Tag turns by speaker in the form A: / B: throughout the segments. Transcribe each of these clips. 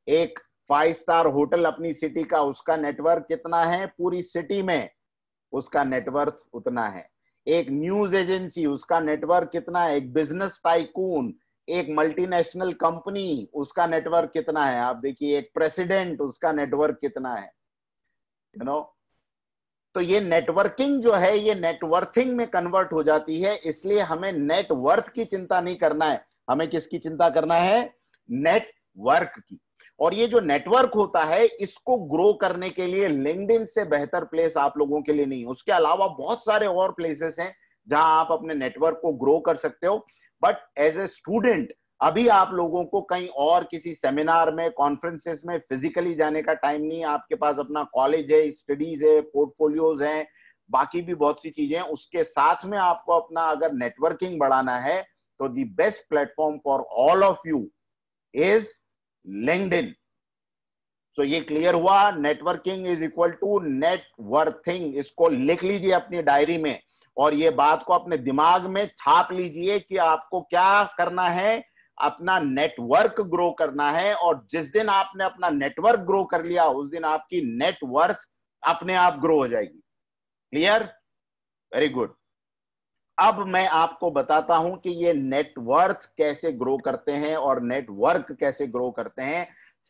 A: एक 5 star hotel अपनी city का, उसका नेटवर्क कितना है, पूरी सिटी में उसका नेटवर्क उतना है। एक न्यूज एजेंसी, उसका नेटवर्क कितना है। एक बिजनेस टाइकून, एक मल्टीनेशनल कंपनी, उसका नेटवर्क कितना है। आप देखिए, एक प्रेसिडेंट, उसका नेटवर्क कितना है, यू नो। तो ये नेटवर्किंग जो है, ये नेटवर्थिंग में कन्वर्ट हो जाती है। इसलिए हमें नेटवर्थ की चिंता नहीं करना है, हमें किसकी चिंता करना है, नेटवर्क की। और ये जो नेटवर्क होता है, इसको ग्रो करने के लिए लिंक्डइन से बेहतर प्लेस आप लोगों के लिए नहीं। उसके अलावा बहुत सारे और प्लेसेस हैं जहां आप अपने नेटवर्क को ग्रो कर सकते हो। बट एज ए स्टूडेंट, अभी आप लोगों को कहीं और किसी सेमिनार में, कॉन्फ्रेंसेस में फिजिकली जाने का टाइम नहीं है। आपके पास अपना कॉलेज है, स्टडीज है, पोर्टफोलियोज हैं, बाकी भी बहुत सी चीजें हैं। उसके साथ में आपको अपना अगर नेटवर्किंग बढ़ाना है, तो the best platform for all of you is LinkedIn. तो ये क्लियर हुआ, नेटवर्किंग इज इक्वल टू नेटवर्थिंग। इसको लिख लीजिए अपनी डायरी में, और ये बात को अपने दिमाग में छाप लीजिए कि आपको क्या करना है, अपना नेटवर्क ग्रो करना है। और जिस दिन आपने अपना नेटवर्क ग्रो कर लिया, उस दिन आपकी नेटवर्थ अपने आप ग्रो हो जाएगी। क्लियर? Very good. अब मैं आपको बताता हूं कि ये नेटवर्थ कैसे ग्रो करते हैं और नेटवर्क कैसे ग्रो करते हैं।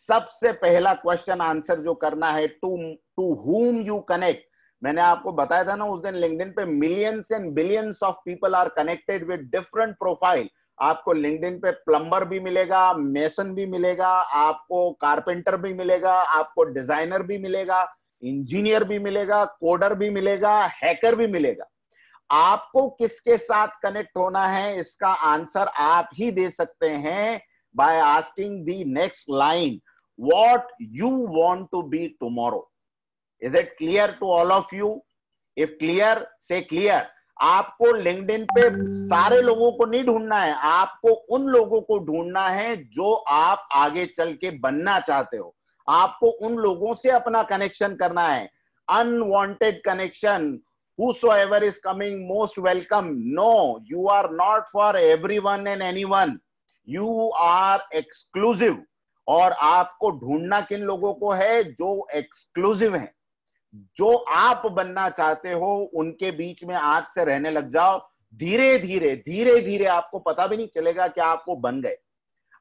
A: सबसे पहला क्वेश्चन आंसर जो करना है, टू whom यू कनेक्ट। मैंने आपको बताया था ना उस दिन, लिंक्डइन पे millions and billions of people are connected with different profile. आपको लिंक्डइन पे प्लम्बर भी मिलेगा, मेसन भी मिलेगा, आपको कारपेंटर भी मिलेगा, आपको डिजाइनर भी मिलेगा, इंजीनियर भी मिलेगा, कोडर भी मिलेगा, हैकर भी मिलेगा। आपको किसके साथ कनेक्ट होना है, इसका आंसर आप ही दे सकते हैं by asking the next line, what you want to be tomorrow. Is it clear to all of you? If clear, say clear. आपको लिंक्डइन पे सारे लोगों को नहीं ढूंढना है, आपको उन लोगों को ढूंढना है जो आप आगे चल के बनना चाहते हो। आपको उन लोगों से अपना कनेक्शन करना है। Unwanted connection, whosoever is coming most welcome. No, you are not for everyone and anyone. You are exclusive. और आपको ढूंढना किन लोगों को है, जो एक्सक्लूसिव हैं, जो आप बनना चाहते हो, उनके बीच में आज से रहने लग जाओ। धीरे धीरे आपको पता भी नहीं चलेगा कि आपको बन गए।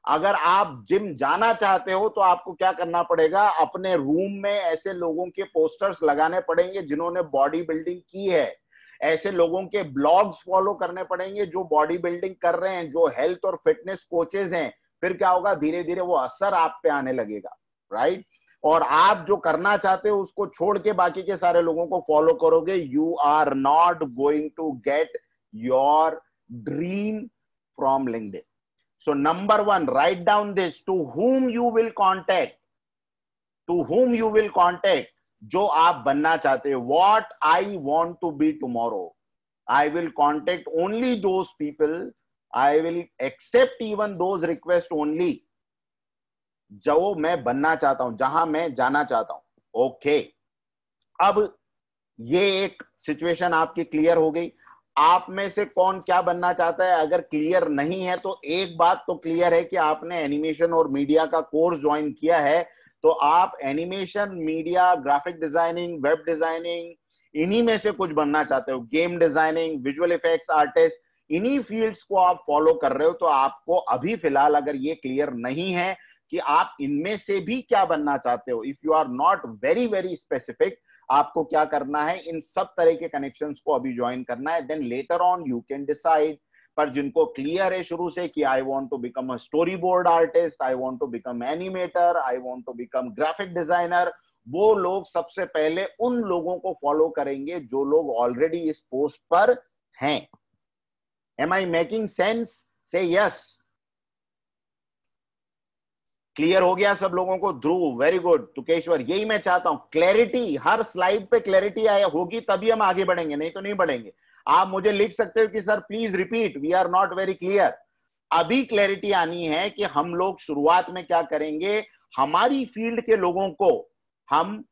A: अगर आप जिम जाना चाहते हो, तो आपको क्या करना पड़ेगा, अपने रूम में ऐसे लोगों के पोस्टर्स लगाने पड़ेंगे जिन्होंने बॉडी बिल्डिंग की है। ऐसे लोगों के ब्लॉग्स फॉलो करने पड़ेंगे जो बॉडी बिल्डिंग कर रहे हैं, जो हेल्थ और फिटनेस कोचेज हैं। फिर क्या होगा, धीरे धीरे वो असर आप पे आने लगेगा, राइट। और आप जो करना चाहते हो उसको छोड़ के बाकी के सारे लोगों को फॉलो करोगे, you are not going to get your dream from LinkedIn. So number one, write down this, to whom you will contact, to whom you will contact, जो आप बनना चाहते हो। What I want to be tomorrow, I will contact only those people, I will accept even those requests only जो मैं बनना चाहता हूं, जहां मैं जाना चाहता हूं। ओके, अब ये एक सिचुएशन आपकी क्लियर हो गई। आप में से कौन क्या बनना चाहता है? अगर क्लियर नहीं है तो एक बात तो क्लियर है कि आपने एनिमेशन और मीडिया का कोर्स ज्वाइन किया है, तो आप animation, media, graphic designing, web designing, इन्हीं में से कुछ बनना चाहते हो। Game designing, visual effects artist, इन्हीं फील्ड्स को आप फॉलो कर रहे हो। तो आपको अभी फिलहाल अगर ये क्लियर नहीं है कि आप इनमें से भी क्या बनना चाहते हो, if you are not very very specific, आपको क्या करना है, इन सब तरह के कनेक्शंस को अभी ज्वाइन करना है। Then later on you can decide. पर जिनको क्लियर है शुरू से कि I want to become a storyboard artist, I want to become animator, I want to become graphic designer, वो लोग सबसे पहले उन लोगों को फॉलो करेंगे जो लोग ऑलरेडी इस पोस्ट पर हैं। Am I making sense? Say yes. Clear हो गया सब लोगों को? ध्रुव, वेरी गुड। तुकेश्वर, यही मैं चाहता हूं, क्लैरिटी। हर स्लाइड पे क्लैरिटी आया होगी तभी हम आगे बढ़ेंगे, नहीं तो नहीं बढ़ेंगे। आप मुझे लिख सकते हो कि sir please repeat, we are not very clear. अभी क्लैरिटी आनी है कि हम लोग शुरुआत में क्या करेंगे, हमारी फील्ड के लोगों को हम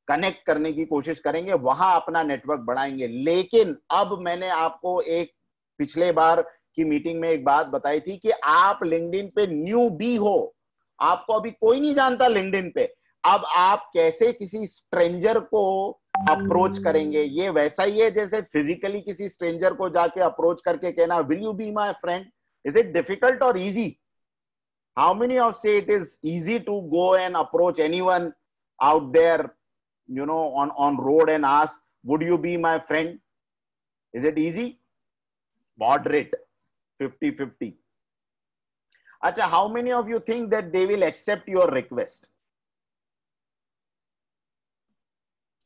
A: कनेक्ट करने की कोशिश करेंगे, वहां अपना नेटवर्क बढ़ाएंगे। लेकिन अब मैंने आपको एक पिछले बार की मीटिंग में एक बात बताई थी कि आप लिंक्डइन पे न्यू बी हो, आपको अभी कोई नहीं जानता लिंक्डइन पे, अब आप कैसे किसी स्ट्रेंजर को अप्रोच करेंगे? ये वैसा ही है जैसे फिजिकली किसी स्ट्रेंजर को जाके अप्रोच करके कहना will you be my friend. Is it difficult और easy? How many of say it is easy to go and approach anyone out there, on road and ask, would you be my friend? Is it easy? Moderate, 50-50. Acha, how many of you think that they will accept your request?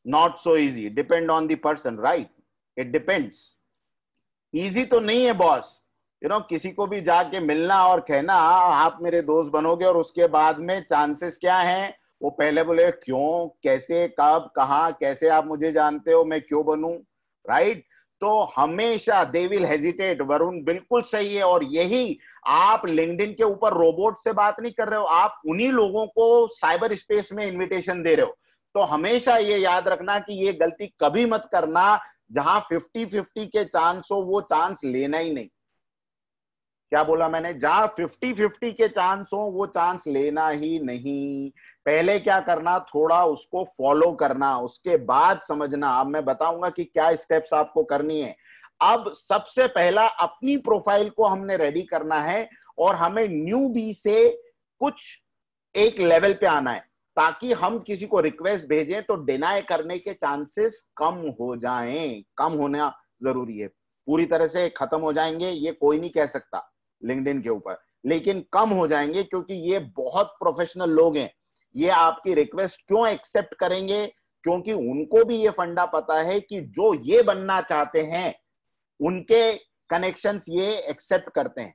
A: Not so easy. Depend on the person, right? It depends. Easy तो नहीं है boss, किसी को भी जाके मिलना और कहना आप मेरे दोस्त बनोगे, और उसके बाद में चांसेस क्या हैं? वो पहले बोले क्यों, कैसे, कब, कहां, कैसे आप मुझे जानते हो, मैं क्यों बनूं, राइट? तो हमेशा दे विल हेजिटेट। वरुण बिल्कुल सही है, और यही आप लिंक्डइन के ऊपर रोबोट से बात नहीं कर रहे हो, आप उन्हीं लोगों को साइबर स्पेस में इनविटेशन दे रहे हो। तो हमेशा ये याद रखना कि ये गलती कभी मत करना, जहां 50-50 के चांस हो वो चांस लेना ही नहीं। क्या बोला मैंने? जहां 50-50 के चांस हो वो चांस लेना ही नहीं। पहले क्या करना, थोड़ा उसको फॉलो करना, उसके बाद समझना। अब मैं बताऊंगा कि क्या स्टेप्स आपको करनी है। अब सबसे पहला अपनी प्रोफाइल को हमने रेडी करना है, और हमें न्यूबी से कुछ एक लेवल पे आना है, ताकि हम किसी को रिक्वेस्ट भेजें तो डिनाई करने के चांसेस कम हो जाएं। कम होना जरूरी है, पूरी तरह से खत्म हो जाएंगे ये कोई नहीं कह सकता लिंक्डइन के ऊपर, लेकिन कम हो जाएंगे, क्योंकि ये बहुत प्रोफेशनल लोग हैं। ये आपकी रिक्वेस्ट क्यों एक्सेप्ट करेंगे? क्योंकि उनको भी ये फंडा पता है कि जो ये बनना चाहते हैं उनके कनेक्शंस ये एक्सेप्ट करते हैं।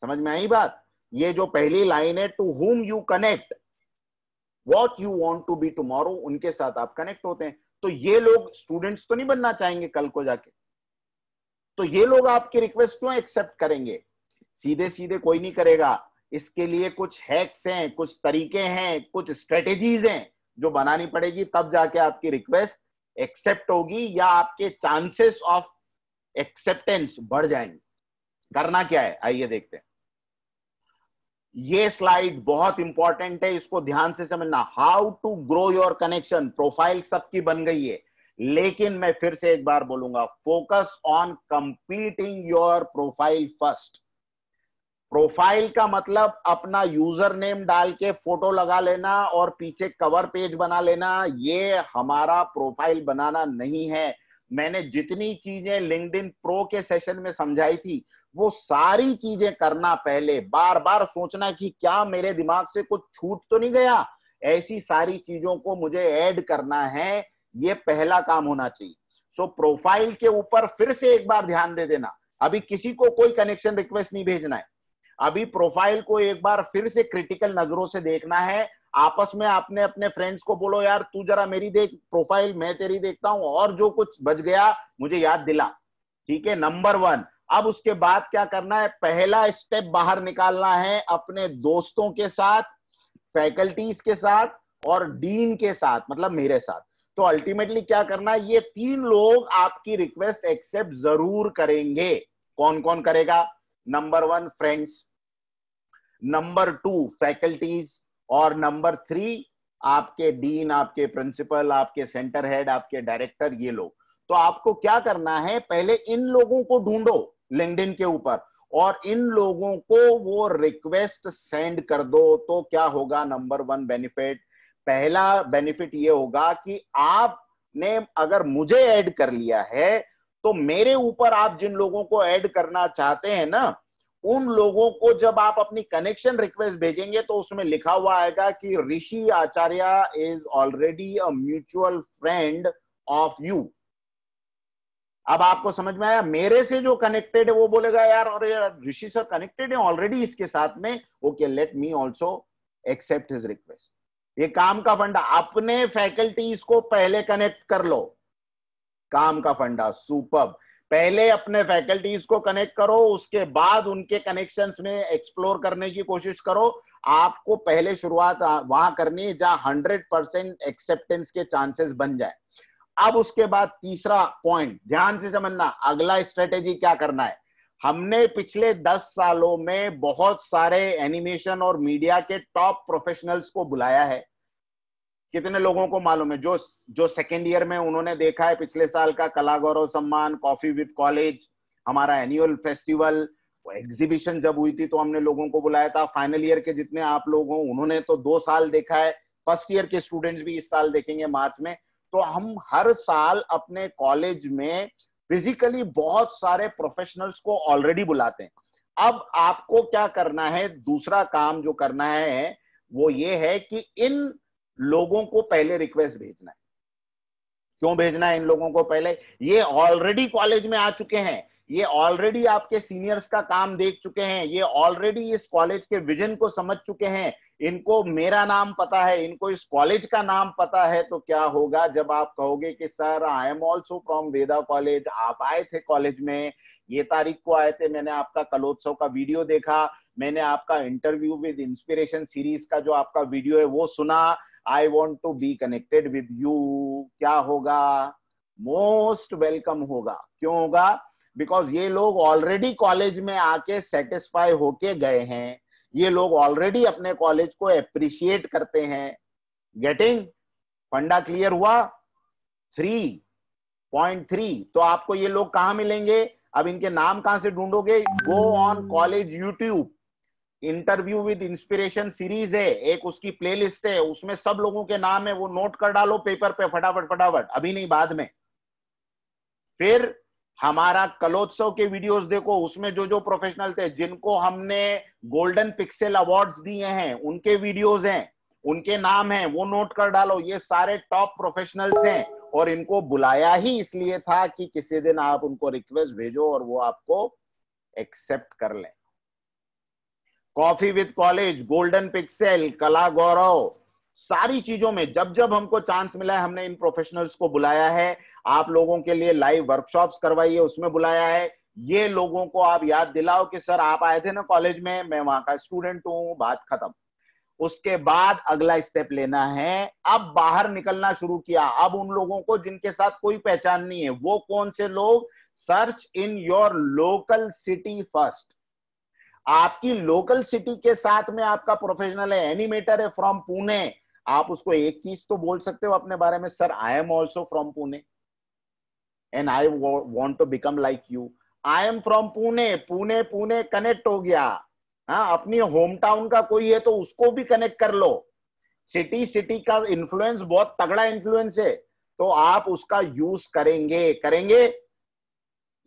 A: समझ में आई बात? ये जो पहली लाइन है, to whom you connect what you want to be tomorrow, उनके साथ आप कनेक्ट होते हैं। तो ये लोग स्टूडेंट्स तो नहीं बनना चाहेंगे कल को जाके, तो ये लोग आपकी रिक्वेस्ट क्यों एक्सेप्ट करेंगे? सीधे सीधे कोई नहीं करेगा। इसके लिए कुछ हैक्स हैं, कुछ तरीके हैं, कुछ स्ट्रेटेजीज हैं जो बनानी पड़ेगी, तब जाके आपकी रिक्वेस्ट एक्सेप्ट होगी, या आपके चांसेस ऑफ एक्सेप्टेंस बढ़ जाएंगे। करना क्या है, आइए देखते हैं। ये स्लाइड बहुत इंपॉर्टेंट है, इसको ध्यान से समझना। How to grow your connection. Profile सबकी बन गई है, लेकिन मैं फिर से एक बार बोलूंगा, focus on completing your profile first. Profile का मतलब अपना यूजर नेम डाल के फोटो लगा लेना और पीछे कवर पेज बना लेना, ये हमारा प्रोफाइल बनाना नहीं है। मैंने जितनी चीजें लिंक्डइन प्रो के सेशन में समझाई थी, वो सारी चीजें करना, पहले बार बार सोचना कि क्या मेरे दिमाग से कुछ छूट तो नहीं गया, ऐसी सारी चीजों को मुझे ऐड करना है, ये पहला काम होना चाहिए। सो प्रोफाइल के ऊपर फिर से एक बार ध्यान दे देना। अभी किसी को कोई कनेक्शन रिक्वेस्ट नहीं भेजना है, अभी प्रोफाइल को एक बार फिर से क्रिटिकल नजरों से देखना है। आपस में आपने अपने फ्रेंड्स को बोलो, यार तू जरा मेरी देख प्रोफाइल, मैं तेरी देखता हूं, और जो कुछ बच गया मुझे याद दिला, ठीक है? नंबर 1। अब उसके बाद क्या करना है, पहला स्टेप बाहर निकालना है अपने दोस्तों के साथ, फैकल्टीज के साथ और डीन के साथ, मतलब मेरे साथ। तो अल्टीमेटली क्या करना है, ये 3 लोग आपकी रिक्वेस्ट एक्सेप्ट जरूर करेंगे। कौन कौन करेगा? नंबर 1 फ्रेंड्स, नंबर 2 फैकल्टीज, और नंबर 3 आपके डीन, आपके प्रिंसिपल, आपके सेंटर हेड, आपके डायरेक्टर, ये लोग। तो आपको क्या करना है, पहले इन लोगों को ढूंढो लिंक्डइन के ऊपर, और इन लोगों को वो रिक्वेस्ट सेंड कर दो। तो क्या होगा? नंबर 1 बेनिफिट, पहला बेनिफिट ये होगा कि आपने अगर मुझे ऐड कर लिया है, तो मेरे ऊपर आप जिन लोगों को ऐड करना चाहते हैं ना, उन लोगों को जब आप अपनी कनेक्शन रिक्वेस्ट भेजेंगे तो उसमें लिखा हुआ आएगा कि Rishi Acharya is already a mutual friend of you. अब आपको समझ में आया? मेरे से जो कनेक्टेड है वो बोलेगा, यार अरे ऋषि सर कनेक्टेड है ऑलरेडी इसके साथ में, okay let me also accept his request. ये काम का फंडा, अपने फैकल्टीज को पहले कनेक्ट कर लो, काम का फंडा। सुपर्ब। पहले अपने फैकल्टीज को कनेक्ट करो, उसके बाद उनके कनेक्शंस में एक्सप्लोर करने की कोशिश करो। आपको पहले शुरुआत वहां करनी है जहां 100% एक्सेप्टेंस के चांसेस बन जाए। अब उसके बाद तीसरा पॉइंट ध्यान से समझना, अगला स्ट्रेटेजी क्या करना है, हमने पिछले 10 सालों में बहुत सारे एनिमेशन और मीडिया के टॉप प्रोफेशनल्स को बुलाया है। कितने लोगों को मालूम है जो जो सेकेंड ईयर में उन्होंने देखा है पिछले साल का कला गौरव सम्मान, कॉफी विद कॉलेज, हमारा एनुअल फेस्टिवल, एग्जीबिशन जब हुई थी तो हमने लोगों को बुलाया था। फाइनल ईयर के जितने आप लोग हो उन्होंने तो 2 साल देखा है, फर्स्ट ईयर के स्टूडेंट्स भी इस साल देखेंगे मार्च में। तो हम हर साल अपने कॉलेज में फिजिकली बहुत सारे प्रोफेशनल्स को ऑलरेडी बुलाते हैं। अब आपको क्या करना है, दूसरा काम जो करना है वो ये है कि इन लोगों को पहले रिक्वेस्ट भेजना है। क्यों भेजना है इन लोगों को पहले? ये ऑलरेडी कॉलेज में आ चुके हैं, ये ऑलरेडी आपके सीनियर्स का काम देख चुके हैं, ये ऑलरेडी इस कॉलेज के विजन को समझ चुके हैं, इनको मेरा नाम पता है, इनको इस कॉलेज का नाम पता है। तो क्या होगा जब आप कहोगे कि sir I am also from Veda college, आप आए थे कॉलेज में, ये तारीख को आए थे, मैंने आपका कलोत्सव का वीडियो देखा, मैंने आपका इंटरव्यू विद इंस्पिरेशन सीरीज का जो आपका वीडियो है वो सुना, I want to be connected with you. क्या होगा? मोस्ट वेलकम होगा। क्यों होगा? बिकॉज ये लोग ऑलरेडी कॉलेज में आके सेटिस्फाई होके गए हैं, ये लोग ऑलरेडी अपने कॉलेज को अप्रिशिएट करते हैं। गेटिंग? फंडा क्लियर हुआ? 3.3। तो आपको ये लोग कहां मिलेंगे? अब इनके नाम कहां से ढूंढोगे? Go on college YouTube, interview with inspiration series है एक, उसकी प्लेलिस्ट है, उसमें सब लोगों के नाम है, वो नोट कर डालो पेपर पे फटाफट फटाफट, अभी नहीं बाद में। फिर हमारा कलोत्सव के वीडियोस देखो, उसमें जो जो प्रोफेशनल थे जिनको हमने गोल्डन पिक्सेल अवार्ड्स दिए हैं उनके वीडियोस हैं, उनके नाम हैं, वो नोट कर डालो। ये सारे टॉप प्रोफेशनल्स हैं और इनको बुलाया ही इसलिए था कि किसी दिन आप उनको रिक्वेस्ट भेजो और वो आपको एक्सेप्ट कर लें। Coffee with college, golden pixel, कला गौरव, सारी चीजों में जब जब हमको चांस मिला है हमने इन प्रोफेशनल्स को बुलाया है। आप लोगों के लिए लाइव वर्कशॉप्स करवाई है, उसमें बुलाया है। ये लोगों को आप याद दिलाओ कि सर आप आए थे ना कॉलेज में, मैं वहां का स्टूडेंट हूं, बात खत्म। उसके बाद अगला स्टेप लेना है। अब बाहर निकलना शुरू किया, अब उन लोगों को जिनके साथ कोई पहचान नहीं है, वो कौन से लोग? Search in your local city first. आपकी लोकल सिटी के साथ में आपका प्रोफेशनल है, एनिमेटर है फ्रॉम पुणे, आप उसको एक चीज तो बोल सकते हो अपने बारे में, sir I am also from Pune and I want to become like you. I am from Pune, Pune Pune connect हो गया। हाँ, अपनी होम टाउन का कोई है तो उसको भी कनेक्ट कर लो। सिटी सिटी का इन्फ्लुएंस बहुत तगड़ा इन्फ्लुएंस है, तो आप उसका यूज करेंगे? करेंगे?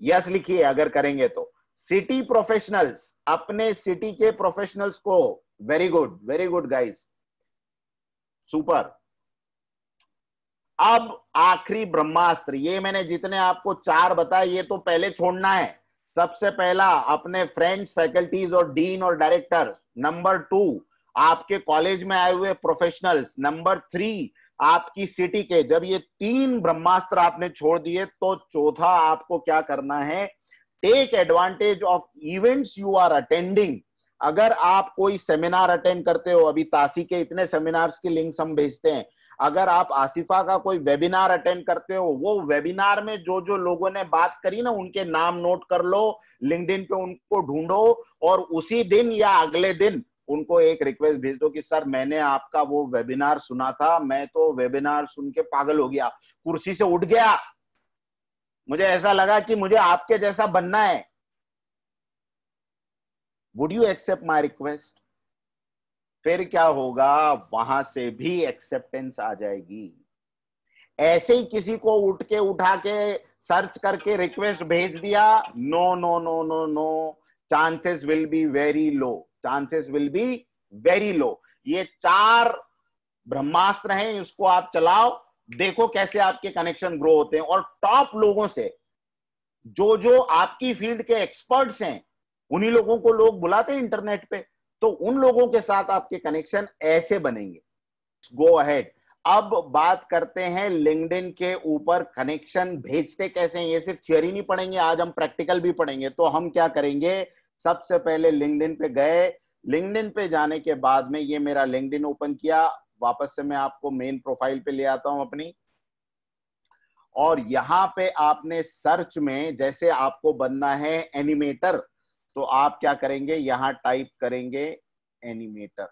A: यस लिखिए अगर करेंगे तो। सिटी प्रोफेशनल्स, अपने सिटी के प्रोफेशनल्स को, वेरी गुड गाइस, सुपर। अब आखिरी ब्रह्मास्त्र, ये मैंने जितने आपको 4 बताए ये तो पहले छोड़ना है। सबसे पहला अपने फ्रेंड्स, फैकल्टीज और डीन और डायरेक्टर। नंबर 2 आपके कॉलेज में आए हुए प्रोफेशनल्स। नंबर 3 आपकी सिटी के। जब ये 3 ब्रह्मास्त्र आपने छोड़ दिए तो चौथा आपको क्या करना है? Take advantage of events you are attending. अगर आप कोई सेमिनार अटेंड करते हो, अभी तासी के इतने सेमिनार्स की लिंक्स हम भेजते हैं, अगर आप आसिफा का कोई वेबिनार अटेंड करते हो, वो वेबिनार में जो जो लोगों ने बात करी ना उनके नाम नोट कर लो, लिंक्डइन पे उनको ढूंढो और उसी दिन या अगले दिन उनको एक रिक्वेस्ट भेज दो कि सर मैंने आपका वो वेबिनार सुना था, मैं तो वेबिनार सुन के पागल हो गया, कुर्सी से उठ गया, मुझे ऐसा लगा कि मुझे आपके जैसा बनना है। Would you accept my request? फिर क्या होगा? वहां से भी एक्सेप्टेंस आ जाएगी। ऐसे ही किसी को उठा के सर्च करके रिक्वेस्ट भेज दिया, no no no no no, chances will be very low, chances will be very low. ये 4 ब्रह्मास्त्र हैं, इसको आप चलाओ, देखो कैसे आपके कनेक्शन ग्रो होते हैं। और टॉप लोगों से, जो जो आपकी फील्ड के एक्सपर्ट्स हैं, उन्हीं लोगों को लोग बुलाते हैं इंटरनेट पे, तो उन लोगों के साथ आपके कनेक्शन ऐसे बनेंगे। Go ahead. अब बात करते हैं लिंक्डइन के ऊपर कनेक्शन भेजते कैसे हैं। ये सिर्फ थियरी नहीं पढ़ेंगे, आज हम प्रैक्टिकल भी पढ़ेंगे। तो हम क्या करेंगे? सबसे पहले लिंक्डइन पे गए, लिंक्डइन पे जाने के बाद में ये मेरा लिंक्डइन ओपन किया, वापस से मैं आपको मेन प्रोफाइल पे ले आता हूं अपनी, और यहाँ पे आपने सर्च में जैसे आपको बनना है एनिमेटर, तो आप क्या करेंगे, यहाँ टाइप करेंगे एनिमेटर,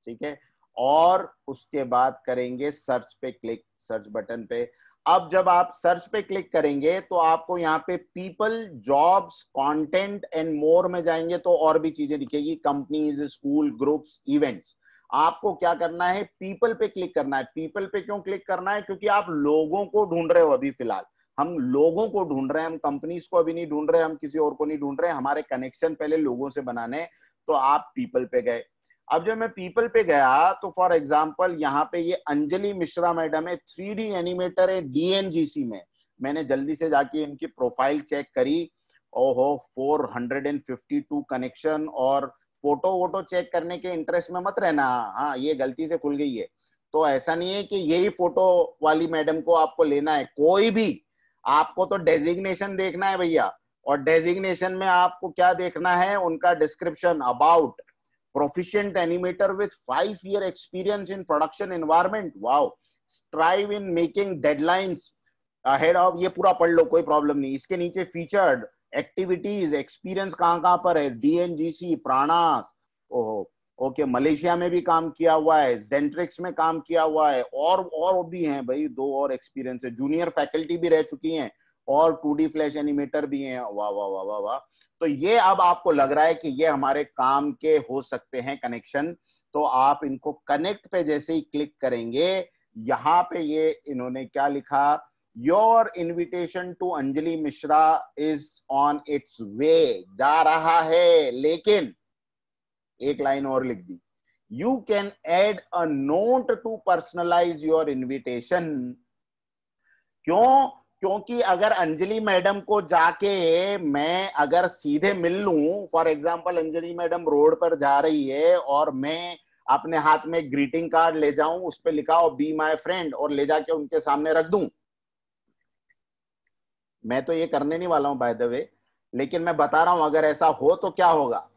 A: ठीक है, और उसके बाद करेंगे सर्च पे क्लिक, सर्च बटन पे। अब जब आप सर्च पे क्लिक करेंगे तो आपको यहाँ पे people, jobs, content and more में जाएंगे तो और भी चीजें दिखेगी, कंपनीज, स्कूल, ग्रुप्स, इवेंट्स। आपको क्या करना है, पीपल पे क्लिक करना है। पीपल पे क्यों क्लिक करना है, क्योंकि आप लोगों को ढूंढ रहे हो अभी फिलहाल, हम लोगों को ढूंढ रहे हैं, हम कंपनीज को अभी नहीं ढूंढ रहे, हम किसी और को नहीं ढूंढ रहे, हमारे कनेक्शन पहले लोगों से बनाने। तो आप पीपल पे गए। अब जब मैं पीपल पे गया तो फॉर एग्जांपल यहाँ पे ये अंजलि मिश्रा मैडम है, 3D एनिमेटर है डीएनजीसी में। मैंने जल्दी से जाके इनकी प्रोफाइल चेक करी, ओहो 452 कनेक्शन। और फोटो वोटो चेक करने के इंटरेस्ट में मत रहना, हाँ ये गलती से खुल गई है। तो ऐसा नहीं है कि यही फोटो वाली मैडम को आपको लेना है, कोई भी, आपको तो डेजिग्नेशन देखना है भैया। और डेजिग्नेशन में आपको क्या देखना है, उनका description, about proficient animator with 5-year experience in production environment, wow, strive in making deadlines ahead of, ये पूरा पढ़ लो कोई प्रॉब्लम नहीं। इसके नीचे फीचर्ड एक्टिविटीज, एक्सपीरियंस कहाँ पर है, डीएनजीसी, प्राणास, ओहो ओके, मलेशिया में भी काम किया हुआ है, जेंट्रिक्स में काम किया हुआ है, और भी हैं भाई, 2 और एक्सपीरियंस है, जूनियर फैकल्टी भी रह चुकी हैं, और 2D फ्लैश एनिमेटर भी हैं, वाह वाह वाह वाह वाह। तो ये अब आपको लग रहा है कि ये हमारे काम के हो सकते हैं कनेक्शन। तो आप इनको कनेक्ट पे जैसे ही क्लिक करेंगे, यहाँ पे ये इन्होंने क्या लिखा, your invitation to Anjali Mishra is on its way, जा रहा है। लेकिन एक लाइन और लिख दी, you can add a note to personalise your invitation. क्यों, क्योंकि अगर अंजलि मैडम को जाके मैं अगर सीधे मिल लूं, for example Anjali madam road पर जा रही है और मैं अपने हाथ में ग्रीटिंग कार्ड ले जाऊं, उस पर लिखा हो बी माय फ्रेंड, और ले जाके उनके सामने रख दूं, मैं तो ये करने नहीं वाला हूं बाय द वे, लेकिन मैं बता रहा हूं अगर ऐसा हो तो क्या होगा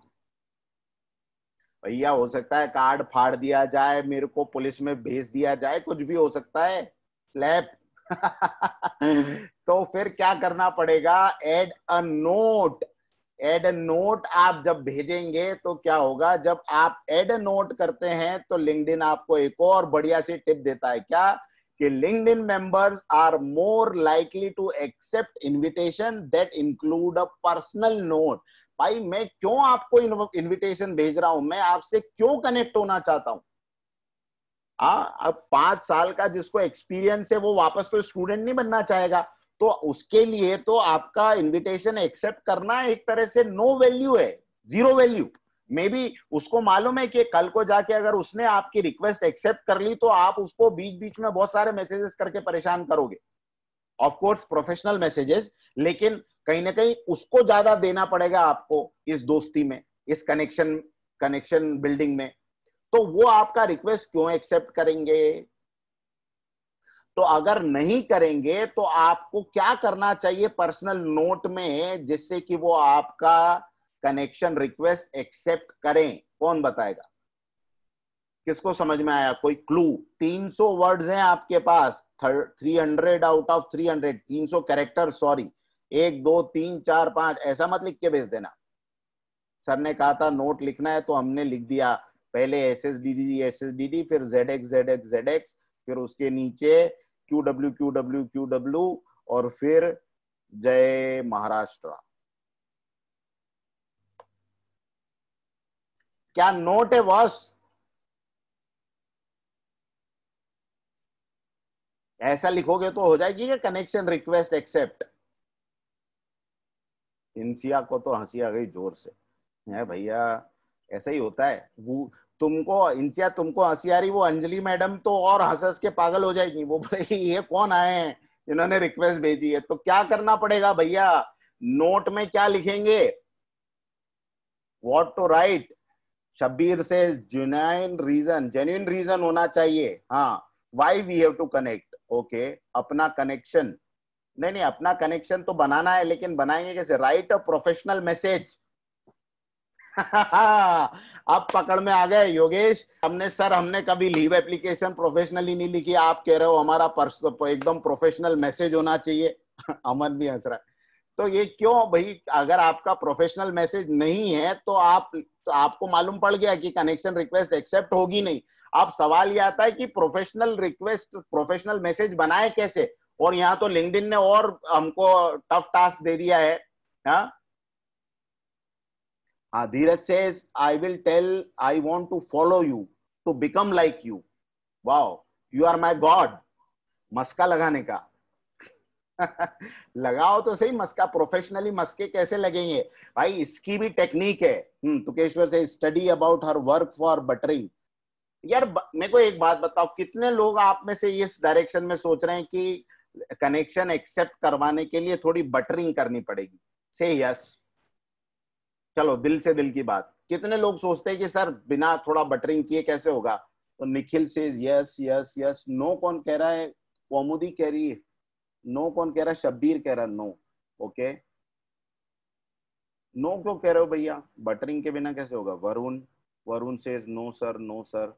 A: भैया। हो सकता है कार्ड फाड़ दिया जाए, मेरे को पुलिस में भेज दिया जाए, कुछ भी हो सकता है, स्लैप। तो फिर क्या करना पड़ेगा, add a note. Add a note आप जब भेजेंगे तो क्या होगा, जब आप एड अ नोट करते हैं तो लिंक्डइन आपको एक और बढ़िया सी टिप देता है, क्या, कि LinkedIn members are more likely to accept invitation that include a personal note. भाई मैं क्यों आपको इनविटेशन भेज रहा हूं, मैं आपसे क्यों कनेक्ट होना चाहता हूं। अब 5 साल का जिसको एक्सपीरियंस है वो वापस तो स्टूडेंट नहीं बनना चाहेगा, तो उसके लिए तो आपका इनविटेशन एक्सेप्ट करना एक तरह से नो वैल्यू है, जीरो वैल्यू। मे बी उसको मालूम है कि कल को जाके अगर उसने आपकी रिक्वेस्ट एक्सेप्ट कर ली तो आप उसको बीच बीच में बहुत सारे मैसेजेस करके परेशान करोगे, ऑफ कोर्स प्रोफेशनल मैसेजेस, लेकिन कहीं ना कहीं उसको ज्यादा देना पड़ेगा आपको इस दोस्ती में, इस कनेक्शन बिल्डिंग में। तो वो आपका रिक्वेस्ट क्यों एक्सेप्ट करेंगे। तो अगर नहीं करेंगे तो आपको क्या करना चाहिए पर्सनल नोट में, जिससे कि वो आपका कनेक्शन रिक्वेस्ट एक्सेप्ट करें, कौन बताएगा, किसको समझ में आया, कोई क्लू। 300 वर्ड्स हैं आपके पास, 300 आउट ऑफ 300, 300 कैरेक्टर, सॉरी, 1 2 3 4 5 ऐसा मत लिख के भेज देना। सर ने कहा था नोट लिखना है तो हमने लिख दिया, पहले एस एस डी डी, फिर जेड एक्स, फिर उसके नीचे क्यू डब्ल्यू, और फिर जय महाराष्ट्र। क्या नोट है बॉस, ऐसा लिखोगे तो हो जाएगी क्या कनेक्शन रिक्वेस्ट एक्सेप्ट। इंसिया को तो हंसी आ गई जोर से, है भैया, ऐसा ही होता है। वो तुमको इंसिया, तुमको हंसी आ रही, वो अंजलि मैडम तो और हंस हंस के पागल हो जाएगी, वो बोले ये कौन आए हैं इन्होंने रिक्वेस्ट भेजी है। तो क्या करना पड़ेगा भैया, नोट में क्या लिखेंगे, व्हाट टू राइट। शब्बीर से जेन्युइन रीजन होना चाहिए, हाँ, why we have to connect, okay, अपना कनेक्शन, नहीं नहीं अपना कनेक्शन तो बनाना है, लेकिन बनाएंगे कैसे, राइट अ प्रोफेशनल मैसेज। अब पकड़ में आ गए योगेश। हमने कभी लीव एप्लीकेशन प्रोफेशनली नहीं लिखी, आप कह रहे हो हमारा एकदम प्रोफेशनल मैसेज होना चाहिए। अमन भी हंस रहा है। तो ये क्यों भाई, अगर आपका प्रोफेशनल मैसेज नहीं है तो आपको मालूम पड़ गया कि कनेक्शन रिक्वेस्ट एक्सेप्ट होगी नहीं। अब सवाल ये आता है कि प्रोफेशनल रिक्वेस्ट, प्रोफेशनल मैसेज बनाए कैसे। और यहाँ तो लिंक्डइन ने और हमको टफ टास्क दे दिया है। हाँ हाँ, Dheeraj says I will tell I want to follow you to become like you. Wow, you are my god. मस्का लगाने का। लगाओ तो सही मस्का, प्रोफेशनली मस्के कैसे लगेंगे भाई, इसकी भी टेक्निक है। तुकेश्वर से study about her work for buttering. यार मेरे को एक बात बताओ, कितने लोग आप में से इस डायरेक्शन में सोच रहे हैं कि कनेक्शन एक्सेप्ट करवाने के लिए थोड़ी बटरिंग करनी पड़ेगी? से यस। चलो दिल से दिल की बात, कितने लोग सोचते हैं कि सर बिना थोड़ा बटरिंग किए कैसे होगा? तो निखिल से यस यस यस। नो कौन कह रहा है? कौमुदी कह रही है नो। कौन कह रहा है? शब्बीर कह रहा है नो। ओके, नो क्यों कह रहे हो भैया? बटरिंग के बिना कैसे होगा? वरुण, वरुण से no sir, no sir.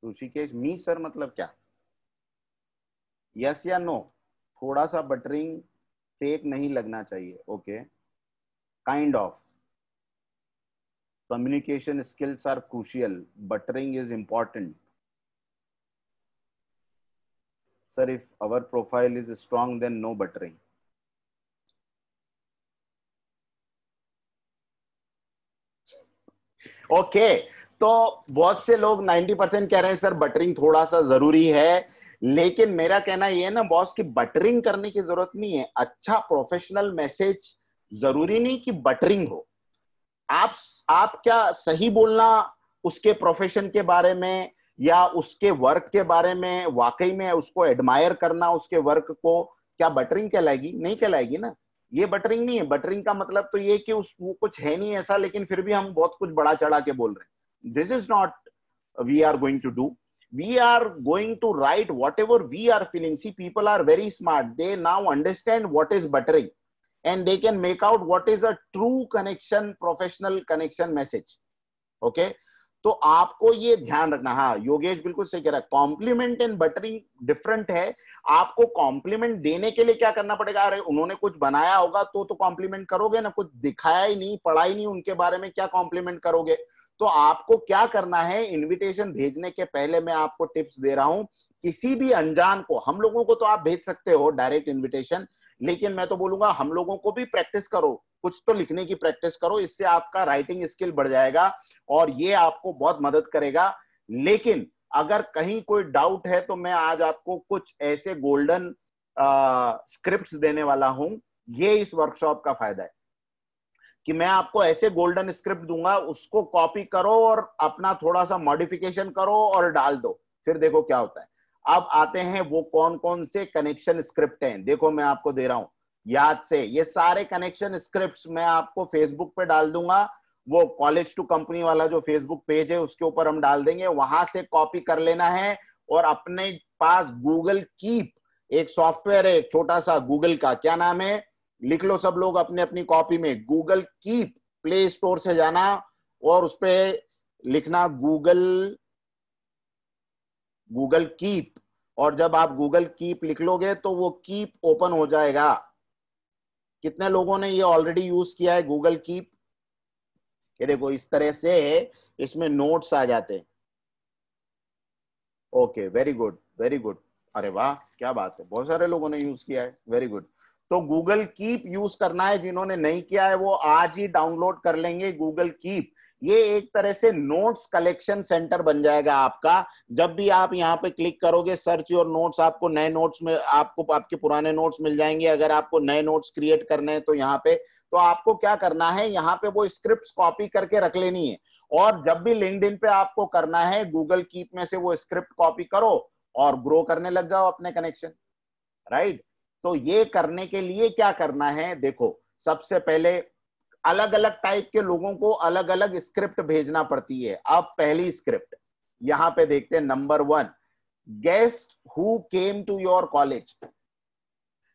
A: Rishikesh me sir मतलब क्या? यस या नो? थोड़ा सा बटरिंग फेक नहीं लगना चाहिए। Okay, kind of communication skills are crucial, buttering is important. Sir, if our profile is strong then no buttering. Okay, तो बहुत से लोग 90% कह रहे हैं सर बटरिंग थोड़ा सा जरूरी है। लेकिन मेरा कहना यह है ना बॉस कि बटरिंग करने की जरूरत नहीं है। अच्छा प्रोफेशनल मैसेज जरूरी नहीं कि बटरिंग हो। आप आप क्या सही बोलना उसके प्रोफेशन के बारे में या उसके वर्क के बारे में, वाकई में उसको एडमायर करना उसके वर्क को, क्या बटरिंग कहलाएगी? नहीं कहलाएगी ना। ये बटरिंग नहीं है। बटरिंग का मतलब तो ये कि उस वो कुछ है नहीं ऐसा, लेकिन फिर भी हम बहुत कुछ बड़ा चढ़ा के बोल रहे हैं। This is not we are going to do. We are going to write whatever we are feeling. See, people are very smart. They now understand what is buttering and they can make out what is a true connection, professional connection message. Okay, तो आपको ये ध्यान रखना। हाँ योगेश बिल्कुल सही कह रहा है, कॉम्प्लीमेंट एंड बटरिंग डिफरेंट है। आपको कॉम्प्लीमेंट देने के लिए क्या करना पड़ेगा? अरे उन्होंने कुछ बनाया होगा तो कॉम्प्लीमेंट करोगे ना, कुछ दिखाया ही नहीं, पढ़ा ही नहीं उनके बारे में, क्या कॉम्प्लीमेंट करोगे? तो आपको क्या करना है, इनविटेशन भेजने के पहले मैं आपको टिप्स दे रहा हूं। किसी भी अनजान को, हम लोगों को तो आप भेज सकते हो डायरेक्ट इनविटेशन, लेकिन मैं तो बोलूंगा हम लोगों को भी प्रैक्टिस करो, कुछ तो लिखने की प्रैक्टिस करो। इससे आपका राइटिंग स्किल बढ़ जाएगा और ये आपको बहुत मदद करेगा। लेकिन अगर कहीं कोई डाउट है तो मैं आज आपको कुछ ऐसे गोल्डन स्क्रिप्ट्स देने वाला हूं। ये इस वर्कशॉप का फायदा है कि मैं आपको ऐसे गोल्डन स्क्रिप्ट दूंगा, उसको कॉपी करो और अपना थोड़ा सा मॉडिफिकेशन करो और डाल दो, फिर देखो क्या होता है। अब आते हैं वो कौन कौन से कनेक्शन स्क्रिप्ट हैं। देखो मैं आपको दे रहा हूं याद से, ये सारे कनेक्शन स्क्रिप्ट्स मैं आपको फेसबुक पे डाल दूंगा। वो कॉलेज टू कंपनी वाला जो फेसबुक पेज है उसके ऊपर हम डाल देंगे, वहां से कॉपी कर लेना है। और अपने पास गूगल कीप एक सॉफ्टवेयर है, छोटा सा, गूगल का क्या नाम है, लिख लो सब लोग अपने अपनी कॉपी में, गूगल कीप। प्ले स्टोर से जाना और उस पर लिखना गूगल, गूगल कीप। और जब आप गूगल कीप लिख लोगे तो वो कीप ओपन हो जाएगा। कितने लोगों ने ये ऑलरेडी यूज किया है गूगल कीप? ये देखो इस तरह से इसमें नोट्स आ जाते हैं। Okay, very good very good. अरे वाह क्या बात है, बहुत सारे लोगों ने यूज किया है, वेरी गुड। तो गूगल कीप यूज करना है, जिन्होंने नहीं किया है वो आज ही डाउनलोड कर लेंगे गूगल कीप। ये एक तरह से नोट्स कलेक्शन सेंटर बन जाएगा आपका। जब भी आप यहाँ पे क्लिक करोगे सर्च योर नोट्स, आपको नए नोट्स में, आपको आपके पुराने नोट्स मिल जाएंगे। अगर आपको नए नोट्स क्रिएट करने हैं तो यहाँ पे, तो आपको क्या करना है, यहाँ पे वो स्क्रिप्ट कॉपी करके रख लेनी है। और जब भी लिंक्डइन पे आपको करना है, गूगल कीप में से वो स्क्रिप्ट कॉपी करो और ग्रो करने लग जाओ अपने कनेक्शन। राइट, तो ये करने के लिए क्या करना है, देखो सबसे पहले अलग अलग टाइप के लोगों को अलग अलग स्क्रिप्ट भेजना पड़ती है। अब पहली स्क्रिप्ट यहां पे देखते हैं, number 1, guest who came to your college.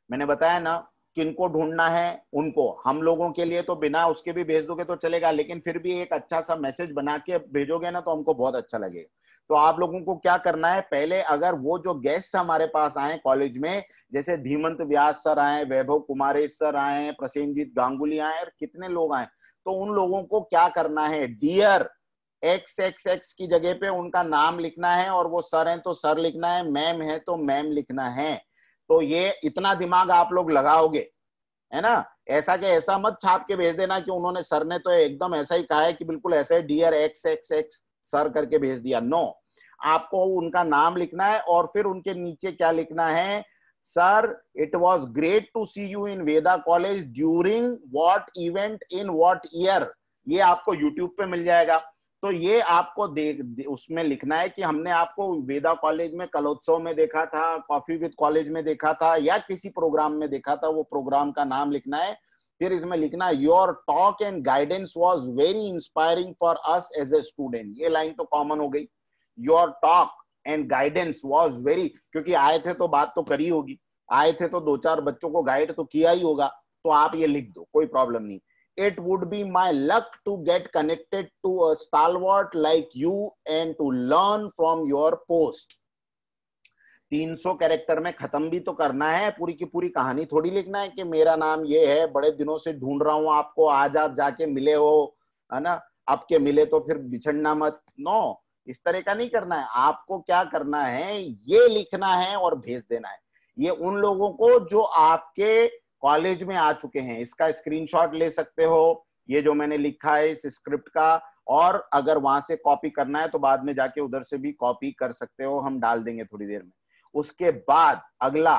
A: मैंने बताया ना किनको ढूंढना है उनको, हम लोगों के लिए तो बिना उसके भी भेज दोगे तो चलेगा, लेकिन फिर भी एक अच्छा सा मैसेज बना के भेजोगे ना तो हमको बहुत अच्छा लगेगा। तो आप लोगों को क्या करना है, पहले अगर वो जो गेस्ट हमारे पास आए कॉलेज में, जैसे धीमंत व्यास सर आए, वैभव कुमारेश सर आए, प्रसेनजीत गांगुली आए, और कितने लोग आए, तो उन लोगों को क्या करना है, डियर एक्स एक्स एक्स की जगह पे उनका नाम लिखना है, और वो सर हैं तो सर लिखना है, मैम है तो मैम लिखना है। तो ये इतना दिमाग आप लोग लगाओगे, है ना। ऐसा कि ऐसा मत छाप के भेज देना कि उन्होंने, सर ने तो एकदम ऐसा ही कहा है कि बिल्कुल ऐसा ही dear X X X sir करके भेज दिया। नो, आपको उनका नाम लिखना है, और फिर उनके नीचे क्या लिखना है, sir it was great to see you in Veda college during what event in what year. ये आपको यूट्यूब पे मिल जाएगा। तो ये आपको उसमें लिखना है कि हमने आपको वेदा कॉलेज में कलोत्सव में देखा था, कॉफी विद कॉलेज में देखा था, या किसी प्रोग्राम में देखा था, वो प्रोग्राम का नाम लिखना है। फिर इसमें लिखना है your talk and guidance was very inspiring for us as a student. ये लाइन तो कॉमन हो गई, your talk and guidance was very, क्योंकि आए थे तो बात तो करी होगी, आए थे तो दो चार बच्चों को गाइड तो किया ही होगा, तो आप ये लिख दो, कोई प्रॉब्लम नहीं। It would be my luck to get connected to a stalwart like you and to learn from your post। 300 character में खत्म भी तो करना है, पूरी की पूरी कहानी थोड़ी लिखना है कि मेरा नाम ये है, बड़े दिनों से ढूंढ रहा हूं आपको, आज आप जाके मिले हो, है ना, अब के मिले तो फिर बिछड़ना मत। नो, इस तरह का नहीं करना है। आपको क्या करना है, ये लिखना है और भेज देना है। ये उन लोगों को जो आपके कॉलेज में आ चुके हैं। इसका स्क्रीनशॉट ले सकते हो, ये जो मैंने लिखा है इस स्क्रिप्ट का, और अगर वहां से कॉपी करना है तो बाद में जाके उधर से भी कॉपी कर सकते हो, हम डाल देंगे थोड़ी देर में। उसके बाद अगला,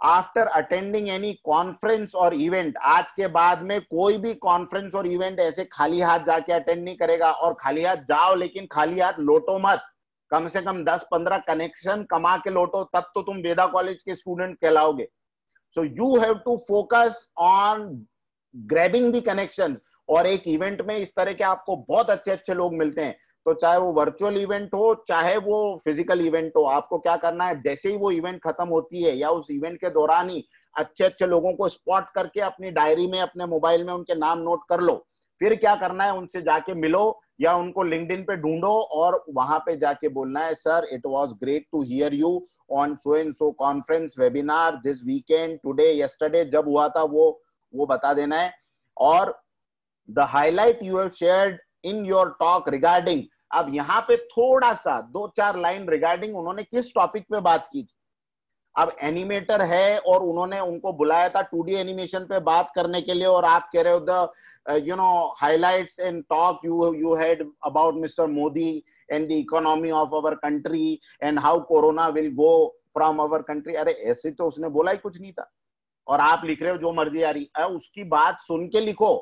A: आफ्टर अटेंडिंग एनी कॉन्फ्रेंस और इवेंट, आज के बाद में कोई भी कॉन्फ्रेंस और इवेंट ऐसे खाली हाथ जाके अटेंड नहीं करेगा। और खाली हाथ जाओ, लेकिन खाली हाथ लौटो मत, कम से कम 10-15 कनेक्शन कमा के लौटो, तब तो तुम वेदा कॉलेज के student कहलाओगे। So you have to focus on grabbing the connections। और एक इवेंट में इस तरह के आपको बहुत अच्छे अच्छे लोग मिलते हैं, तो चाहे वो वर्चुअल इवेंट हो चाहे वो फिजिकल इवेंट हो, आपको क्या करना है, जैसे ही वो इवेंट खत्म होती है या उस इवेंट के दौरान ही अच्छे अच्छे लोगों को स्पॉट करके अपनी डायरी में, अपने मोबाइल में उनके नाम नोट कर लो। फिर क्या करना है, उनसे जाके मिलो या उनको लिंक्डइन पे ढूंढो और वहां पे जाके बोलना है, sir it was great to hear you on so and so conference webinar this weekend today yesterday, जब हुआ था वो बता देना है। और the highlight you have shared in your talk regarding, अब यहाँ पे थोड़ा सा 2-4 लाइन रिगार्डिंग उन्होंने किस टॉपिक पे बात की थी। अब एनिमेटर है और उन्होंने उनको बुलाया था 2D एनिमेशन पे बात करने के लिए, और आप कह रहे हो the highlights in talk you had about mister Modi and the economy of our country and how corona will go from our country. अरे ऐसे तो उसने बोला ही कुछ नहीं था, और आप लिख रहे हो जो मर्जी आ रही है। उसकी बात सुन के लिखो।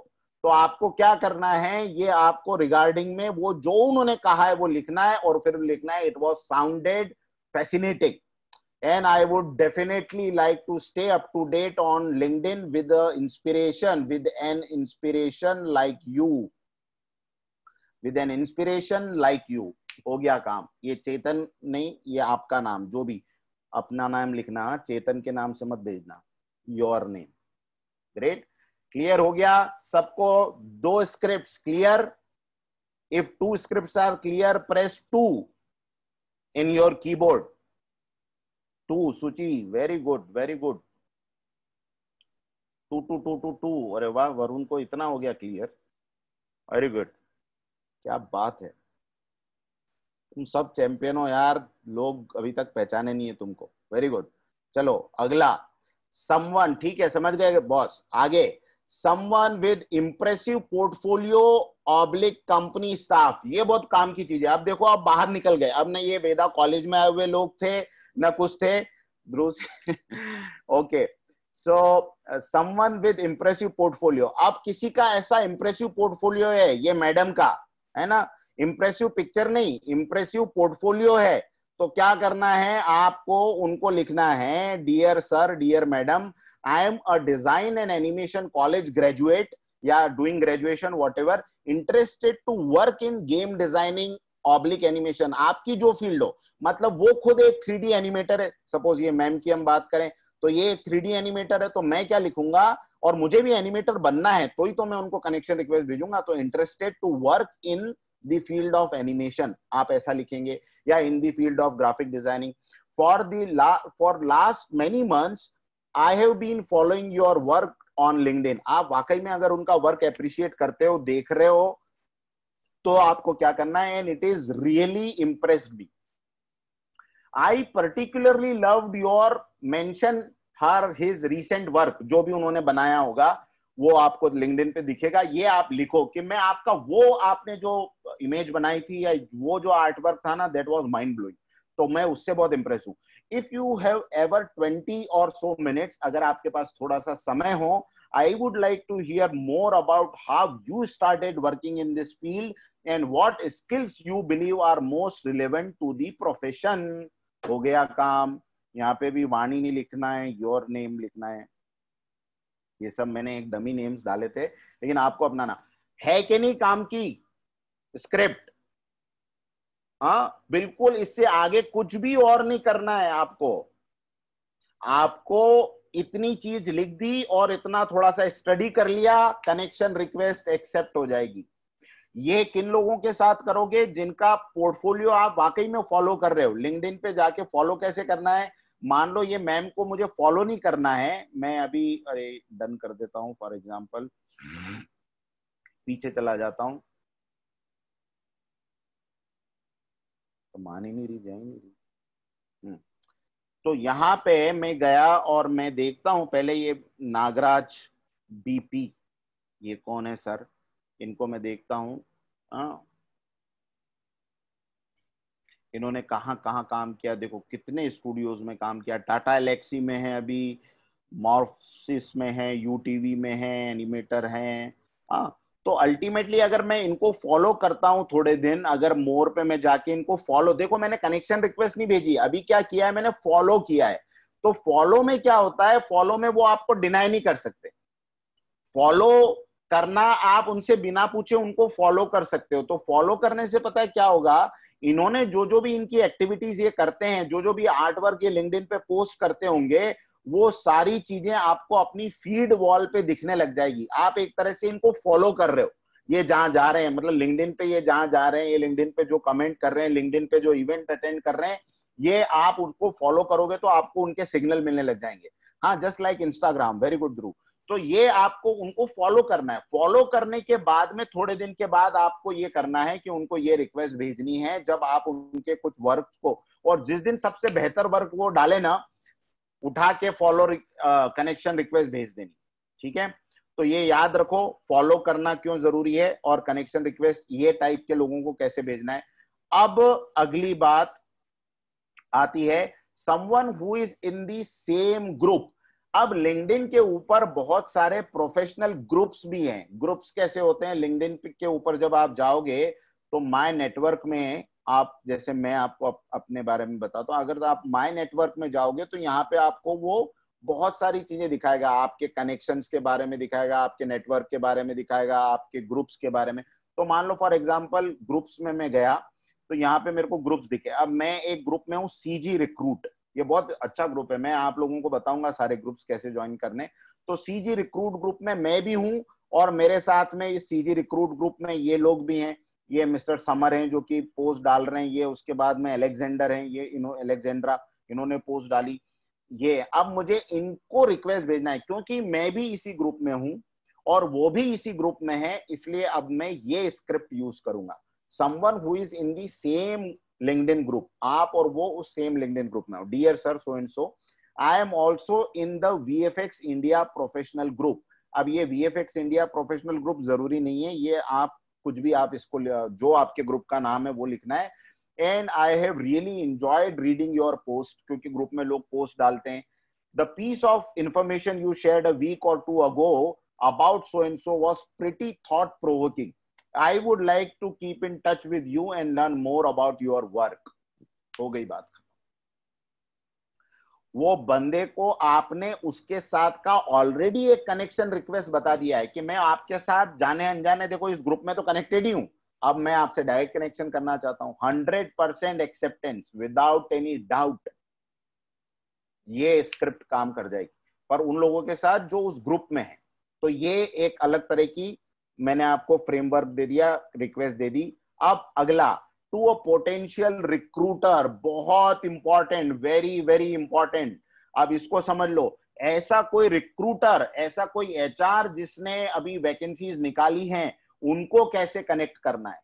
A: तो आपको क्या करना है, ये आपको रिगार्डिंग में वो जो उन्होंने कहा है वो लिखना है, और फिर लिखना है it was sounded fascinating and I would definitely like to stay up to date on LinkedIn with an inspiration like you, with an inspiration like you। हो गया काम। ये चेतन नहीं, ये आपका नाम, जो भी अपना नाम लिखना, चेतन के नाम से मत भेजना, योर नेम। ग्रेट, क्लियर हो गया सबको? 2 scripts clear? If 2 scripts are clear press 2 in your keyboard। 2 सूची, वेरी गुड वेरी गुड। 2 अरे वाह, वरुण को इतना हो गया क्लियर, वेरी गुड, क्या बात है, तुम सब चैंपियन हो यार, लोग अभी तक पहचाने नहीं है तुमको, वेरी गुड। चलो अगला, समवन, ठीक है समझ गए बॉस। आगे, someone with impressive portfolio oblique company staff, ये बहुत काम की चीज है। अब देखो, अब बाहर निकल गए, अब न ये वेदा कॉलेज में आए हुए लोग थे न कुछ थे, okay. So someone with impressive portfolio, अब किसी का ऐसा इंप्रेसिव पोर्टफोलियो है, ये मैडम का है ना, इंप्रेसिव पिक्चर नहीं, इंप्रेसिव पोर्टफोलियो है, तो क्या करना है आपको, उनको लिखना है, dear sir, dear madam, I am a design and animation college graduate या doing graduation whatever, interested to work in game designing oblique animation. आपकी जो फील्ड हो, मतलब वो खुद एक 3D एनिमेटर है, सपोज ये मैम की हम बात करें तो ये एक 3D एनिमेटर है, तो मैं क्या लिखूंगा, और मुझे भी एनिमेटर बनना है तो ही तो मैं उनको कनेक्शन रिक्वेस्ट भेजूंगा। तो interested to work in the field of animation आप ऐसा लिखेंगे, या in the field of graphic designing. For last many months I have been following your work on LinkedIn. आप वाकई में अगर उनका वर्क अप्रिशिएट करते हो, देख रहे हो, तो आपको क्या करना है, and it is really impressed me. I particularly loved your mention her his recent work, जो भी उन्होंने बनाया होगा वो आपको लिंक्डइन पे दिखेगा। ये आप लिखो कि मैं आपका वो आपने जो इमेज बनाई थी या वो जो आर्ट वर्क था ना, दैट वाज माइंड ब्लोइंग, तो मैं उससे बहुत इंप्रेस हूं। इफ यू हैव एवर 20 और सो मिनट्स, अगर आपके पास थोड़ा सा समय हो, I would like to hear more about how you started working in this field and what skills you believe are most relevant to the profession। हो गया काम। यहाँ पे भी वाणी नहीं लिखना है, योर नेम लिखना है। ये सब मैंने एक डमी नेम्स डाले थे, लेकिन आपको अपनाना है कि नहीं काम की स्क्रिप्ट। हाँ बिल्कुल, इससे आगे कुछ भी और नहीं करना है आपको। आपको इतनी चीज लिख दी और इतना थोड़ा सा स्टडी कर लिया, कनेक्शन रिक्वेस्ट एक्सेप्ट हो जाएगी। ये किन लोगों के साथ करोगे, जिनका पोर्टफोलियो आप वाकई में फॉलो कर रहे हो। लिंक्डइन पे जाके फॉलो कैसे करना है, मान लो ये मैम को मुझे फॉलो नहीं करना है, मैं अभी अरे डन कर देता हूं, फॉर एग्जांपल पीछे चला जाता हूं, तो मान ही नहीं रही, जाएंगे। तो यहाँ पे मैं गया और मैं देखता हूं, पहले ये नागराज बीपी, ये कौन है सर, इनको मैं देखता हूं। इन्होंने कहाँ कहाँ काम किया, देखो कितने स्टूडियोज में काम किया। टाटा एलेक्सी में है अभी, मॉर्फसिस में है, यूटीवी में है, एनिमेटर है। तो अल्टीमेटली अगर मैं इनको फॉलो करता हूं थोड़े दिन, अगर मोर पे मैं जाके इनको फॉलो, देखो मैंने कनेक्शन रिक्वेस्ट नहीं भेजी, अभी क्या किया है मैंने, फॉलो किया है। तो फॉलो में क्या होता है, फॉलो में वो आपको डिनाई नहीं कर सकते। फॉलो करना आप उनसे बिना पूछे उनको फॉलो कर सकते हो। तो फॉलो करने से पता है क्या होगा, इन्होंने जो जो भी इनकी एक्टिविटीज ये करते हैं, जो जो भी आर्ट वर्क ये लिंक्डइन पे पोस्ट करते होंगे, वो सारी चीजें आपको अपनी फीड वॉल पे दिखने लग जाएगी। आप एक तरह से इनको फॉलो कर रहे हो, ये जहां जा रहे हैं, मतलब लिंक्डइन पे ये जहां जा रहे हैं, ये लिंक्डइन पे जो कमेंट कर रहे हैं, लिंक्डइन पे जो इवेंट अटेंड कर रहे हैं, ये आप उनको फॉलो करोगे तो आपको उनके सिग्नल मिलने लग जाएंगे। हाँ, just like Instagram. Very good Dhruv. तो ये आपको उनको फॉलो करना है। फॉलो करने के बाद में थोड़े दिन के बाद आपको ये करना है कि उनको ये रिक्वेस्ट भेजनी है, जब आप उनके कुछ वर्क को, और जिस दिन सबसे बेहतर वर्क वो डाले ना, उठा के फॉलो कनेक्शन रिक्वेस्ट भेज देनी। ठीक है, तो ये याद रखो, फॉलो करना क्यों जरूरी है और कनेक्शन रिक्वेस्ट ये टाइप के लोगों को कैसे भेजना है। अब अगली बात आती है, someone who is in the same group. अब लिंक्डइन के ऊपर बहुत सारे प्रोफेशनल ग्रुप्स भी हैं। ग्रुप्स कैसे होते हैं, लिंक्डइन के ऊपर जब आप जाओगे तो माय नेटवर्क में आप, जैसे मैं आपको अपने बारे में बताता हूँ, अगर आप माय नेटवर्क में जाओगे तो यहाँ पे आपको वो बहुत सारी चीजें दिखाएगा, आपके कनेक्शंस के बारे में दिखाएगा, आपके नेटवर्क के बारे में दिखाएगा, आपके ग्रुप्स के बारे में। तो मान लो फॉर एग्जाम्पल ग्रुप्स में मैं गया, तो यहाँ पे मेरे को ग्रुप्स दिखे। अब मैं एक ग्रुप में हूँ, सीजी रिक्रूट, ये बहुत अच्छा ग्रुप है, मैं आप लोगों को बताऊंगा सारे ग्रुप्स कैसे ज्वाइन करने। तो सीजी रिक्रूट ग्रुप में मैं भी हूँ, और मेरे साथ में इस सीजी रिक्रूट ग्रुप में ये लोग भी हैं। ये मिस्टर समर हैं जो कि पोस्ट डाल रहे हैं, ये उसके बाद में अलेक्जेंडर हैं, ये अलेक्जेंड्रा, इन्होंने पोस्ट डाली। ये अब मुझे इनको रिक्वेस्ट भेजना है, क्योंकि मैं भी इसी ग्रुप में हूं और वो भी इसी ग्रुप में है, इसलिए अब मैं ये स्क्रिप्ट यूज करूंगा। Someone who is in the same LinkedIn group, आप और वो उस सेम लिंक्डइन ग्रुप में हो। Dear sir so and so, I am also in the VFX India professional group. अब ये VFX इंडिया प्रोफेशनल ग्रुप जरूरी नहीं है, ये आप कुछ भी आप इसको जो आपके ग्रुप का नाम है वो लिखना है। And I have really enjoyed reading your post, क्योंकि ग्रुप में लोग पोस्ट डालते हैं। The piece of information you shared a week or two ago about so and so was pretty thought provoking. I would like to keep in touch with you and learn more about your work। हो गई बात। वो बंदे को आपने उसके साथ का ऑलरेडी एक कनेक्शन रिक्वेस्ट बता दिया है कि मैं आपके साथ जाने अनजाने, देखो इस ग्रुप में तो कनेक्टेड ही हूं, अब मैं आपसे डायरेक्ट कनेक्शन करना चाहता हूं। 100% एक्सेप्टेंस विदाउट एनी डाउट। ये स्क्रिप्ट काम कर जाएगी, पर उन लोगों के साथ जो उस ग्रुप में है। तो ये एक अलग तरह की मैंने आपको फ्रेमवर्क दे दिया, रिक्वेस्ट दे दी। अब अगला, टू अ पोटेंशियल रिक्रूटर, बहुत इंपॉर्टेंट, वेरी वेरी इंपॉर्टेंट। अब इसको समझ लो, ऐसा कोई रिक्रूटर, ऐसा कोई एचआर जिसने अभी वैकेंसीज निकाली हैं, उनको कैसे कनेक्ट करना है।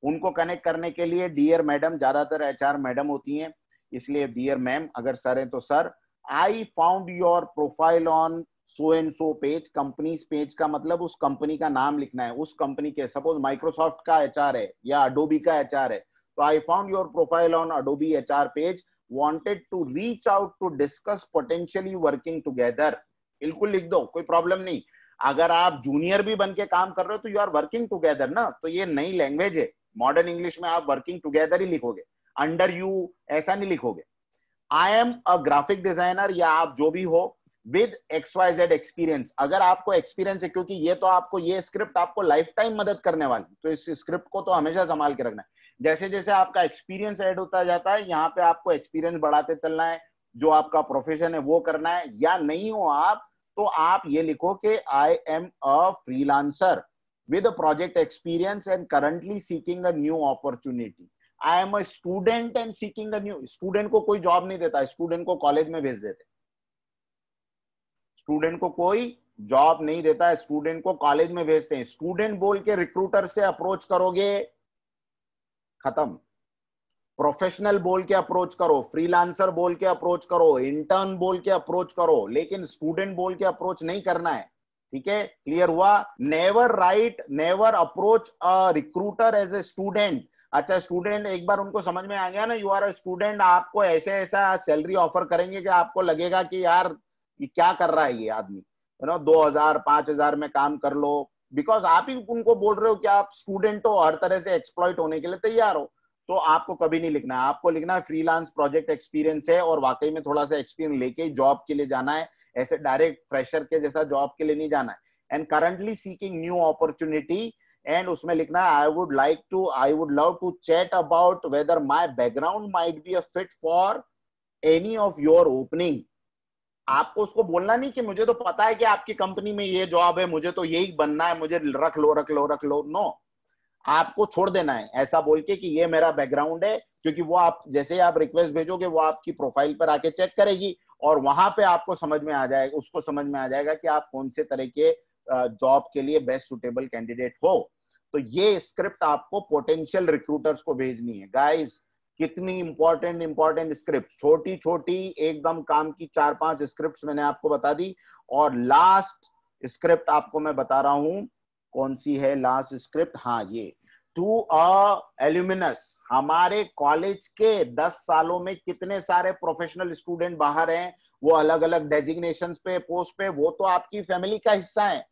A: उनको कनेक्ट करने के लिए डियर मैडम, ज्यादातर एचआर मैडम होती हैं, इसलिए डियर मैम, अगर सर है तो sir, I found your profile on so and so page. Companies page का मतलब उस कंपनी का नाम लिखना है, उस कंपनी के, सपोज माइक्रोसॉफ्ट का एचआर है या अडोबी का एचआर है, तो I found your profile on Adobe HR page, wanted to reach out to discuss potentially working together. बिल्कुल लिख दो, कोई प्रॉब्लम नहीं। अगर आप जूनियर भी बन के काम कर रहे हो तो यू आर वर्किंग टुगेदर ना, तो ये नई लैंग्वेज है। मॉडर्न इंग्लिश में आप वर्किंग टुगेदर ही लिखोगे, अंडर यू ऐसा नहीं लिखोगे। आई एम अ ग्राफिक डिजाइनर, या आप जो भी हो, विद XYZ एक्सपीरियंस। अगर आपको एक्सपीरियंस है, क्योंकि ये तो आपको, ये स्क्रिप्ट आपको लाइफ टाइम मदद करने वाली, तो इस स्क्रिप्ट को तो हमेशा संभाल के रखना है। जैसे जैसे आपका एक्सपीरियंस ऐड होता जाता है, यहाँ पे आपको एक्सपीरियंस बढ़ाते चलना है, जो आपका प्रोफेशन है वो करना है। या नहीं हो आप, तो आप ये लिखो कि I am a freelancer with a project experience and currently seeking a new opportunity. I am a student and seeking a new. Student को कोई जॉब नहीं देता, स्टूडेंट को कॉलेज में भेज देते, स्टूडेंट को कोई जॉब नहीं देता है, स्टूडेंट को कॉलेज में भेजते हैं। स्टूडेंट बोल के रिक्रूटर से अप्रोच करोगे, खत्म। प्रोफेशनल बोल के अप्रोच करो, फ्रीलांसर बोल के अप्रोच करो, इंटर्न बोल के अप्रोच करो, लेकिन स्टूडेंट बोल के अप्रोच नहीं करना है। ठीक है, क्लियर हुआ। Never write, never approach a recruiter as a student. अच्छा, स्टूडेंट, एक बार उनको समझ में आ गया ना, यू आर अ स्टूडेंट, आपको ऐसे ऐसा सैलरी ऑफर करेंगे कि आपको लगेगा कि यार ये क्या कर रहा है ये आदमी, 2000 5000 में काम कर लो, बिकॉज आप ही उनको बोल रहे हो कि आप स्टूडेंट हो, हर तरह से एक्सप्लॉइट होने के लिए तैयार हो। तो आपको कभी नहीं लिखना है, आपको लिखना है फ्रीलांस प्रोजेक्ट एक्सपीरियंस है, और वाकई में थोड़ा सा एक्सपीरियंस लेके जॉब के लिए जाना है, ऐसे डायरेक्ट फ्रेशर के जैसा जॉब के लिए नहीं जाना है। And currently seeking new opportunity, and उसमें लिखना है I would love to chat about whether my background might be a fit for any of your opening. आपको उसको बोलना नहीं कि मुझे तो पता है कि आपकी कंपनी में ये जॉब है, मुझे तो यही बनना है, मुझे रख लो रख लो रख लो। नो, आपको छोड़ देना है ऐसा बोल के कि ये मेरा बैकग्राउंड है, क्योंकि वो आप जैसे ही आप रिक्वेस्ट भेजोगे वो आपकी प्रोफाइल पर आके चेक करेगी, और वहां पे आपको समझ में आ जाएगा, उसको समझ में आ जाएगा कि आप कौन से तरह के जॉब के लिए बेस्ट सुटेबल कैंडिडेट हो। तो ये स्क्रिप्ट आपको पोटेंशियल रिक्रूटर्स को भेजनी है गाइस। कितनी इंपॉर्टेंट स्क्रिप्ट, छोटी छोटी एकदम काम की 4-5 स्क्रिप्ट मैंने आपको बता दी। और लास्ट स्क्रिप्ट आपको मैं बता रहा हूं, कौन सी है लास्ट स्क्रिप्ट, हाँ ये, टू अ एल्यूमिनस। हमारे कॉलेज के 10 सालों में कितने सारे प्रोफेशनल स्टूडेंट बाहर हैं, वो अलग अलग डेजिग्नेशंस पे, पोस्ट पे, वो तो आपकी फैमिली का हिस्सा है,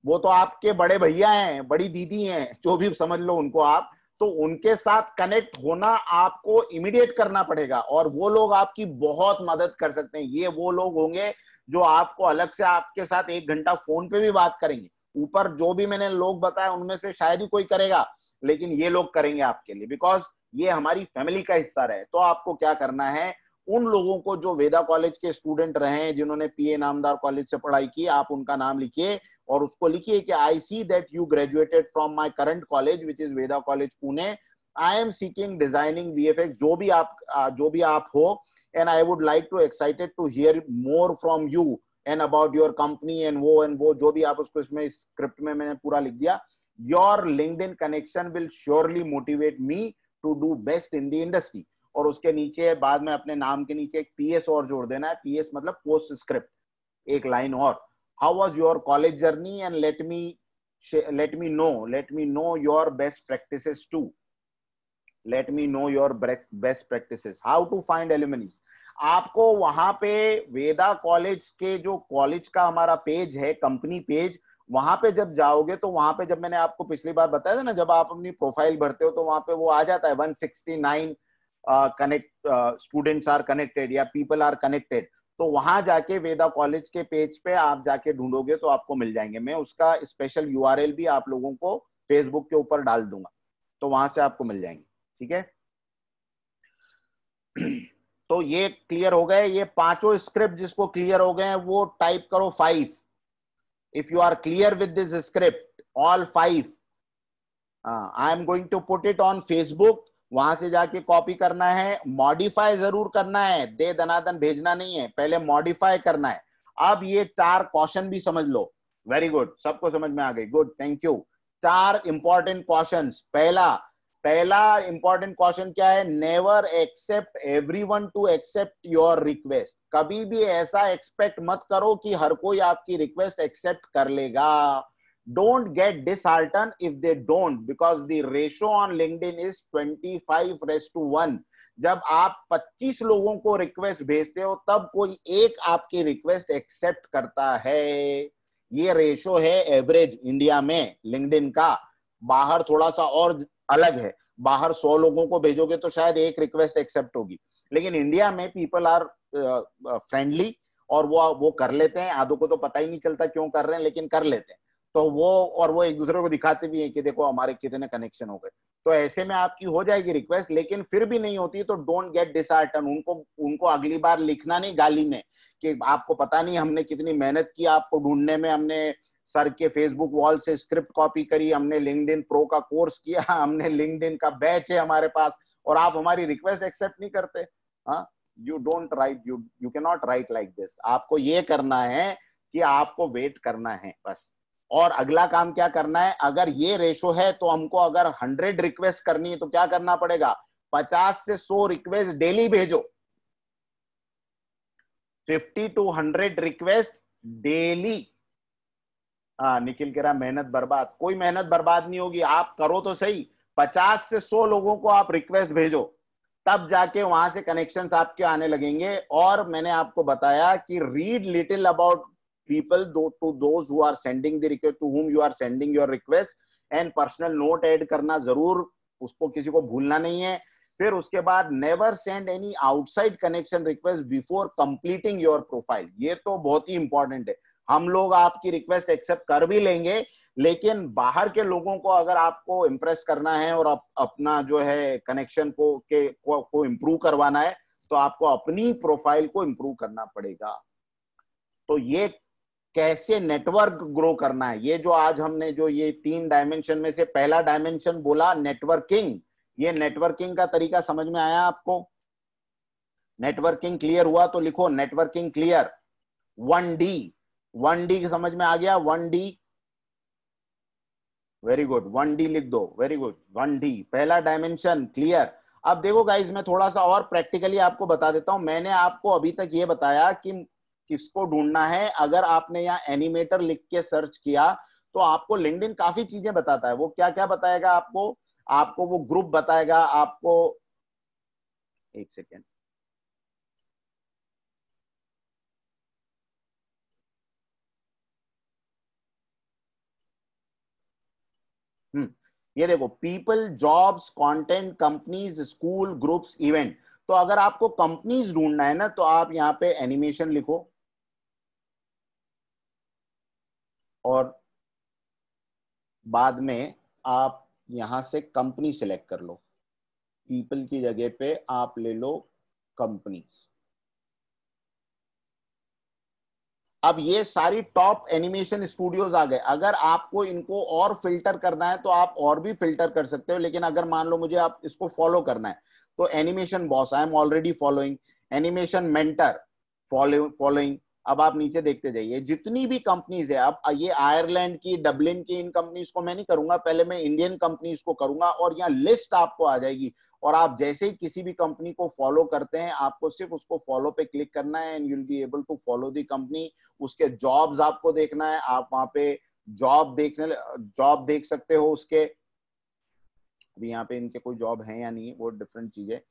A: वो तो आपके बड़े भैया हैं, बड़ी दीदी हैं, जो भी समझ लो उनको आप। तो उनके साथ कनेक्ट होना आपको इमीडिएट करना पड़ेगा, और वो लोग आपकी बहुत मदद कर सकते हैं। ये वो लोग होंगे जो आपको अलग से आपके साथ 1 घंटा फोन पे भी बात करेंगे। ऊपर जो भी मैंने लोग बताया उनमें से शायद ही कोई करेगा, लेकिन ये लोग करेंगे आपके लिए, बिकॉज ये हमारी फैमिली का हिस्सा रहे। तो आपको क्या करना है, उन लोगों को जो वेदा कॉलेज के स्टूडेंट रहे, जिन्होंने पीए नामदार कॉलेज से पढ़ाई की, आप उनका नाम लिखिए और उसको लिखिए कि I see that you graduated from my current college which is Veda college Pune. I am seeking designing VFX, जो भी आप हो, and I would like to excited to hear more from you and about your company, and वो जो भी आप उसको इसमें स्क्रिप्ट में मैंने पूरा लिख दिया। Your LinkedIn connection will surely motivate me to do best in the industry. और उसके नीचे बाद में अपने नाम के नीचे एक पीएस और जोड़ देना है, पीएस मतलब पोस्ट स्क्रिप्ट, एक लाइन और, how was your college journey and let me know your best practices too. Let me know your best practices, how to find alumni। आपको वहां पे वेदा कॉलेज के जो कॉलेज का हमारा पेज है, कंपनी पेज, वहां पे जब जाओगे तो वहां पे, जब मैंने आपको पिछली बार बताया था ना, जब आप अपनी प्रोफाइल भरते हो तो वहां पे वो आ जाता है 169 कनेक्ट स्टूडेंट्स आर कनेक्टेड या पीपल आर कनेक्टेड। तो वहां जाके वेदा कॉलेज के पेज पे आप जाके ढूंढोगे तो आपको मिल जाएंगे। मैं उसका स्पेशल यूआरएल भी आप लोगों को फेसबुक के ऊपर डाल दूंगा, तो वहां से आपको मिल जाएंगे। ठीक है। तो ये क्लियर हो गए। ये पांचों स्क्रिप्ट जिसको क्लियर हो गए हैं वो टाइप करो 5। If you are clear with this script all 5, I am going to put it on Facebook. वहां से जाके कॉपी करना है, मॉडिफाई जरूर करना है, दे दनादन भेजना नहीं है, पहले मॉडिफाई करना है। अब ये 4 क्वेश्चन भी समझ लो। वेरी गुड, सबको समझ में आ गई, good, thank you. 4 important questions. पहला पहला इंपॉर्टेंट क्वेश्चन क्या है? Never accept everyone to accept your request. कभी भी ऐसा एक्सपेक्ट मत करो कि हर कोई आपकी रिक्वेस्ट एक्सेप्ट कर लेगा। Don't get disheartened if they don't, because the ratio on LinkedIn is 25:1। जब आप 25 लोगों को रिक्वेस्ट भेजते हो तब कोई एक आपकी रिक्वेस्ट एक्सेप्ट करता है। ये रेशो है एवरेज इंडिया में लिंक्डइन का। बाहर थोड़ा सा और अलग है, बाहर 100 लोगों को भेजोगे तो शायद एक रिक्वेस्ट एक्सेप्ट होगी, लेकिन इंडिया में पीपल आर फ्रेंडली और वो कर लेते हैं। आधों को तो पता ही नहीं चलता क्यों कर रहे हैं, लेकिन कर लेते हैं। तो वो एक दूसरे को दिखाते भी हैं कि देखो हमारे कितने कनेक्शन हो गए। तो ऐसे में आपकी हो जाएगी रिक्वेस्ट, लेकिन फिर भी नहीं होती तो डोंट गेट डिसहार्टन। उनको अगली बार लिखना नहीं गाली में कि आपको पता नहीं हमने कितनी मेहनत की आपको ढूंढने में, हमने सर के फेसबुक वॉल से स्क्रिप्ट कॉपी करी, हमने लिंक्डइन प्रो का कोर्स किया, हमने लिंक्डइन का बैच है हमारे पास, और आप हमारी रिक्वेस्ट एक्सेप्ट नहीं करते। हाँ, you don't write, you can not right like this. आपको ये करना है कि आपको वेट करना है बस। और अगला काम क्या करना है? अगर ये रेशो है तो हमको अगर 100 रिक्वेस्ट करनी है तो क्या करना पड़ेगा? 50 से 100 रिक्वेस्ट डेली भेजो। 50 to 100 रिक्वेस्ट डेली। निखिल कह रहा मेहनत बर्बाद, कोई मेहनत बर्बाद नहीं होगी, आप करो तो सही। 50 से 100 लोगों को आप रिक्वेस्ट भेजो, तब जाके वहां से कनेक्शंस आपके आने लगेंगे। और मैंने आपको बताया कि read little about people to those who are sending the request, to whom you are sending your request, and personal note add करना जरूर, उसको किसी को भूलना नहीं है। फिर उसके बाद never send any outside connection request before completing your profile। ये तो बहुत ही इंपॉर्टेंट है। हम लोग आपकी रिक्वेस्ट एक्सेप्ट कर भी लेंगे, लेकिन बाहर के लोगों को अगर आपको इम्प्रेस करना है और अपना जो है कनेक्शन को इम्प्रूव करवाना है तो आपको अपनी प्रोफाइल को इम्प्रूव करना पड़ेगा। तो ये कैसे नेटवर्क ग्रो करना है, ये जो आज हमने जो ये 3 डायमेंशन में से पहला डायमेंशन बोला नेटवर्किंग, ये नेटवर्किंग का तरीका समझ में आया आपको? नेटवर्किंग क्लियर हुआ तो लिखो नेटवर्किंग क्लियर। 1D, 1D समझ में आ गया? 1D, वेरी गुड, 1D लिख दो, वेरी गुड, 1D पहला डायमेंशन क्लियर। अब देखो गाइस, मैं थोड़ा सा और प्रैक्टिकली आपको बता देता हूं। मैंने आपको अभी तक ये बताया कि किसको ढूंढना है। अगर आपने यहाँ एनिमेटर लिख के सर्च किया तो आपको लिंक्डइन काफी चीजें बताता है। वो क्या क्या बताएगा आपको? आपको वो ग्रुप बताएगा, आपको एक सेकेंड, ये देखो, people, jobs, content, companies, school, groups, event. तो अगर आपको कंपनीज ढूंढना है ना तो आप यहाँ पे एनिमेशन लिखो और बाद में आप यहां से कंपनी सिलेक्ट कर लो। पीपल की जगह पे आप ले लो कंपनीज। अब ये सारी टॉप एनिमेशन स्टूडियोज आ गए। अगर आपको इनको और फिल्टर करना है तो आप और भी फिल्टर कर सकते हो, लेकिन अगर मान लो मुझे आप इसको फॉलो करना है तो animation boss, I am already following. Animation mentor, following. अब आप नीचे देखते जाइए, जितनी भी कंपनीज है, अब ये आयरलैंड की, डबलिन की, इन कंपनीज को मैं नहीं करूंगा, पहले मैं इंडियन कंपनीज को करूंगा और यहाँ लिस्ट आपको आ जाएगी। और आप जैसे ही किसी भी कंपनी को फॉलो करते हैं, आपको सिर्फ उसको फॉलो पे क्लिक करना है and you will be able to follow the company. उसके जॉब्स आपको देखना है, आप वहां पे जॉब देख सकते हो उसके। अभी यहाँ पे इनके कोई जॉब है या नहीं, वो डिफरेंट चीज है।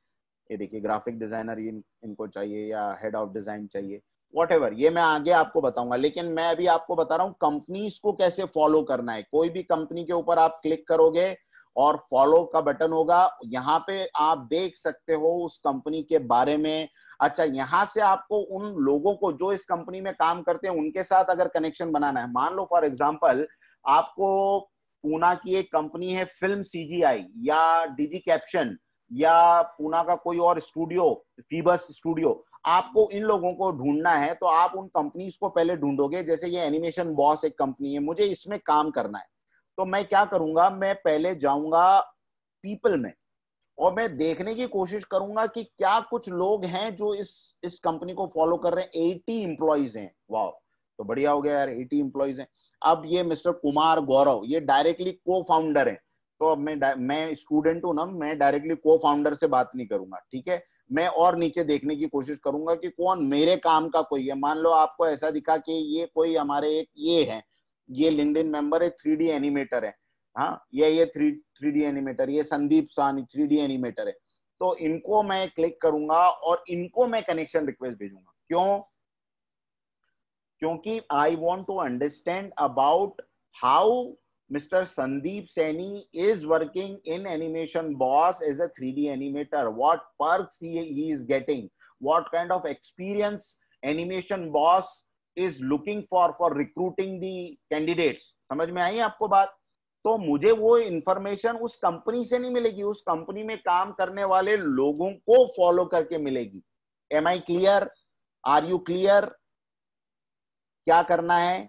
A: ये देखिए, ग्राफिक डिजाइनर इनको चाहिए या हेड ऑफ डिजाइन चाहिए, व्हाटएवर, ये मैं आगे आपको बताऊंगा। लेकिन मैं अभी आपको बता रहा हूँ कंपनीज को कैसे फॉलो करना है। कोई भी कंपनी के ऊपर आप क्लिक करोगे और फॉलो का बटन होगा, यहाँ पे आप देख सकते हो उस कंपनी के बारे में। अच्छा, यहाँ से आपको उन लोगों को जो इस कंपनी में काम करते हैं उनके साथ अगर कनेक्शन बनाना है, मान लो फॉर एग्जांपल आपको पूना की एक कंपनी है फिल्म CGI या डिजी कैप्शन, या पूना का कोई और स्टूडियो, फीबस स्टूडियो, आपको इन लोगों को ढूंढना है तो आप उन कंपनीज को पहले ढूंढोगे। जैसे ये एनिमेशन बॉस एक कंपनी है, मुझे इसमें काम करना है, तो मैं क्या करूंगा, मैं पहले जाऊंगा पीपल में और मैं देखने की कोशिश करूंगा कि क्या कुछ लोग हैं जो इस कंपनी को फॉलो कर रहे हैं। 80 इंप्लॉइज हैं, वाह, तो बढ़िया हो गया यार, 80 इंप्लॉइज हैं। अब ये मिस्टर कुमार गौरव, ये डायरेक्टली को फाउंडर है, तो अब मैं स्टूडेंट हूं ना, मैं डायरेक्टली को फाउंडर से बात नहीं करूंगा, ठीक है। मैं और नीचे देखने की कोशिश करूंगा कि कौन मेरे काम का कोई है। मान लो आपको ऐसा दिखा कि ये कोई हमारे एक ये है, ये लिंक्डइन मेंबर है, 3D एनिमेटर है, हाँ, ये 3D एनिमेटर, ये संदीप सानी 3D एनिमेटर है। तो इनको मैं क्लिक करूंगा और इनको मैं कनेक्शन रिक्वेस्ट भेजूंगा। क्यों? क्योंकि I want to understand about how Mr. Sandeep Saini is working in Animation Boss as a 3D animator. What perks he is getting? What kind of experience Animation Boss is looking for recruiting the candidates? समझ में आई आपको बात? तो मुझे वो information उस company से नहीं मिलेगी, उस कंपनी में काम करने वाले लोगों को फॉलो करके मिलेगी। Am I clear? Are you clear? क्या करना है?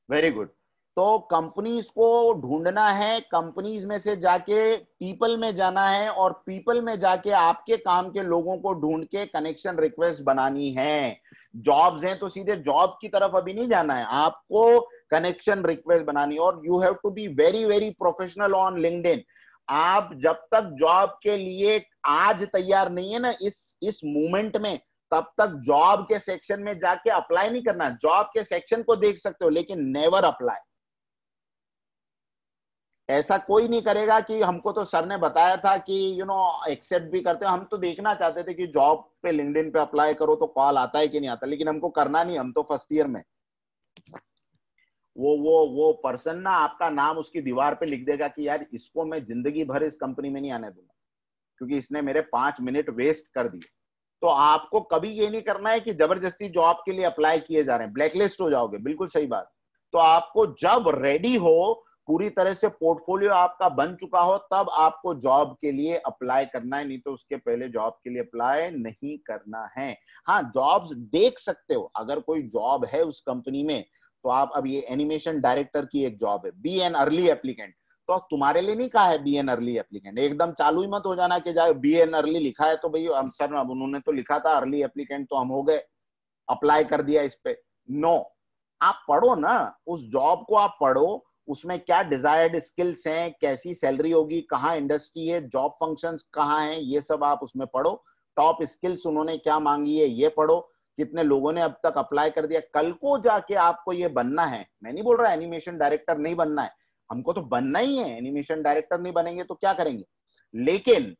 A: Very good. तो कंपनीज को ढूंढना है, कंपनीज में से जाके पीपल में जाना है और पीपल में जाके आपके काम के लोगों को ढूंढ के कनेक्शन रिक्वेस्ट बनानी है। जॉब्स हैं तो सीधे जॉब की तरफ अभी नहीं जाना है, आपको कनेक्शन रिक्वेस्ट बनानी। और you have to be very very professional on LinkedIn. आप जब तक जॉब के लिए आज तैयार नहीं है ना, इस मूवमेंट में, तब तक जॉब के सेक्शन में जाके अप्लाई नहीं करना। जॉब के सेक्शन को देख सकते हो लेकिन नेवर अप्लाई। ऐसा कोई नहीं करेगा कि हमको तो सर ने बताया था कि एक्सेप्ट भी करते हैं। हम तो देखना चाहते थे कि जॉब पे लिंक्डइन पे अप्लाई करो तो कॉल आता है कि नहीं आता, लेकिन हमको करना नहीं, हम तो फर्स्ट ईयर में। वो पर्सन ना आपका नाम उसकी दीवार पे लिख देगा कि यार इसको मैं जिंदगी भर इस कंपनी में नहीं आने दूंगा क्योंकि इसने मेरे 5 मिनट वेस्ट कर दिए। तो आपको कभी ये नहीं करना है कि जबरदस्ती जॉब के लिए अप्लाई किए जा रहे हैं, ब्लैकलिस्ट हो जाओगे। बिल्कुल सही बात। तो आपको जब रेडी हो, पूरी तरह से पोर्टफोलियो आपका बन चुका हो, तब आपको जॉब के लिए अप्लाई करना है, नहीं तो उसके पहले जॉब के लिए अप्लाई नहीं करना है। हाँ, जॉब्स देख सकते हो, अगर कोई जॉब है उस कंपनी में तो आप, अब ये एनिमेशन डायरेक्टर की एक जॉब है, बी एन अर्ली एप्लीकेंट। तो तुम्हारे लिए नहीं कहा है बी एन अर्ली एप्लीकेंट, एकदम चालू ही मत हो जाना कि जाए बी एन अर्ली लिखा है तो भाई हम सर अब उन्होंने तो लिखा था अर्ली एप्लीकेंट तो हम हो गए, अप्लाई कर दिया इस पे। नो, आप पढ़ो ना, उस जॉब को आप पढ़ो, उसमें क्या डिजायर्ड स्किल्स हैं, कैसी सैलरी होगी, कहाँ इंडस्ट्री है, जॉब फंक्शंस कहाँ हैं, ये सब आप उसमें पढ़ो। टॉप स्किल्स उन्होंने क्या मांगी है ये पढ़ो, कितने लोगों ने अब तक अप्लाई कर दिया। कल को जाके आपको ये बनना है, मैं नहीं बोल रहा एनिमेशन डायरेक्टर नहीं बनना है, हमको तो बनना ही है। एनिमेशन डायरेक्टर नहीं बनेंगे तो क्या करेंगे, लेकिन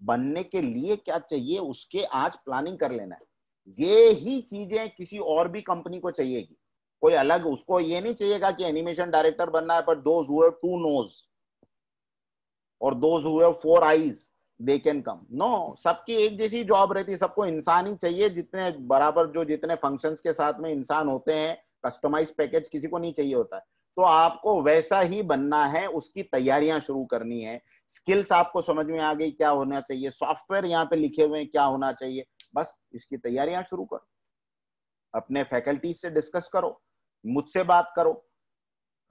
A: बनने के लिए क्या चाहिए उसके आज प्लानिंग कर लेना है। ये ही चीजें किसी और भी कंपनी को चाहिएगी, कोई अलग उसको ये नहीं चाहिएगा कि एनिमेशन डायरेक्टर बनना है पर दोज हु हैव 2 नोज और those who have 4 eyes they can come. No, सबकी एक जैसी जॉब रहती है, सबको इंसान ही चाहिए, जितने बराबर जो जितने फंक्शंस के साथ में इंसान होते हैं, कस्टमाइज पैकेज किसी को नहीं चाहिए होता है। तो आपको वैसा ही बनना है, उसकी तैयारियां शुरू करनी है। स्किल्स आपको समझ में आ गई क्या होना चाहिए, सॉफ्टवेयर यहाँ पे लिखे हुए हैं क्या होना चाहिए, बस इसकी तैयारियां शुरू करो, अपने फैकल्टी से डिस्कस करो, मुझसे बात करो,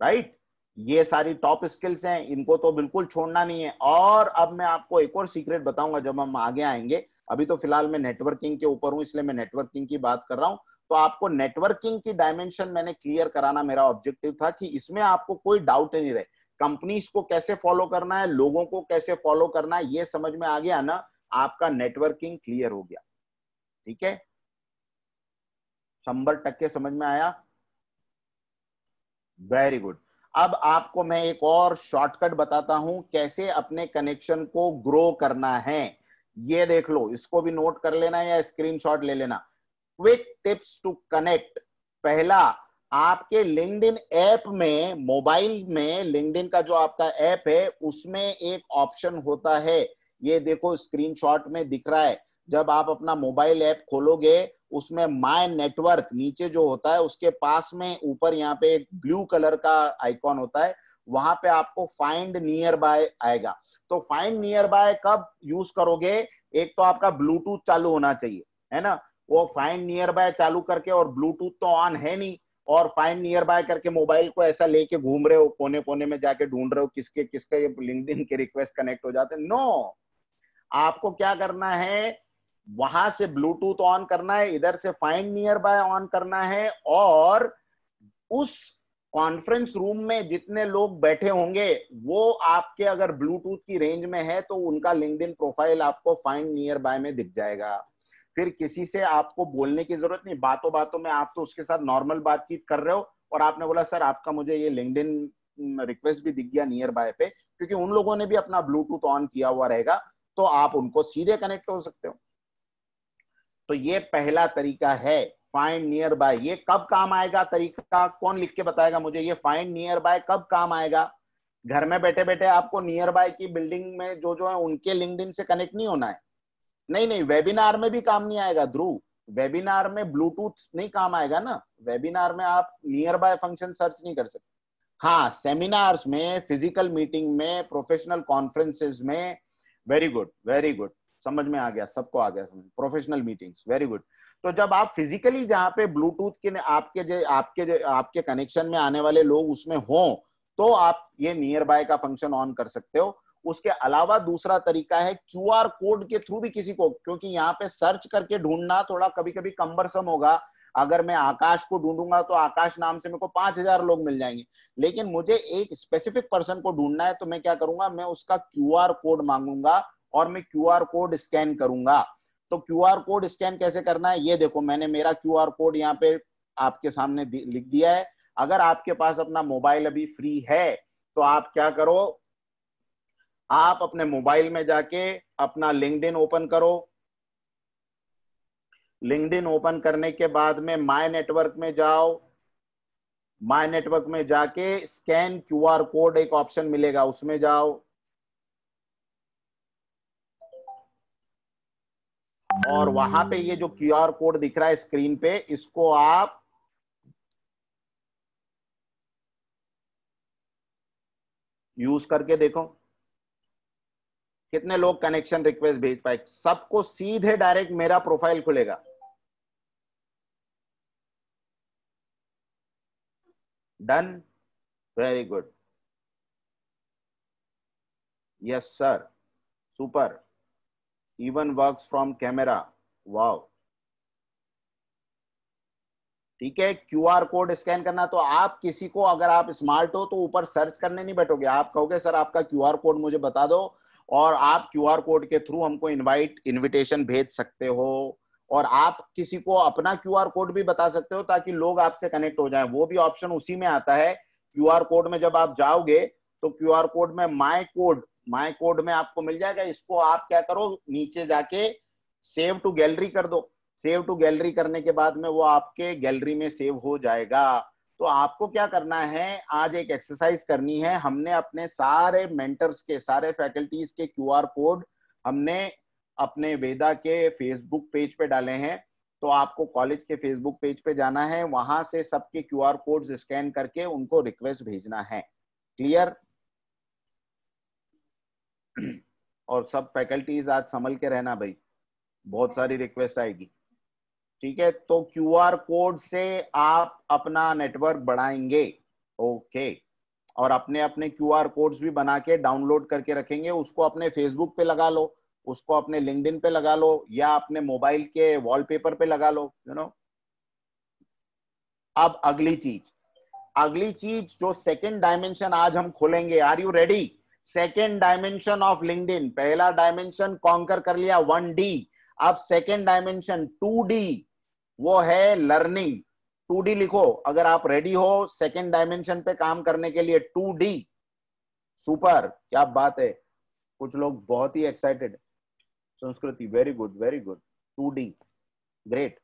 A: राइट। ये सारी टॉप स्किल्स हैं, इनको तो बिल्कुल छोड़ना नहीं है। और अब मैं आपको एक और सीक्रेट बताऊंगा जब हम आगे आएंगे, अभी तो फिलहाल मैं नेटवर्किंग के ऊपर हूं इसलिए मैं नेटवर्किंग की बात कर रहा हूं। तो आपको नेटवर्किंग की डायमेंशन मैंने क्लियर कराना मेरा ऑब्जेक्टिव था कि इसमें आपको कोई डाउट नहीं रहे। कंपनीज को कैसे फॉलो करना है, लोगों को कैसे फॉलो करना है, ये समझ में आ गया ना, आपका नेटवर्किंग क्लियर हो गया। ठीक है, 100% समझ में आया, वेरी गुड। अब आपको मैं एक और शॉर्टकट बताता हूं कैसे अपने कनेक्शन को ग्रो करना है। ये देख लो, इसको भी नोट कर लेना या स्क्रीनशॉट ले लेना। Quick tips to connect. पहला, आपके लिंक्डइन ऐप में, मोबाइल में लिंक्डइन का जो आपका ऐप है उसमें एक ऑप्शन होता है, ये देखो स्क्रीनशॉट में दिख रहा है, जब आप अपना मोबाइल ऐप खोलोगे उसमें माय नेटवर्क नीचे जो होता है उसके पास में ऊपर यहाँ पे एक ब्लू कलर का आइकॉन होता है, वहां पे आपको फाइंड नियर बाय आएगा। तो फाइंड नियर बाय कब यूज करोगे? एक तो आपका ब्लूटूथ चालू होना चाहिए, है ना, वो फाइंड नियर बाय चालू करके, और ब्लूटूथ तो ऑन है नहीं, और फाइंड नियर बाय करके मोबाइल को ऐसा लेके घूम रहे हो, कोने कोने में जाके ढूंढ रहे हो किसके किसके लिंक्डइन के रिक्वेस्ट कनेक्ट हो जाते हैं। नो, आपको क्या करना है, वहां से ब्लूटूथ ऑन करना है, इधर से फाइंड नियर बाय ऑन करना है, और उस कॉन्फ्रेंस रूम में जितने लोग बैठे होंगे वो आपके अगर ब्लूटूथ की रेंज में है तो उनका लिंक्डइन प्रोफाइल आपको फाइंड नियर बाय में दिख जाएगा। फिर किसी से आपको बोलने की जरूरत नहीं, बातों बातों में आप तो उसके साथ नॉर्मल बातचीत कर रहे हो और आपने बोला सर आपका मुझे ये लिंक्डइन रिक्वेस्ट भी दिख गया नियर बाय पे, क्योंकि उन लोगों ने भी अपना ब्लूटूथ ऑन किया हुआ रहेगा, तो आप उनको सीधे कनेक्ट हो सकते हो। तो ये पहला तरीका है फाइंड नियर बाय। ये कब काम आएगा तरीका, कौन लिख के बताएगा मुझे, ये फाइंड नियर बाय कब काम आएगा? घर में बैठे बैठे आपको नियर बाय की बिल्डिंग में जो है उनके लिंक्डइन से कनेक्ट नहीं होना है। नहीं नहीं, वेबिनार में भी काम नहीं आएगा ध्रुव, वेबिनार में ब्लूटूथ नहीं काम आएगा ना, वेबिनार में आप नियर बाय फंक्शन सर्च नहीं कर सकते। हाँ, सेमिनार्स में, फिजिकल मीटिंग में, प्रोफेशनल कॉन्फ्रेंसेस में, वेरी गुड वेरी गुड, समझ में आ गया, सबको आ गया समझ, प्रोफेशनल मीटिंग्स, वेरी गुड। तो जब आप फिजिकली जहां पे ब्लूटूथ के आपके कनेक्शन में आने वाले लोग उसमें हो, तो आप ये नियर बाय का फंक्शन ऑन कर सकते हो। उसके अलावा दूसरा तरीका है क्यूआर कोड के थ्रू भी किसी को, क्योंकि यहाँ पे सर्च करके ढूंढना थोड़ा कभी कभी कम्बरसम होगा। अगर मैं आकाश को ढूंढूंगा तो आकाश नाम से मेरे को 5,000 लोग मिल जाएंगे, लेकिन मुझे एक स्पेसिफिक पर्सन को ढूंढना है, तो मैं क्या करूंगा, मैं उसका क्यूआर कोड मांगूंगा और मैं क्यूआर कोड स्कैन करूंगा। तो क्यूआर कोड स्कैन कैसे करना है, ये देखो मैंने मेरा क्यूआर कोड यहाँ पे आपके सामने लिख दिया है। अगर आपके पास अपना मोबाइल अभी फ्री है तो आप क्या करो, आप अपने मोबाइल में जाके अपना लिंक्डइन ओपन करो। लिंक्डइन ओपन करने के बाद में माय नेटवर्क में जाओ, माय नेटवर्क में जाके स्कैन क्यूआर कोड एक ऑप्शन मिलेगा, उसमें जाओ, और वहां पे ये जो क्यूआर कोड दिख रहा है स्क्रीन पे, इसको आप यूज करके देखो कितने लोग कनेक्शन रिक्वेस्ट भेज पाए। सबको सीधे डायरेक्ट मेरा प्रोफाइल खुलेगा। Done, very good, yes sir, super, even works from camera, wow. ठीक है, क्यूआर कोड स्कैन करना, तो आप किसी को, अगर आप स्मार्ट हो तो ऊपर सर्च करने नहीं बैठोगे, आप कहोगे सर आपका क्यूआर कोड मुझे बता दो, और आप क्यूआर कोड के थ्रू हमको इनविटेशन भेज सकते हो, और आप किसी को अपना क्यूआर कोड भी बता सकते हो ताकि लोग आपसे कनेक्ट हो जाएं। वो भी ऑप्शन उसी में आता है। क्यूआर कोड में जब आप जाओगे तो क्यूआर कोड में माय कोड में आपको मिल जाएगा। इसको आप क्या करो, नीचे जाके सेव टू गैलरी कर दो। सेव टू गैलरी करने के बाद में वो आपके गैलरी में सेव हो जाएगा। तो आपको क्या करना है, आज एक एक्सरसाइज करनी है। हमने अपने सारे मेंटर्स के, सारे फैकल्टीज के क्यूआर कोड हमने अपने वेदा के फेसबुक पेज पे डाले हैं। तो आपको कॉलेज के फेसबुक पेज पे जाना है, वहां से सबके क्यूआर कोड्स स्कैन करके उनको रिक्वेस्ट भेजना है। क्लियर? और सब फैकल्टीज आज संभल के रहना भाई, बहुत सारी रिक्वेस्ट आएगी। ठीक है, तो क्यूआर कोड से आप अपना नेटवर्क बढ़ाएंगे। ओके, और अपने अपने क्यूआर कोड्स भी बना के डाउनलोड करके रखेंगे, उसको अपने फेसबुक पे लगा लो, उसको अपने लिंक्डइन पे लगा लो, या अपने मोबाइल के वॉलपेपर पे लगा लो, यू नो। अब अगली चीज जो सेकंड डायमेंशन आज हम खोलेंगे, are you ready? Second dimension of LinkedIn, पहला डायमेंशन कॉन्कर कर लिया 1D, अब सेकंड डायमेंशन 2D, वो है लर्निंग। 2D लिखो अगर आप रेडी हो सेकंड डायमेंशन पे काम करने के लिए। 2D, सुपर, क्या बात है, कुछ लोग बहुत ही excited. Sanskriti, very good very good, 2D, great.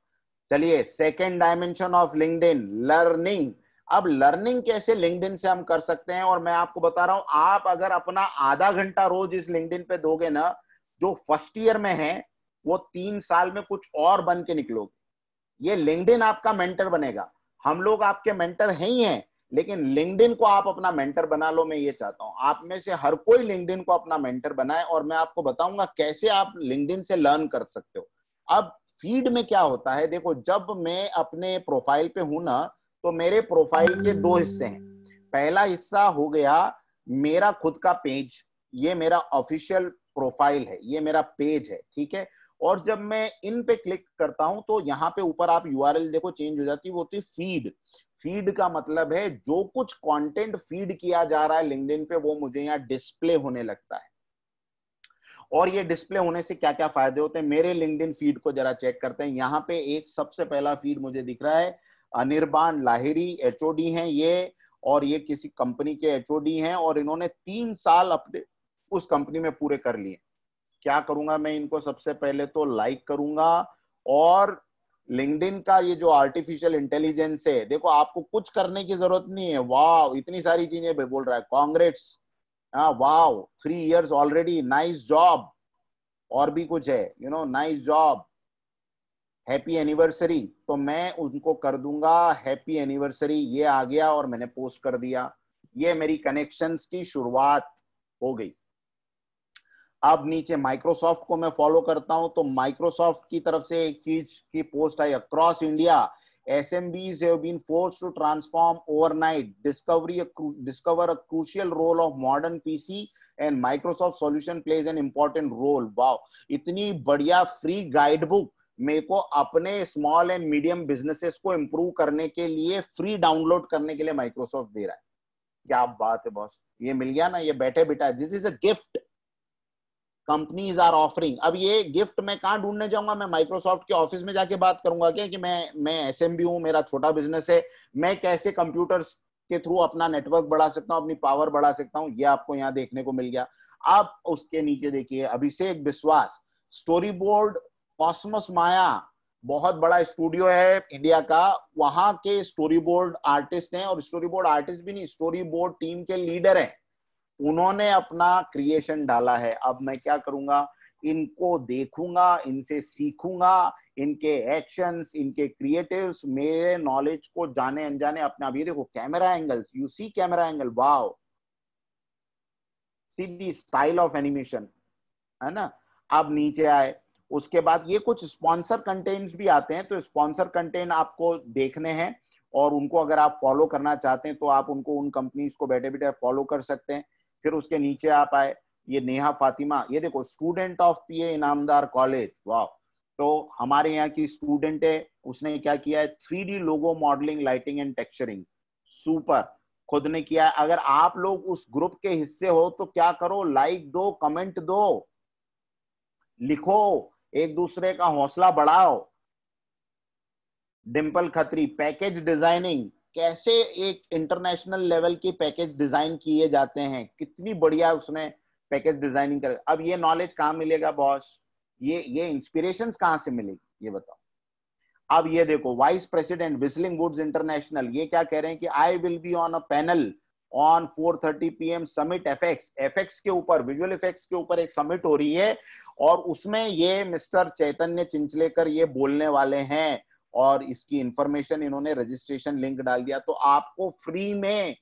A: चलिए, second dimension of LinkedIn, learning. अब लर्निंग कैसे लिंक्डइन से हम कर सकते हैं, और मैं आपको बता रहा हूं, आप अगर अपना आधा घंटा रोज इस लिंक्डइन पे दोगे ना, जो फर्स्ट ईयर में है वो 3 साल में कुछ और बन के निकलोगे। ये लिंक्डइन आपका मेंटर बनेगा। हम लोग आपके मेंटर हैं ही हैं, लेकिन लिंक्डइन को आप अपना मेंटर बना लो। मैं ये चाहता हूं आप में से हर कोई लिंक्डइन को अपना मेंटर बनाए, और मैं आपको बताऊंगा कैसे आप लिंक्डइन से लर्न कर सकते हो। अब फीड में क्या होता है, देखो जब मैं अपने प्रोफाइल पे हूं ना, तो मेरे प्रोफाइल के 2 हिस्से हैं। पहला हिस्सा हो गया मेरा खुद का पेज, ये मेरा ऑफिशियल प्रोफाइल है, ये मेरा पेज है, ठीक है। और जब मैं इन पे क्लिक करता हूं तो यहाँ पे ऊपर आप यूआरएल देखो चेंज हो जाती है, वो होती है फीड। फीड का मतलब है जो कुछ कंटेंट फीड किया जा रहा है लिंक्डइन पे, वो मुझे यहाँ डिस्प्ले होने लगता है। और ये डिस्प्ले होने से क्या क्या फायदे होते हैं, मेरे लिंक्डइन फीड को जरा चेक करते हैं। यहाँ पे एक सबसे पहला फीड मुझे दिख रहा है, अनिर्बान लाहिरी एचओडी हैं ये, और ये किसी कंपनी के एचओडी हैं, और इन्होंने 3 साल अपने उस कंपनी में पूरे कर लिए। क्या करूंगा मैं, इनको सबसे पहले तो लाइक करूंगा। और लिंक्डइन का ये जो आर्टिफिशियल इंटेलिजेंस है, देखो आपको कुछ करने की जरूरत नहीं है, वाह इतनी सारी चीजें बोल रहा है, कांग्रेट्स, वाह 3 years ऑलरेडी, नाइस जॉब, और भी कुछ है, नाइस जॉब, हैप्पी एनिवर्सरी। तो मैं उनको कर दूंगा हैप्पी एनिवर्सरी, ये आ गया और मैंने पोस्ट कर दिया। ये मेरी कनेक्शंस की शुरुआत हो गई। अब नीचे माइक्रोसॉफ्ट को मैं फॉलो करता हूं, तो माइक्रोसॉफ्ट की तरफ से एक चीज की post I, across India SMBs have been forced to transform overnight, discover a crucial role of modern PC and Microsoft solution plays an important role। Wow, इतनी बढ़िया फ्री गाइड बुक मेरे को अपने स्मॉल एंड मीडियम बिजनेसेस को improve करने के लिए free download करने के लिए माइक्रोसॉफ्ट दे रहा है। क्या बात है बॉस, ये मिल गया ना, ये बैठे बिठा, this is a gift companies are offering. अब ये गिफ्ट मैं कहां ढूंढने जाऊंगा, मैं माइक्रोसॉफ्ट के ऑफिस में जाके बात करूंगा क्या कि मैं एसएमबी हूं, मेरा छोटा बिजनेस है, मैं कैसे कंप्यूटर्स के थ्रू अपना नेटवर्क बढ़ा सकता हूं, अपनी पावर बढ़ा सकता हूं, ये आपको यहां देखने को मिल गया। आप उसके नीचे देखिए अभिषेक विश्वास, स्टोरी बोर्ड कॉस्मोस माया, बहुत बड़ा स्टूडियो है इंडिया का, वहां के स्टोरी बोर्ड आर्टिस्ट हैं, और स्टोरी बोर्ड आर्टिस्ट भी नहीं, स्टोरी बोर्ड टीम के लीडर हैं, उन्होंने अपना क्रिएशन डाला है। अब मैं क्या करूंगा, इनको देखूंगा, इनसे सीखूंगा, इनके एक्शंस, इनके क्रिएटिव्स मेरे नॉलेज को जाने अनजाने अपने आप। ये देखो camera angles, you see camera angle, wow, see the style of animation, है ना। अब नीचे आए, उसके बाद ये कुछ स्पॉन्सर कंटेंट्स भी आते हैं, तो स्पॉन्सर कंटेंट आपको देखने हैं, और उनको अगर आप फॉलो करना चाहते हैं तो आप उनको, उन कंपनीज को बैठे बैठे फॉलो कर सकते हैं। फिर उसके नीचे आप आए, ये नेहा फातिमा, ये देखो student of PA Inamdar college, वाह, तो हमारे यहाँ की स्टूडेंट है, उसने क्या किया है, 3D logo modelling, lighting and texturing, super, खुद ने किया है। अगर आप लोग उस ग्रुप के हिस्से हो तो क्या करो, लाइक दो, कमेंट दो, लिखो, एक दूसरे का हौसला बढ़ाओ। डिंपल खत्री, पैकेज डिजाइनिंग, कैसे एक इंटरनेशनल लेवल की पैकेज डिजाइन किए जाते हैं, कितनी बढ़िया उसने पैकेज डिजाइनिंग कर। अब ये नॉलेज कहाँ मिलेगा बॉस, ये इंस्पिरेशंस कहाँ से मिलेगी, ये बताओ। अब ये देखो vice president Whistling Woods International, ये क्या कह रहे हैं कि I will be on a panel on 4:30 PM summit FX, FX के ऊपर, विजुअल इफेक्ट्स के ऊपर एक समिट हो रही है, और उसमें ये मिस्टर चैतन्य चिंचलेकर ये बोलने वाले हैं, और इसकी इंफॉर्मेशन इन्होंने रजिस्ट्रेशन लिंक डाल दिया, तो आपको फ्री में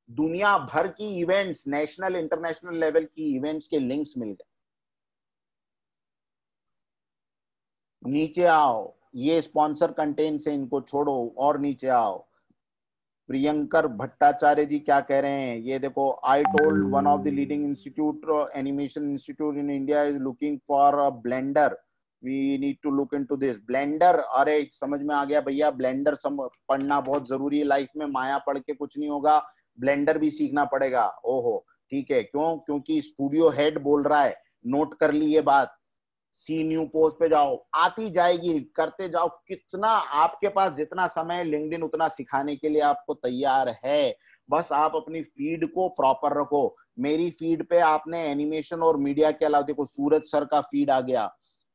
A: दुनिया भर की इवेंट्स, नेशनल इंटरनेशनल लेवल की इवेंट्स के लिंक्स मिल गए। नीचे आओ, ये स्पॉन्सर कंटेंट से इनको छोड़ो और नीचे आओ। प्रियंकर भट्टाचार्य जी क्या कह रहे हैं, ये देखो, I told one of the leading institute, animation institute in India is looking for a Blender, we need to look into this. Blender, अरे समझ में आ गया भैया, ब्लेंडर पढ़ना बहुत जरूरी है लाइफ में, माया पढ़ के कुछ नहीं होगा, ब्लेंडर भी सीखना पड़ेगा। ओहो ठीक है, क्यों, क्योंकि स्टूडियो हेड बोल रहा है, नोट कर ली ये बात। सी न्यू पोस्ट पे जाओ, आती जाएगी, करते जाओ, कितना आपके पास जितना समय लिंक्डइन उतना सिखाने के लिए आपको तैयार है, बस आप अपनी फीड को प्रॉपर रखो। मेरी फीड पे आपने एनिमेशन और मीडिया के अलावा देखो सूरज सर का फीड आ गया,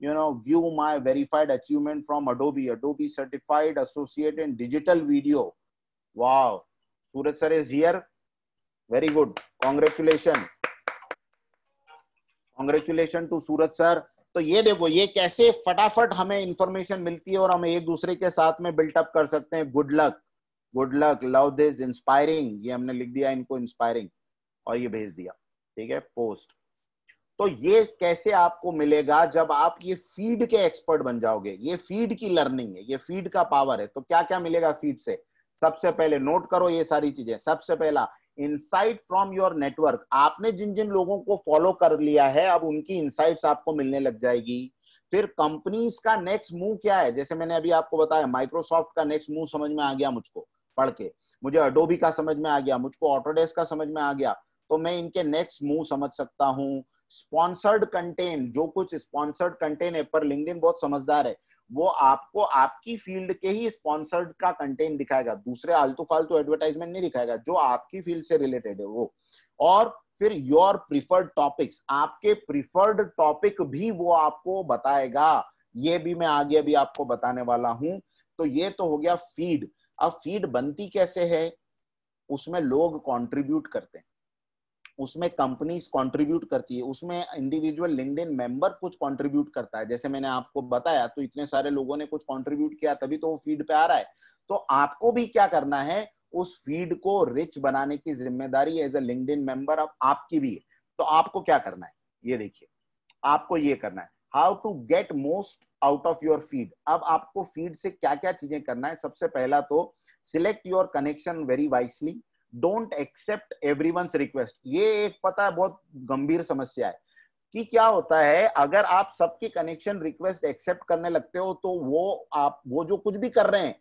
A: view my verified achievement from Adobe certified associate in digital video, wow, Suraj sir is here, very good, congratulation to Suraj sir. तो ये देखो ये कैसे फटाफट हमें इंफॉर्मेशन मिलती है और हम एक दूसरे के साथ में बिल्टअप कर सकते हैं। Good luck, love this, inspiring, ये हमने लिख दिया इनको इंस्पायरिंग और ये भेज दिया, ठीक है, पोस्ट। तो ये कैसे आपको मिलेगा? जब आप ये फीड के एक्सपर्ट बन जाओगे। ये फीड की लर्निंग है, ये फीड का पावर है। तो क्या क्या मिलेगा फीड से? सबसे पहले नोट करो ये सारी चीजें। सबसे पहला, इनसाइट फ्रॉम योर नेटवर्क। आपने जिन जिन लोगों को फॉलो कर लिया है अब उनकी इनसाइट्स आपको मिलने लग जाएगी। फिर कंपनीज का नेक्स्ट मूव क्या है, जैसे मैंने अभी आपको बताया माइक्रोसॉफ्ट का नेक्स्ट मूव समझ में आ गया मुझको पढ़ के, मुझे अडोबी का समझ में आ गया, मुझको ऑटोडेस्क का समझ में आ गया, तो मैं इनके नेक्स्ट मूव समझ सकता हूं। स्पॉन्सर्ड कंटेंट, जो कुछ स्पॉन्सर्ड कंटेंट है, पर लिंक्डइन बहुत समझदार है, वो आपको आपकी फील्ड के ही स्पॉन्सर्ड का कंटेंट दिखाएगा, दूसरे आलतू फालतू एडवर्टाइजमेंट नहीं दिखाएगा, जो आपकी फील्ड से रिलेटेड है वो। और फिर योर प्रिफर्ड टॉपिक्स, आपके प्रिफर्ड टॉपिक भी वो आपको बताएगा। ये भी मैं आगे अभी आपको बताने वाला हूं। तो ये तो हो गया फीड। अब फीड बनती कैसे है? उसमें लोग कंट्रीब्यूट करते हैं, उसमें कंपनीज कंट्रीब्यूट करती है, उसमें इंडिविजुअल लिंक्डइन मेंबर कुछ कंट्रीब्यूट करता है। जैसे मैंने आपको बताया, तो इतने सारे लोगों ने कुछ कंट्रीब्यूट किया तभी तो वो फीड पे आ रहा है। तो आपको भी क्या करना है? उस फीड को रिच बनाने की जिम्मेदारी एज ए लिंक्डइन मेंबर अब आपकी भी है। तो आपको क्या करना है, ये देखिए, आपको ये करना है, how to get most out of your feed. अब आपको फीड से क्या क्या चीजें करना है? सबसे पहला तो select your connection very wisely, don't accept everyone's request. ये एक पता है बहुत गंभीर समस्या है कि क्या होता है, अगर आप सबकी कनेक्शन रिक्वेस्ट एक्सेप्ट करने लगते हो तो वो जो कुछ भी कर रहे हैं,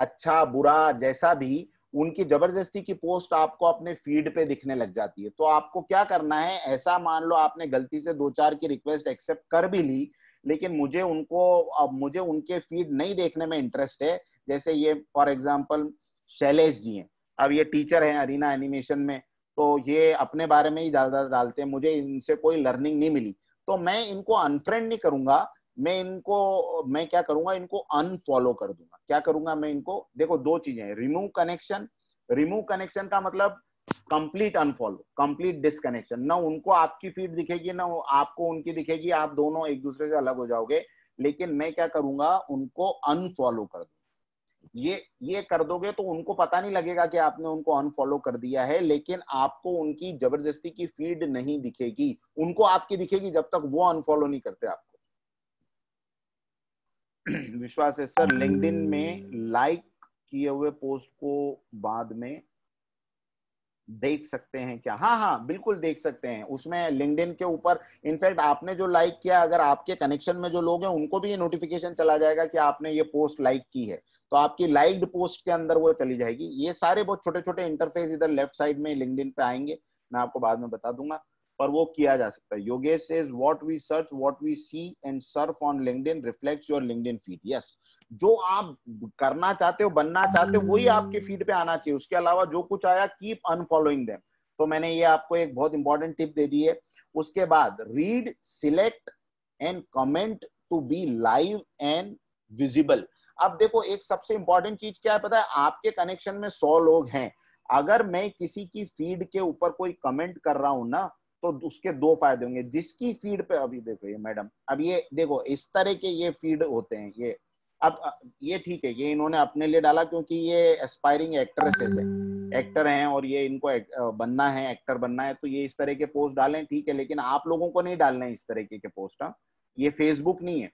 A: अच्छा बुरा जैसा भी, उनकी जबरदस्ती की पोस्ट आपको अपने फीड पे दिखने लग जाती है। तो आपको क्या करना है? ऐसा मान लो आपने गलती से 2-4 की रिक्वेस्ट एक्सेप्ट कर भी ली, लेकिन मुझे उनके फीड नहीं देखने में इंटरेस्ट है। जैसे ये फॉर एग्जांपल शैलेश जी हैं, अब ये टीचर हैं अरीना एनिमेशन में, तो ये अपने बारे में ही ज्यादा डालते हैं, मुझे इनसे कोई लर्निंग नहीं मिली, तो मैं इनको अनफ्रेंड नहीं करूंगा, मैं क्या करूंगा, इनको अनफॉलो कर दूंगा। क्या करूंगा मैं इनको? देखो दो चीजें, रिमूव कनेक्शन। रिमूव कनेक्शन का मतलब कंप्लीट अनफॉलो, कंप्लीट डिसकनेक्शन, ना उनको आपकी फीड दिखेगी ना आपको उनकी दिखेगी, आप दोनों एक दूसरे से अलग हो जाओगे। लेकिन मैं क्या करूंगा, उनको अनफॉलो कर दूंगा। ये कर दोगे तो उनको पता नहीं लगेगा कि आपने उनको अनफॉलो कर दिया है, लेकिन आपको उनकी जबरदस्ती की फीड नहीं दिखेगी, उनको आपकी दिखेगी जब तक वो अनफॉलो नहीं करते आपको। विश्वास है सर, लिंक्डइन में लाइक किए हुए पोस्ट को बाद में देख सकते हैं क्या? हाँ हाँ बिल्कुल देख सकते हैं, उसमें लिंक्डइन के ऊपर इनफैक्ट आपने जो लाइक किया, अगर आपके कनेक्शन में जो लोग हैं उनको भी ये नोटिफिकेशन चला जाएगा कि आपने ये पोस्ट लाइक की है, तो आपकी लाइक्ड पोस्ट के अंदर वो चली जाएगी। ये सारे बहुत छोटे छोटे इंटरफेस इधर लेफ्ट साइड में लिंक्डइन पे आएंगे, मैं आपको बाद में बता दूंगा, पर वो किया जा सकता है। Yogesh says what we search, what we see and surf on LinkedIn reflects your LinkedIn feed. Yes, जो आप करना चाहते हो, बनना चाहते हो, वही आपके फीड पे आना चाहिए। उसके अलावा जो कुछ आया, कीप अनफॉलोइंग देम। तो मैंने ये आपको एक बहुत इंपॉर्टेंट टिप दे दी है। उसके बाद read, select and comment to be live and visible. अब देखो एक सबसे इंपॉर्टेंट चीज क्या है पता है? आपके कनेक्शन में 100 लोग हैं, अगर मैं किसी की फीड के ऊपर कोई कमेंट कर रहा हूं ना, तो उसके दो फायदे होंगे। जिसकी फीड पे, अभी देखो ये मैडम, अब ये देखो इस तरह के ये फीड होते हैं, ये अब ये ठीक है, ये इन्होंने अपने लिए डाला क्योंकि ये एस्पायरिंग एक्ट्रेसेस है, एक्टर हैं और ये इनको बनना है, एक्टर बनना है, तो ये इस तरह के पोस्ट डालें, ठीक है, लेकिन आप लोगों को नहीं डालना है इस तरीके के पोस्ट। हाँ, ये फेसबुक नहीं है।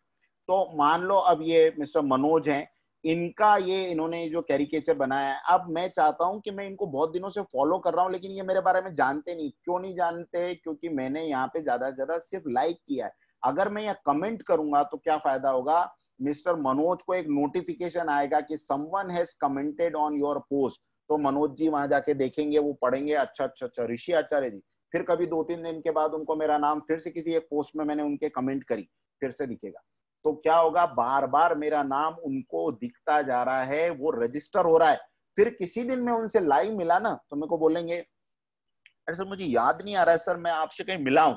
A: तो मान लो अब ये मिस्टर मनोज हैं, इनका ये इन्होंने जो कैरिकेचर बनाया है, अब मैं चाहता हूं कि मैं इनको बहुत दिनों से फॉलो कर रहा हूं, लेकिन ये मेरे बारे में जानते नहीं। क्यों नहीं जानते? क्योंकि मैंने यहाँ पे ज्यादा से ज्यादा सिर्फ लाइक किया है। अगर मैं यहाँ कमेंट करूंगा तो क्या फायदा होगा? मिस्टर मनोज को एक नोटिफिकेशन आएगा कि someone has commented on your post, तो मनोज जी वहां जाके देखेंगे, वो पढ़ेंगे, अच्छा अच्छा अच्छा ऋषि आचार्य जी, फिर कभी 2-3 दिन के बाद उनको मेरा नाम फिर से किसी एक पोस्ट में मैंने उनके कमेंट करी, फिर से दिखेगा। तो क्या होगा? बार बार मेरा नाम उनको दिखता जा रहा है, वो रजिस्टर हो रहा है। फिर किसी दिन मैं उनसे लाइव मिला ना, तो मेरे को बोलेंगे अरे सर मुझे याद नहीं आ रहा है सर, मैं आपसे कहीं मिला हूं,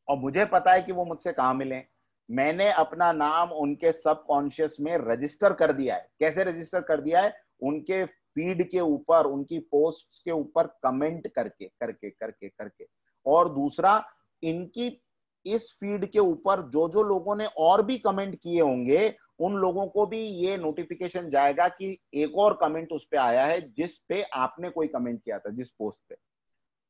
A: और मुझे पता है कि वो मुझसे कहाँ मिले। मैंने अपना नाम उनके सबकॉन्शियस में रजिस्टर कर दिया है। कैसे रजिस्टर कर दिया है? उनके फीड के ऊपर, उनकी पोस्ट्स के ऊपर कमेंट करके करके करके करके। और दूसरा, इनकी इस फीड के ऊपर जो जो लोगों ने और भी कमेंट किए होंगे उन लोगों को भी ये नोटिफिकेशन जाएगा कि एक और कमेंट उस पे आया है जिस पे आपने कोई कमेंट किया था, जिस पोस्ट पे।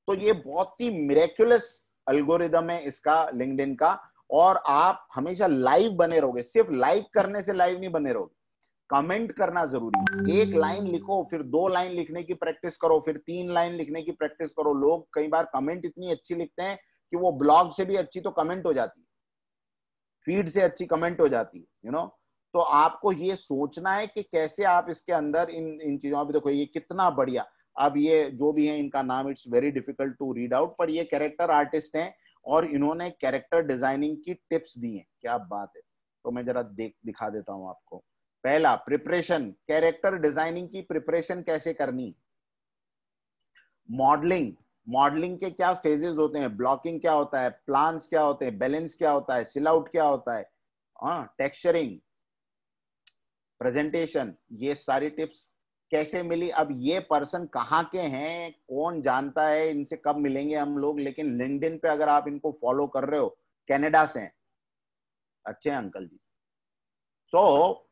A: तो ये बहुत ही मिरेक्युलस एल्गोरिदम है इसका, लिंक्डइन का। और आप हमेशा लाइव बने रहोगे, सिर्फ लाइक करने से लाइव नहीं बने रहोगे, कमेंट करना जरूरी है। एक लाइन लिखो, फिर 2 लाइन लिखने की प्रैक्टिस करो, फिर 3 लाइन लिखने की प्रैक्टिस करो। लोग कई बार कमेंट इतनी अच्छी लिखते हैं कि वो ब्लॉग से भी अच्छी तो कमेंट हो जाती है, फीड से अच्छी कमेंट हो जाती है, यू नो। तो आपको ये सोचना है कि कैसे आप इसके अंदर इन चीजों में, देखो ये कितना बढ़िया। अब ये जो भी है इनका नाम it's very difficult to read out, पर ये कैरेक्टर आर्टिस्ट हैं और इन्होंने कैरेक्टर डिजाइनिंग की टिप्स दी हैं। क्या बात है। तो मैं जरा दिखा देता हूं आपको। पहला, प्रिपरेशन, कैरेक्टर डिजाइनिंग की प्रिपरेशन कैसे करनी। मॉडलिंग, मॉडलिंग के क्या फेजेस होते हैं, ब्लॉकिंग क्या होता है, प्लान्स क्या होते हैं, बैलेंस क्या होता है, सिल आउट क्या होता है, टेक्सचरिंग, प्रेजेंटेशन, ये सारी टिप्स कैसे मिली। अब ये पर्सन कहाँ के हैं, कौन जानता है इनसे, कब मिलेंगे हम लोग, लेकिन लिंक्डइन पे अगर आप इनको फॉलो कर रहे हो, कनाडा से हैं, अच्छे हैं अंकल जी। सो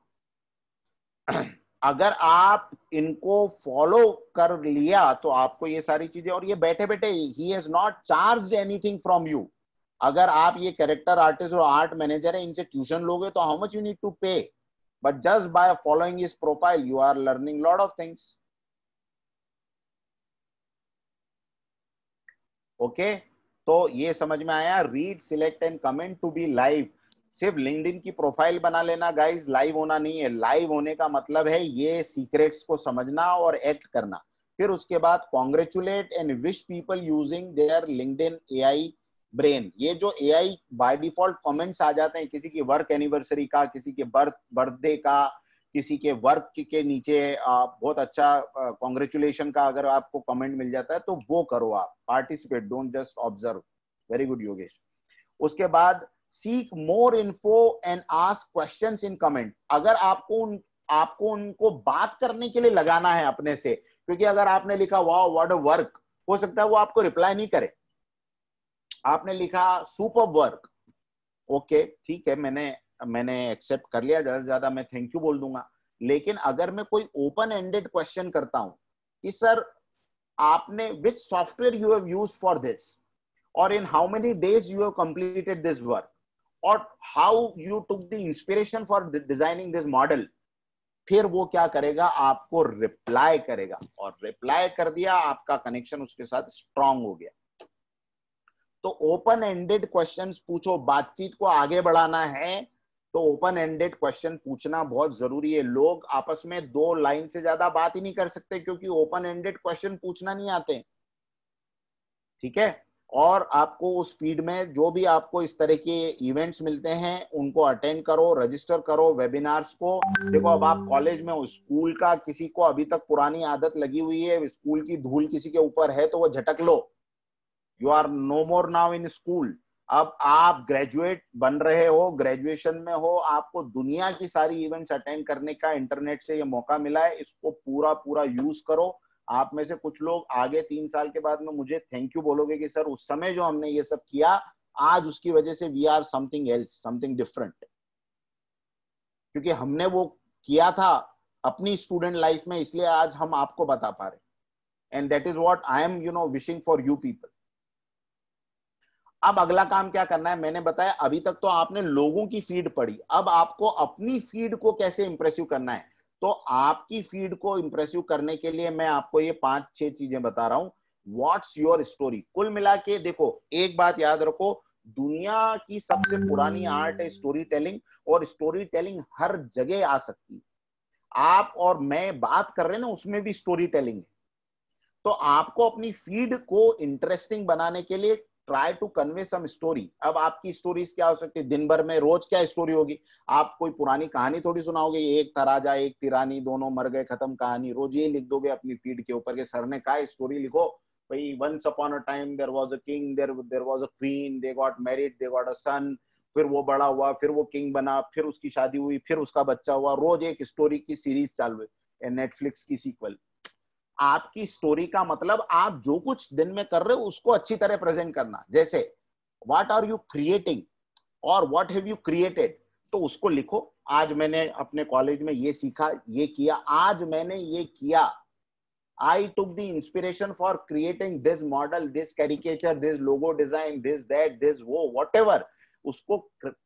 A: अगर आप इनको फॉलो कर लिया तो आपको ये सारी चीजें, और ये बैठे बैठे ही has not charged anything from you. अगर आप ये कैरेक्टर आर्टिस्ट और आर्ट मैनेजर है, इनसे ट्यूशन लोगे तो how much you need to pay, but just by following his profile you are learning lot of things. Okay, तो ये समझ में आया। Read, select and comment to be live. सिर्फ लिंक्डइन की प्रोफाइल बना लेना गाइस, लाइव होना नहीं है। लाइव होने का मतलब है ये सीक्रेट्स को समझना और एक्ट करना। फिर उसके बाद congratulate and wish people using their LinkedIn AI brain. ये जो एआई बाय डिफॉल्ट कमेंट्स आ जाते हैं किसी की वर्क एनिवर्सरी का, किसी के बर्थडे का, किसी के वर्क के नीचे बहुत अच्छा कॉन्ग्रेचुलेशन का अगर आपको कमेंट मिल जाता है तो वो करो, आप participate, don't just observe. Very good Yogesh. उसके बाद seek more info and ask questions in comment. अगर आपको उनको बात करने के लिए लगाना है अपने से, क्योंकि अगर आपने लिखा वाओ व्हाट अ वर्क, हो सकता है वो आपको रिप्लाई नहीं करे। आपने लिखा सुपर वर्क, ओके ठीक है, मैंने एक्सेप्ट कर लिया, ज्यादा से ज्यादा मैं थैंक यू बोल दूंगा। लेकिन अगर मैं कोई ओपन एंडेड क्वेश्चन करता हूं कि सर आपने which software you have used for this, और in how many days you have completed this work, और how you took the inspiration for designing this model, फिर वो क्या करेगा, आपको रिप्लाई करेगा। और रिप्लाई कर दिया, आपका कनेक्शन उसके साथ स्ट्रांग हो गया। तो ओपन एंडेड क्वेश्चंस पूछो, बातचीत को आगे बढ़ाना है तो ओपन एंडेड क्वेश्चन पूछना बहुत जरूरी है। लोग आपस में 2 लाइन से ज्यादा बात ही नहीं कर सकते क्योंकि ओपन एंडेड क्वेश्चन पूछना नहीं आते। ठीक है। और आपको उस फीड में जो भी आपको इस तरह के इवेंट्स मिलते हैं उनको अटेंड करो, रजिस्टर करो वेबिनार्स को। देखो अब आप कॉलेज में हो, स्कूल का किसी को अभी तक पुरानी आदत लगी हुई है, स्कूल की धूल किसी के ऊपर है तो वो झटक लो। You are no more now in school. अब आप ग्रेजुएट बन रहे हो, ग्रेजुएशन में हो, आपको दुनिया की सारी इवेंट्स अटेंड करने का इंटरनेट से ये मौका मिला है, इसको पूरा पूरा यूज करो। आप में से कुछ लोग आगे 3 साल के बाद में मुझे थैंक यू बोलोगे कि सर उस समय जो हमने ये सब किया, आज उसकी वजह से we are something else, something different, क्योंकि हमने वो किया था अपनी स्टूडेंट लाइफ में, इसलिए आज हम आपको बता पा रहे। And that is what I am wishing for you people. अब अगला काम क्या करना है, मैंने बताया अभी तक तो आपने लोगों की फीड पढ़ी, अब आपको अपनी फीड को कैसे इंप्रेसिव करना है। तो आपकी फीड को इंप्रेसिव करने के लिए मैं आपको ये 5-6 चीजें बता रहा हूं। What's your story. कुल मिला के देखो, एक बात याद रखो, दुनिया की सबसे पुरानी आर्ट है स्टोरी टेलिंग, और स्टोरी टेलिंग हर जगह आ सकती है। आप और मैं बात कर रहे हैं ना, उसमें भी स्टोरी टेलिंग है। तो आपको अपनी फीड को इंटरेस्टिंग बनाने के लिए try to convey some story. अब आपकी स्टोरीज क्या हो सकती है, दिन भर में रोज क्या स्टोरी होगी। आप कोई पुरानी कहानी थोड़ी सुनाओगे, एक था राजा एक थी रानी, दोनों मर गए, खत्म कहानी। रोज ये लिख दोगे अपनी फीड के ऊपर के सर ने कहा स्टोरी लिखो भाई, once upon a time there was a king, there was a queen, they got married, they got a son, फिर वो बड़ा हुआ, फिर वो किंग बना, फिर उसकी शादी हुई, फिर उसका बच्चा हुआ। रोज एक स्टोरी की सीरीज चालू है, नेटफ्लिक्स की सीक्वल। आपकी स्टोरी का मतलब आप जो कुछ दिन में कर रहे हो उसको अच्छी तरह प्रेजेंट करना। जैसे व्हाट आर यू क्रिएटिंग और व्हाट हैव यू क्रिएटेड, तो उसको लिखो। आज मैंने अपने कॉलेज में ये सीखा, ये किया, आज मैंने ये किया, I took the inspiration for creating this model, this caricature, this logo design, this that, this वो whatever, उसको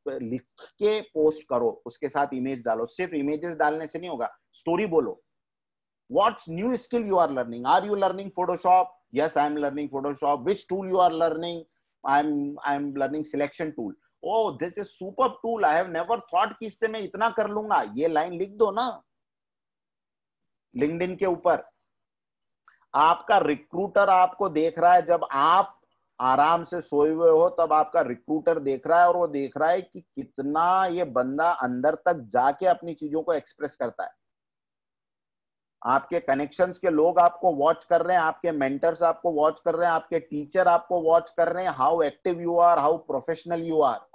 A: लिख के पोस्ट करो, उसके साथ इमेज डालो। सिर्फ इमेजेस डालने से नहीं होगा, स्टोरी बोलो। What's new skill you are learning? Are you learning Photoshop? Yes, I am learning Photoshop. Which tool you are learning? I'm learning selection tool. Oh, this is super tool. I have never thought कि इससे मैं इतना कर लूंगा। ये line लिख दो ना लिंक्डइन के ऊपर। आपका रिक्रूटर आपको देख रहा है, जब आप आराम से सोए हुए हो तब आपका रिक्रूटर देख रहा है, और वो देख रहा है कि कितना ये बंदा अंदर तक जाके अपनी चीजों को एक्सप्रेस करता है। आपके कनेक्शंस के लोग आपको वॉच कर रहे हैं, आपके मेंटर्स आपको वॉच कर रहे हैं, आपके टीचर आपको वॉच कर रहे हैं, how active you are, how professional you are.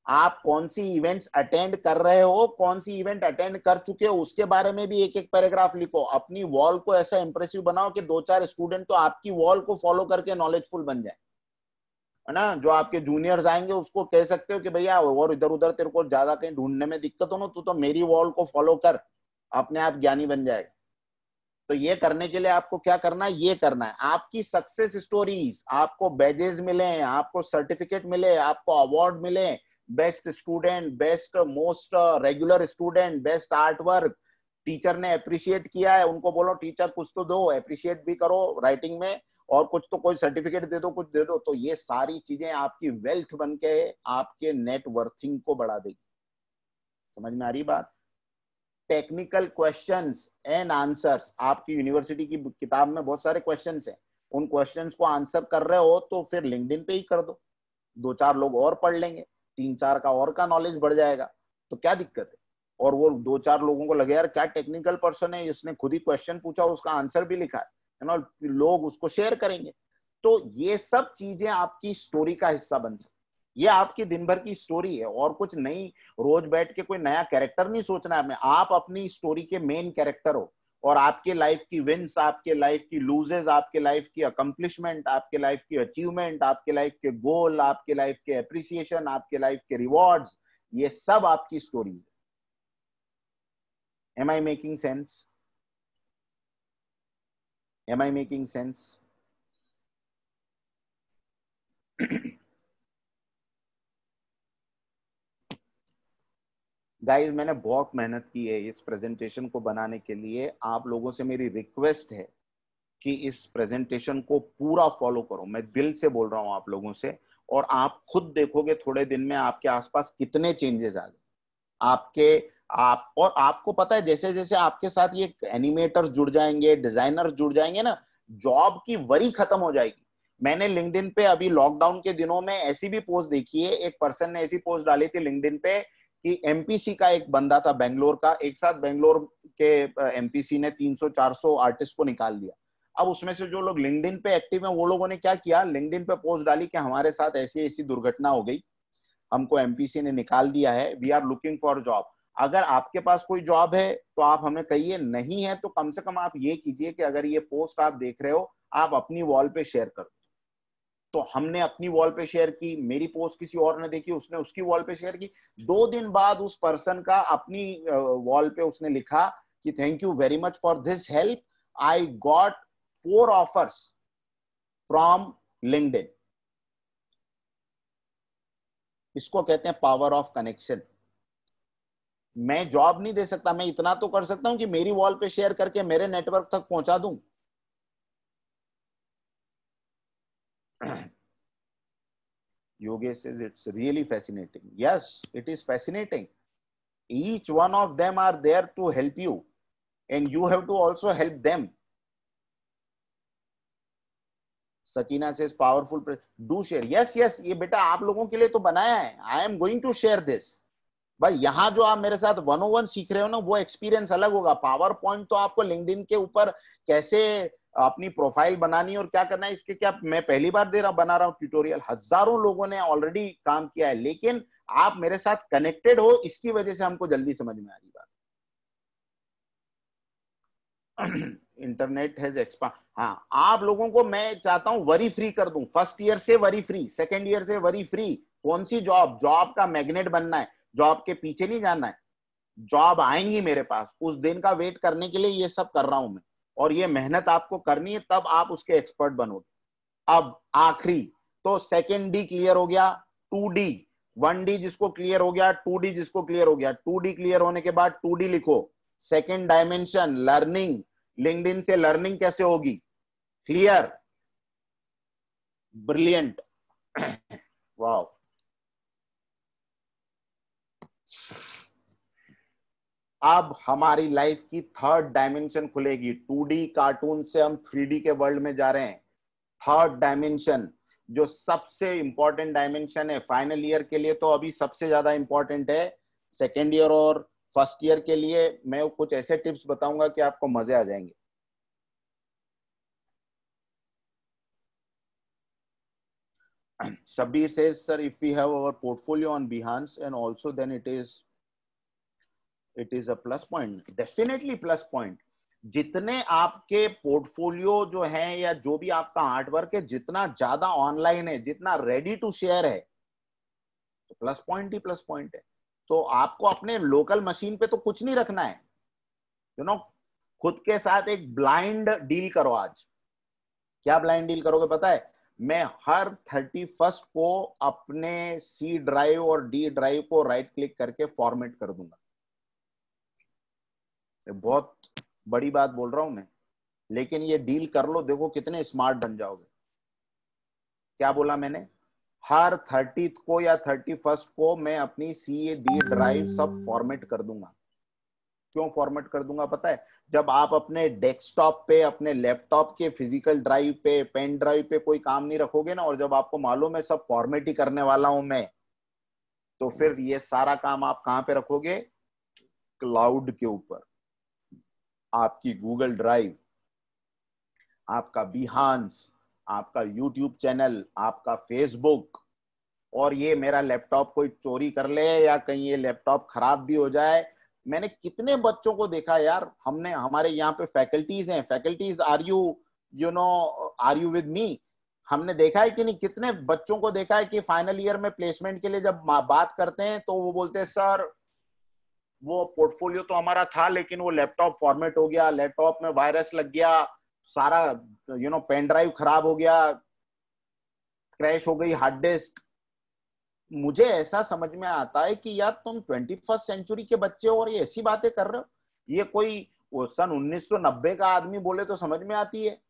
A: आप कौन सी इवेंट्स अटेंड कर रहे हो, कौन सी इवेंट अटेंड कर चुके हो, उसके बारे में भी एक एक पैराग्राफ लिखो। अपनी वॉल को ऐसा इंप्रेसिव बनाओ कि 2-4 स्टूडेंट तो आपकी वॉल को फॉलो करके नॉलेजफुल बन जाए, है ना। जो आपके जूनियर्स आएंगे उसको कह सकते हो कि भैया और इधर उधर तेरे को ज्यादा कहीं ढूंढने में दिक्कत हो ना, तो मेरी वॉल को फॉलो कर, अपने आप ज्ञानी बन जाएगा। तो ये करने के लिए आपको क्या करना है, ये करना है। आपकी सक्सेस स्टोरीज, आपको बैजेस मिले, आपको सर्टिफिकेट मिले, आपको अवार्ड मिले, best student, best most regular student, best art work, teacher ने अप्रिशिएट किया है, उनको बोलो टीचर कुछ तो दो, अप्रिशिएट भी करो राइटिंग में, और कुछ तो कोई सर्टिफिकेट दे दो, कुछ दे दो। तो ये सारी चीजें आपकी वेल्थ बन के आपके नेटवर्थिंग को बढ़ा देगी। समझ में आ रही बात। टेक्निकल क्वेश्चंस एंड आंसर्स, आपकी यूनिवर्सिटी की किताब में बहुत सारे क्वेश्चंस हैं, उन क्वेश्चंस को आंसर कर रहे हो तो फिर लिंक्डइन पे ही कर दो, 2-4 लोग और पढ़ लेंगे, 3-4 का और का नॉलेज बढ़ जाएगा, तो क्या दिक्कत है। और वो 2-4 लोगों को लगे यार क्या टेक्निकल पर्सन है, इसने खुद ही क्वेश्चन पूछा, उसका आंसर भी लिखा है ना, लोग उसको शेयर करेंगे। तो ये सब चीजें आपकी स्टोरी का हिस्सा बन सकती। ये आपकी दिन भर की स्टोरी है, और कुछ नहीं। रोज बैठ के कोई नया कैरेक्टर नहीं सोचना है आपने, आप अपनी स्टोरी के मेन कैरेक्टर हो, और आपके लाइफ की विंस, आपके लाइफ की लूजेस, आपके लाइफ की अकम्प्लिशमेंट, आपके लाइफ की अचीवमेंट, आपके लाइफ के गोल, आपके लाइफ के अप्रिसिएशन, आपके लाइफ के रिवॉर्ड्स, ये सब आपकी स्टोरी है। Am I making sense? Am I making sense? Guys, मैंने बहुत मेहनत की है इस प्रेजेंटेशन को बनाने के लिए। आप लोगों से मेरी रिक्वेस्ट है कि इस प्रेजेंटेशन को पूरा फॉलो करो। मैं दिल से बोल रहा हूं आप लोगों से, और आप खुद देखोगे थोड़े दिन में आपके आसपास कितने चेंजेस आ गए आप। और आपको पता है जैसे जैसे आपके साथ ये एनिमेटर्स जुड़ जाएंगे, डिजाइनर्स जुड़ जाएंगे ना, जॉब की वरी खत्म हो जाएगी। मैंने लिंक्डइन पे अभी लॉकडाउन के दिनों में ऐसी भी पोस्ट देखी है, एक पर्सन ने ऐसी पोस्ट डाली थी लिंक्डइन पे कि एमपीसी का एक बंदा था बेंगलोर का, एक साथ बेंगलोर के एमपीसी ने 300-400 आर्टिस्ट को निकाल दिया। अब उसमें से जो लोग लिंक्डइन पे एक्टिव हैं वो लोगों ने क्या किया, लिंक्डइन पे पोस्ट डाली कि हमारे साथ ऐसी ऐसी दुर्घटना हो गई, हमको एमपीसी ने निकाल दिया है, we are looking for job. अगर आपके पास कोई जॉब है तो आप हमें कहिए, नहीं है तो कम से कम आप ये कीजिए कि अगर ये पोस्ट आप देख रहे हो आप अपनी वॉल पे शेयर कर दो। तो हमने अपनी वॉल पे शेयर की, मेरी पोस्ट किसी और ने देखी, उसने उसकी वॉल पे शेयर की। 2 दिन बाद उस पर्सन का अपनी वॉल पे उसने लिखा कि thank you very much for this help, I got 4 offers from LinkedIn. इसको कहते हैं पावर ऑफ कनेक्शन। मैं जॉब नहीं दे सकता, मैं इतना तो कर सकता हूं कि मेरी वॉल पे शेयर करके मेरे नेटवर्क तक पहुंचा दूं। Yogesh says it's really fascinating. Yes, it is fascinating. Each one of them are there to help you, and you have to also help them. Sakina says powerful. Do share. Yes, yes. ये बेटा आप लोगों के लिए तो बनाया है. I am going to share this. भाई यहाँ जो आप मेरे साथ 101 सीख रहे हो ना, वो एक्सपीरियंस अलग होगा। पावर पॉइंट तो आपको लिंक्डइन के ऊपर कैसे अपनी प्रोफाइल बनानी और क्या करना है, इसके क्या मैं पहली बार बना रहा हूँ ट्यूटोरियल। हजारों लोगों ने ऑलरेडी काम किया है, लेकिन आप मेरे साथ कनेक्टेड हो, इसकी वजह से हमको जल्दी समझ में आ रही बात। Internet has expand. हाँ, आप लोगों को मैं चाहता हूं वरी फ्री कर दूं, फर्स्ट ईयर से वरी फ्री, सेकेंड ईयर से वरी फ्री। कौन सी जॉब? जॉब का मैग्नेट बनना है, जॉब के पीछे नहीं जाना है। जॉब आएंगी मेरे पास, उस दिन का वेट करने के लिए ये सब कर रहा हूं मैं, और ये मेहनत आपको करनी है, तब आप उसके एक्सपर्ट बनोगे। अब आखिरी, तो सेकेंड डी क्लियर हो गया, 2D, 1D जिसको क्लियर हो गया, 2D जिसको क्लियर हो गया। 2D क्लियर होने के बाद 2D लिखो, सेकेंड डायमेंशन लर्निंग, लिंक्डइन से लर्निंग कैसे होगी? Clear, brilliant, wow. अब हमारी लाइफ की थर्ड डायमेंशन खुलेगी, 2D कार्टून से हम 3D के वर्ल्ड में जा रहे हैं। थर्ड डायमेंशन जो सबसे इंपॉर्टेंट डायमेंशन है फाइनल ईयर के लिए, तो अभी सबसे ज्यादा इंपॉर्टेंट है। सेकेंड ईयर और फर्स्ट ईयर के लिए मैं कुछ ऐसे टिप्स बताऊंगा कि आपको मजे आ जाएंगे। Shabir says, sir, if we have our portfolio on Behance and also then it is a plus point. Definitely plus point. जितने आपके पोर्टफोलियो जो है या जो भी आपका आर्टवर्क है, जितना ज्यादा ऑनलाइन है, जितना रेडी टू शेयर है, तो प्लस पॉइंट ही प्लस पॉइंट है। तो आपको अपने लोकल मशीन पे तो कुछ नहीं रखना है, यू नो। खुद के साथ एक ब्लाइंड डील करो आज। क्या ब्लाइंड डील करोगे पता है? मैं हर 31st को अपने C ड्राइव और D ड्राइव को राइट क्लिक करके फॉर्मेट कर दूंगा। बहुत बड़ी बात बोल रहा हूं मैं, लेकिन ये डील कर लो, देखो कितने स्मार्ट बन जाओगे। क्या बोला मैंने? हर 30th को या 31st को मैं अपनी C D ड्राइव सब फॉर्मेट कर दूंगा। क्यों फॉर्मेट कर दूंगा पता है? जब आप अपने डेस्कटॉप पे, अपने लैपटॉप के फिजिकल ड्राइव पे, पेन ड्राइव पे कोई काम नहीं रखोगे ना, और जब आपको मालूम है सब फॉर्मेट ही करने वाला हूं मैं, तो फिर ये सारा काम आप कहां पे रखोगे? क्लाउड के ऊपर। आपकी गूगल ड्राइव, आपका बिहांस, आपका यूट्यूब चैनल, आपका फेसबुक। और ये मेरा लैपटॉप कोई चोरी कर ले या कहीं ये लैपटॉप खराब भी हो जाए, मैंने कितने बच्चों को देखा यार। हमने, हमारे यहाँ पे फैकल्टीज हैं, faculties, are you, you know, are you with me? हमने देखा है कि नहीं, कितने बच्चों को देखा है कि फाइनल ईयर में प्लेसमेंट के लिए जब बात करते हैं तो वो बोलते हैं सर वो पोर्टफोलियो तो हमारा था लेकिन वो लैपटॉप फॉर्मेट हो गया, लैपटॉप में वायरस लग गया, सारा पेन ड्राइव खराब हो गया, क्रैश हो गई हार्ड डिस्क। मुझे ऐसा समझ में आता है कि यार तुम 21st सेंचुरी के बच्चे हो और ये ऐसी बातें कर रहे हो। ये कोई वो सन 1990 का आदमी बोले तो समझ में आती है।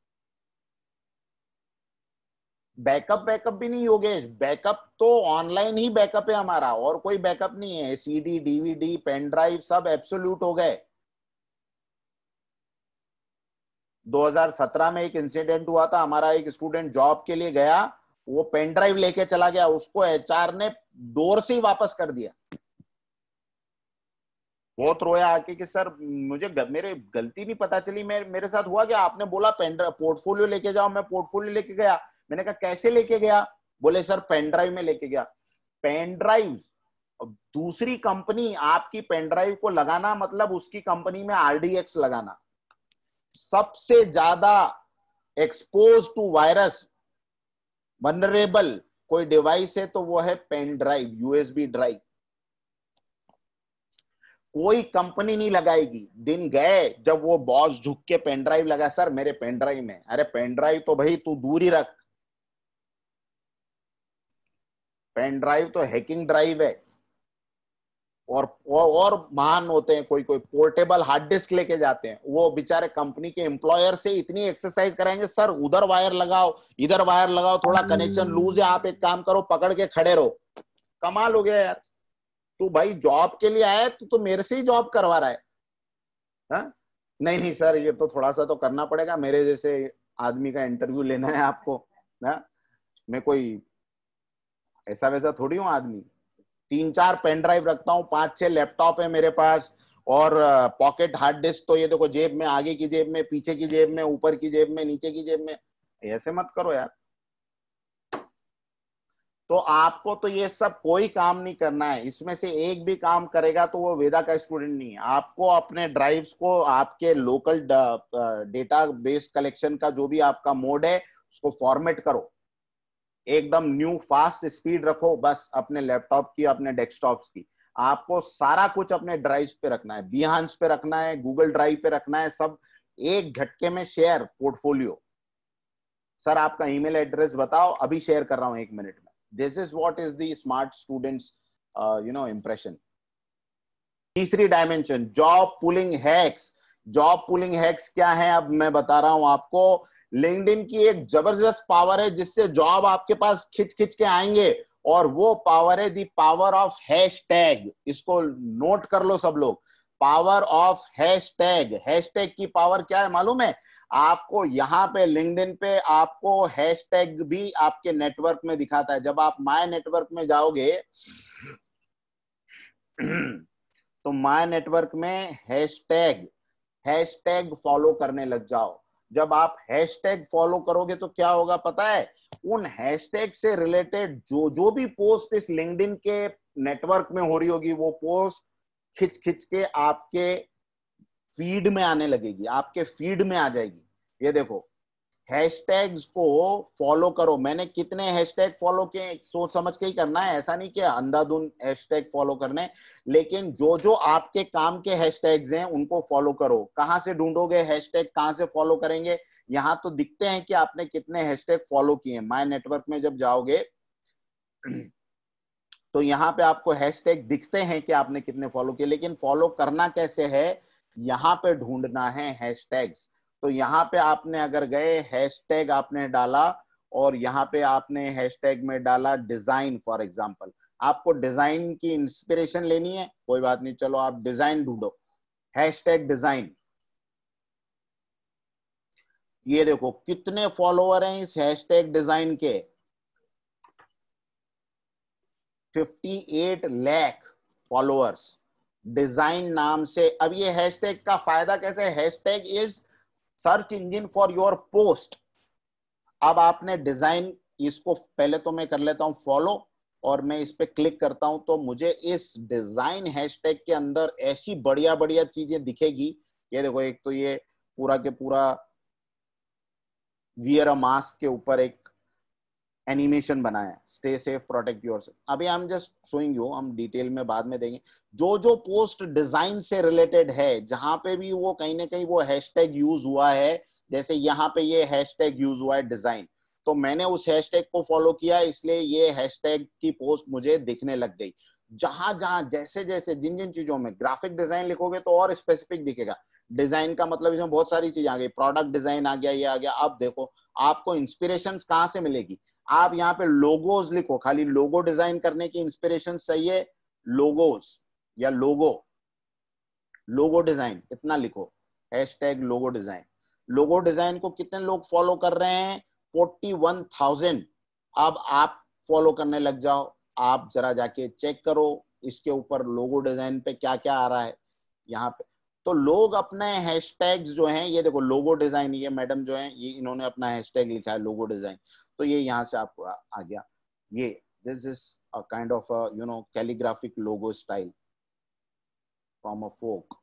A: बैकअप बैकअप भी नहीं योगेश, बैकअप तो ऑनलाइन ही बैकअप है हमारा, और कोई बैकअप नहीं है। CD DVD पेन ड्राइव सब एब्सोल्यूट हो गए। 2017 में एक इंसिडेंट हुआ था, हमारा एक स्टूडेंट जॉब के लिए गया, वो पेन ड्राइव लेके चला गया, उसको HR ने डोर से ही वापस कर दिया। बहुत रोया आके कि सर मुझे मेरे गलती नहीं पता चली, मेरे साथ हुआ क्या? आपने बोला पेन ड्राइव पोर्टफोलियो लेके जाओ, मैं पोर्टफोलियो लेके गया। मैंने कहा कैसे लेके गया? बोले सर पेन ड्राइव में लेके गया। पेन ड्राइव, दूसरी कंपनी आपकी पेन ड्राइव को लगाना मतलब उसकी कंपनी में RDX लगाना। सबसे ज्यादा एक्सपोज टू वायरस, वनरेबल कोई डिवाइस है तो वो है पेन ड्राइव, USB ड्राइव। कोई कंपनी नहीं लगाएगी। दिन गए जब वो बॉस झुक के पेन ड्राइव लगा, सर मेरे पेन ड्राइव में। अरे पेन ड्राइव तो भाई तू दूर ही रख, पेन ड्राइव तो हैकिंग ड्राइव है। और महान होते हैं, कोई कोई पोर्टेबल हार्ड डिस्क लेके जाते हैं, वो बेचारे कंपनी के एम्प्लॉयर से इतनी एक्सरसाइज कराएंगे, सर उधर वायर लगाओ, इधर वायर लगाओ, थोड़ा कनेक्शन लूज है, आप एक काम करो पकड़ के खड़े रहो। कमाल हो गया यार। तू भाई जॉब के लिए आया, तो मेरे से ही जॉब करवा रहा है। हा? नहीं नहीं सर, ये तो थोड़ा सा तो करना पड़ेगा, मेरे जैसे आदमी का इंटरव्यू लेना है आपको। हा? मैं कोई ऐसा वैसा थोड़ी हूँ आदमी। 3-4 पेन ड्राइव रखता हूँ, 5-6 लैपटॉप है मेरे पास, और पॉकेट हार्ड डिस्क तो ये देखो, जेब में, आगे की जेब में, पीछे की जेब में, ऊपर की जेब में, नीचे की जेब में। ऐसे मत करो यार। तो आपको तो ये सब कोई काम नहीं करना है, इसमें से एक भी काम करेगा तो वो वेदा का स्टूडेंट नहीं है। आपको अपने ड्राइव्स को, आपके लोकल डेटा बेस कलेक्शन का जो भी आपका मोड है उसको फॉर्मेट करो, एकदम न्यू फास्ट स्पीड रखो, बस अपने लैपटॉप की, अपने डेस्कटॉप्स की। आपको सारा कुछ अपने ड्राइव पे रखना है, बिहांस पे रखना है, गूगल ड्राइव पे रखना है, सब एक झटके में शेयर पोर्टफोलियो। सर आपका ईमेल एड्रेस बताओ, अभी शेयर कर रहा हूं 1 मिनट में। This is what is the smart students impression. तीसरी dimension, job pulling hacks. Job pulling hacks क्या है, अब मैं बता रहा हूं आपको। लिंक्डइन की एक जबरदस्त पावर है जिससे जॉब आपके पास खिंच खिंच के आएंगे, और वो पावर है दी पावर ऑफ हैशटैग। इसको नोट कर लो सब लोग, पावर ऑफ हैशटैग। हैशटैग की पावर क्या है मालूम है आपको? यहां पे लिंक्डइन पे आपको हैशटैग भी आपके नेटवर्क में दिखाता है। जब आप माय नेटवर्क में जाओगे तो माय नेटवर्क में हैशटैग, हैशटैग फॉलो करने लग जाओ। जब आप हैशटैग फॉलो करोगे तो क्या होगा पता है? उन हैशटैग से रिलेटेड जो जो भी पोस्ट इस लिंक्डइन के नेटवर्क में हो रही होगी, वो पोस्ट खिंच खिंच के आपके फीड में आने लगेगी, आपके फीड में आ जाएगी। ये देखो, हैशटैग्स को फॉलो करो। मैंने कितने हैशटैग फॉलो किए, सोच समझ के ही करना है, ऐसा नहीं कि अंधाधुंध हैशटैग फॉलो करने। लेकिन जो जो आपके काम के हैशटैग्स हैं उनको फॉलो करो। कहां से ढूंढोगे हैशटैग, कहां से फॉलो करेंगे? यहां तो दिखते हैं कि आपने कितने हैशटैग फॉलो किए। माय नेटवर्क में जब जाओगे तो यहाँ पे आपको हैशटैग दिखते हैं कि आपने कितने फॉलो किए, लेकिन फॉलो करना कैसे है, यहाँ पे ढूंढना है हैशटैग्स। तो यहाँ पे आपने अगर गए, हैशटैग आपने डाला, और यहाँ पे आपने हैशटैग में डाला डिजाइन फॉर एग्जांपल। आपको डिजाइन की इंस्पिरेशन लेनी है, कोई बात नहीं, चलो आप डिजाइन ढूंढो, हैशटैग डिजाइन। ये देखो कितने फॉलोअर हैं इस हैशटैग डिजाइन के, 58 लाख फॉलोअर्स डिजाइन नाम से। अब ये हैशटैग का फायदा कैसे है? Hashtag is search engine for your post. अब आपने डिजाइन, इसको पहले तो मैं कर लेता हूं फॉलो, और मैं इस पे क्लिक करता हूं तो मुझे इस डिजाइन हैशटैग के अंदर ऐसी बढ़िया बढ़िया चीजें दिखेगी। ये देखो, एक तो ये पूरा के पूरा वियर अ मास्क के ऊपर एक एनिमेशन बनाया, स्टे सेफ प्रोटेक्ट योरसेल्फ। अभी I am just showing you, हम डिटेल में बाद में देंगे। जो जो पोस्ट डिजाइन से रिलेटेड है, जहां पे भी वो कहीं ना कहीं वो हैशटैग यूज हुआ है, जैसे यहाँ पे ये हैशटैग यूज हुआ है डिजाइन, तो मैंने उस हैशटैग को फॉलो किया, इसलिए ये हैशटैग की पोस्ट मुझे दिखने लग गई। जहां जहां जैसे जैसे जिन जिन चीजों में ग्राफिक डिजाइन लिखोगे तो और स्पेसिफिक दिखेगा। डिजाइन का मतलब इसमें बहुत सारी चीजें आ गई, प्रोडक्ट डिजाइन आ गया, ये आ गया। अब देखो आपको इंस्पिरेशन कहां से मिलेगी? आप यहाँ पे लोगोज लिखो, खाली लोगो डिजाइन करने की इंस्पिरेशन चाहिए, लोगोस या लोगो, लोगो डिजाइन इतना लिखो, hashtag logo design. Logo design को कितने लोग फॉलो कर रहे हैं? 41,000। अब आप फॉलो करने लग जाओ, आप जरा जाके चेक करो इसके ऊपर लोगो डिजाइन पे क्या क्या आ रहा है यहाँ पे। तो लोग अपने हैशटैग्स जो हैं, ये देखो लोगो डिजाइन, ये मैडम जो है ये इन्होंने अपना हैशटैग लिखा है लोगो डिजाइन, तो ये यहाँ से आपको आ गया। ये this is a kind of calligraphic logo style from a folk.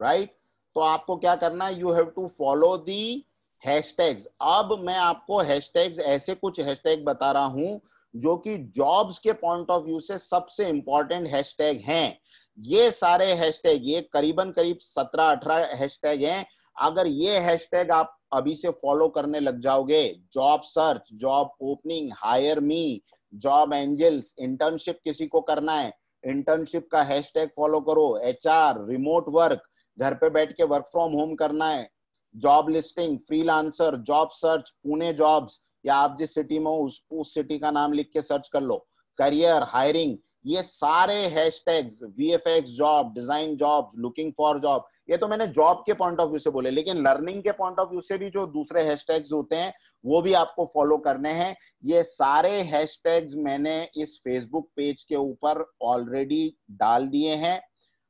A: Right? तो आपको क्या करना है, you have to follow the hashtags. अब मैं आपको हैशटैग्स, ऐसे कुछ हैशटैग बता रहा हूं जो कि जॉब्स के पॉइंट ऑफ व्यू से सबसे इंपॉर्टेंट हैशटैग हैं। ये सारे हैशटैग, ये करीबन करीब 17-18 हैशटैग हैं। अगर ये हैशटैग आप अभी से फॉलो करने लग जाओगे, job search, job opening, hire me, job angels, internship किसी को करना है, इंटर्नशिप का हैशटैग फॉलो करो, एचआर, रिमोट वर्क, घर पे बैठ के वर्क फ्रॉम होम करना है, job listing, freelancer, job search, Pune jobs, या आप जिस सिटी में हो उस सिटी का नाम लिख के सर्च कर लो, करियर, हायरिंग, ये सारे hashtags, VFX job, design job, looking for job, ये तो मैंने जॉब के पॉइंट ऑफ व्यू से बोले। लेकिन लर्निंग के पॉइंट ऑफ व्यू से भी जो दूसरे हैशटैग्स होते हैं वो भी आपको फॉलो करने हैं। ये सारे हैशटैग्स मैंने इस फेसबुक पेज के ऊपर ऑलरेडी डाल दिए हैं।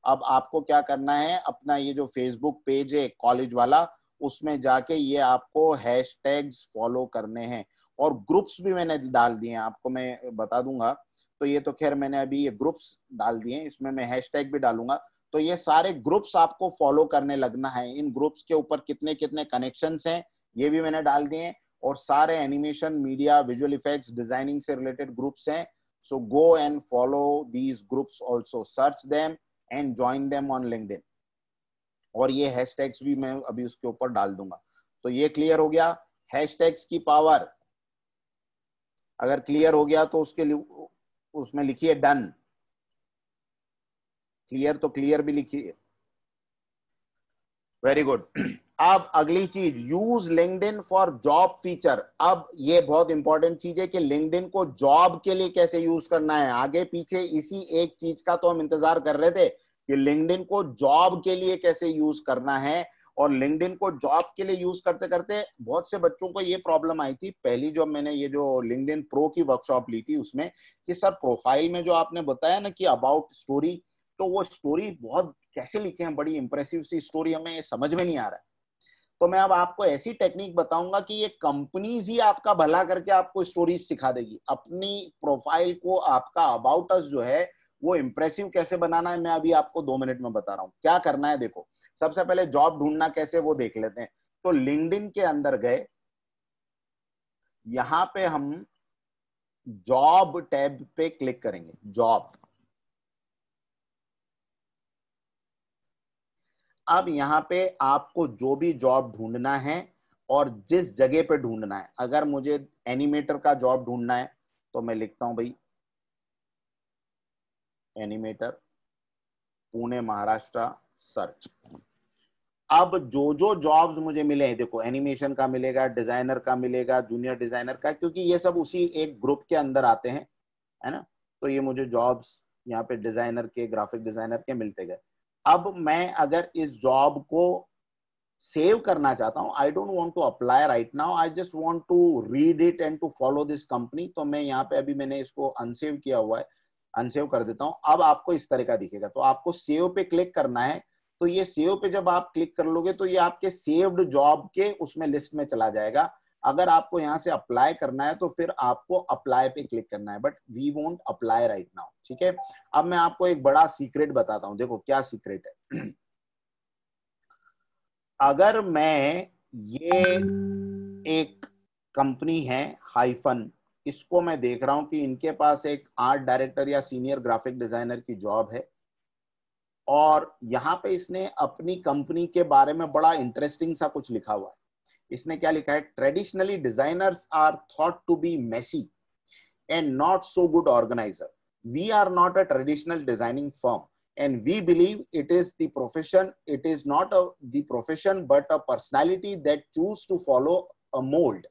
A: अब आपको क्या करना है, अपना ये जो फेसबुक पेज है कॉलेज वाला, उसमें जाके ये आपको हैशटैग्स फॉलो करने हैं, और ग्रुप्स भी मैंने डाल दिए हैं, आपको मैं बता दूंगा। तो ये तो खैर मैंने अभी ये ग्रुप्स डाल दिए हैं, इसमें मैं हैशटैग भी डालूंगा। तो ये सारे ग्रुप्स आपको फॉलो करने लगना है। इन ग्रुप्स के ऊपर कितने कितने कनेक्शंस हैं ये भी मैंने डाल दिए हैं, और सारे animation, media, visual effects, designing से रिलेटेड ग्रुप्स हैं। So go and follow these groups also, search them and join them on LinkedIn. और ये हैशटैग्स भी मैं अभी उसके ऊपर डाल दूंगा। तो ये क्लियर हो गया हैशटैग्स की पावर। अगर क्लियर हो गया तो उसके लिए उसमें लिखिए डन। क्लियर तो क्लियर भी लिखिए। Very good. अब अगली चीज, use LinkedIn for job feature. अब ये बहुत इंपॉर्टेंट चीज है कि लिंक्डइन को जॉब के लिए कैसे यूज करना है। आगे पीछे इसी एक चीज का तो हम इंतजार कर रहे थे कि लिंक्डइन को जॉब के लिए कैसे यूज करना है। और लिंक्डइन को जॉब के लिए यूज करते करते बहुत से बच्चों को ये प्रॉब्लम आई थी पहली, जो मैंने ये जो लिंक्डइन प्रो की वर्कशॉप ली थी उसमें, कि सर प्रोफाइल में जो आपने बताया ना कि अबाउट स्टोरी, तो वो स्टोरी बहुत कैसे लिखे हैं, बड़ी इंप्रेसिव सी स्टोरी, हमें ये समझ में नहीं आ रहा है। तो मैं अब आपको ऐसी टेक्निक बताऊंगा कि ये कंपनीज ही आपका भला करके आपको स्टोरीज सिखा देगी। अपनी प्रोफाइल को, आपका अबाउट अस जो है वो इंप्रेसिव कैसे बनाना है, मैं अभी आपको 2 मिनट में बता रहा हूं। क्या करना है देखो, सबसे पहले जॉब ढूंढना कैसे वो देख लेते हैं। तो लिंक्डइन के अंदर गए, यहां पे हम जॉब टैब पे क्लिक करेंगे, जॉब। अब यहाँ पे आपको जो भी जॉब ढूंढना है और जिस जगह पे ढूंढना है, अगर मुझे एनिमेटर का जॉब ढूंढना है तो मैं लिखता हूं भाई एनिमेटर, पुणे महाराष्ट्र, सर्च। अब जो जो जॉब्स मुझे मिले हैं, देखो एनिमेशन का मिलेगा, डिजाइनर का मिलेगा, जूनियर डिजाइनर का, क्योंकि ये सब उसी एक ग्रुप के अंदर आते हैं, है ना। तो ये मुझे जॉब्स यहाँ पे डिजाइनर के, ग्राफिक डिजाइनर के मिलते गए। अब मैं अगर इस जॉब को सेव करना चाहता हूं, I don't want to apply right now, I just want to read it and to follow this company, तो मैं यहाँ पे अभी मैंने इसको अनसेव किया हुआ है, अनसेव कर देता हूं। अब आपको इस तरह का दिखेगा, तो आपको सेव पे क्लिक करना है। तो ये सेव पे जब आप क्लिक कर लोगे तो ये आपके सेव्ड जॉब के उसमें लिस्ट में चला जाएगा। अगर आपको यहाँ से अप्लाई करना है तो फिर आपको अप्लाई पे क्लिक करना है, but we won't apply right now, ठीक है। अब मैं आपको एक बड़ा सीक्रेट बताता हूँ, देखो क्या सीक्रेट है। अगर मैं, ये एक कंपनी है हाइफन, इसको मैं देख रहा हूं कि इनके पास एक आर्ट डायरेक्टर या सीनियर ग्राफिक डिजाइनर की जॉब है, और यहाँ पे इसने अपनी कंपनी के बारे में बड़ा इंटरेस्टिंग सा कुछ लिखा हुआ है। इसने क्या लिखा है, traditionally designers are thought to be messy and not so good organizer. We are not a traditional designing firm, and we believe it is the profession. It is not the profession, but a personality that choose to follow a mold.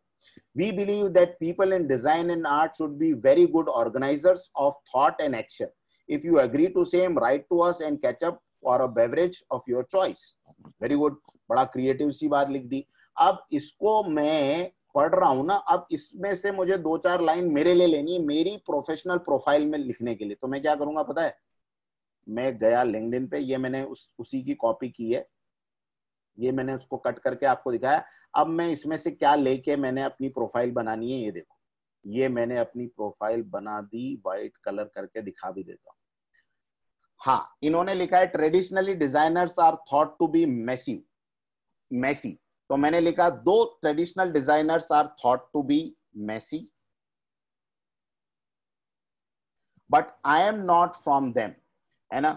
A: We believe that people in design and art should be very good organizers of thought and action. If you agree to same, write to us and catch up for a beverage of your choice. Very good. बड़ा creative सी बात लिख दी। अब इसको मैं पढ़ रहा हूं ना, अब इसमें से मुझे 2-4 लाइन मेरे लिए लेनी है, मेरी प्रोफेशनल प्रोफाइल में लिखने के लिए। तो मैं क्या करूंगा पता है, मैं गया लिंक्डइन पे, ये मैंने उसी की कॉपी की है, ये मैंने उसको कट करके आपको दिखाया। अब मैं इसमें से क्या लेके मैंने अपनी प्रोफाइल बनानी है, ये देखो, ये मैंने अपनी प्रोफाइल बना दी, व्हाइट कलर करके दिखा भी देता हूं। हाँ, इन्होंने लिखा है traditionally designers are thought to be messy, messy. तो मैंने लिखा दो traditional designers are thought to be messy, but I am not from them, है ना,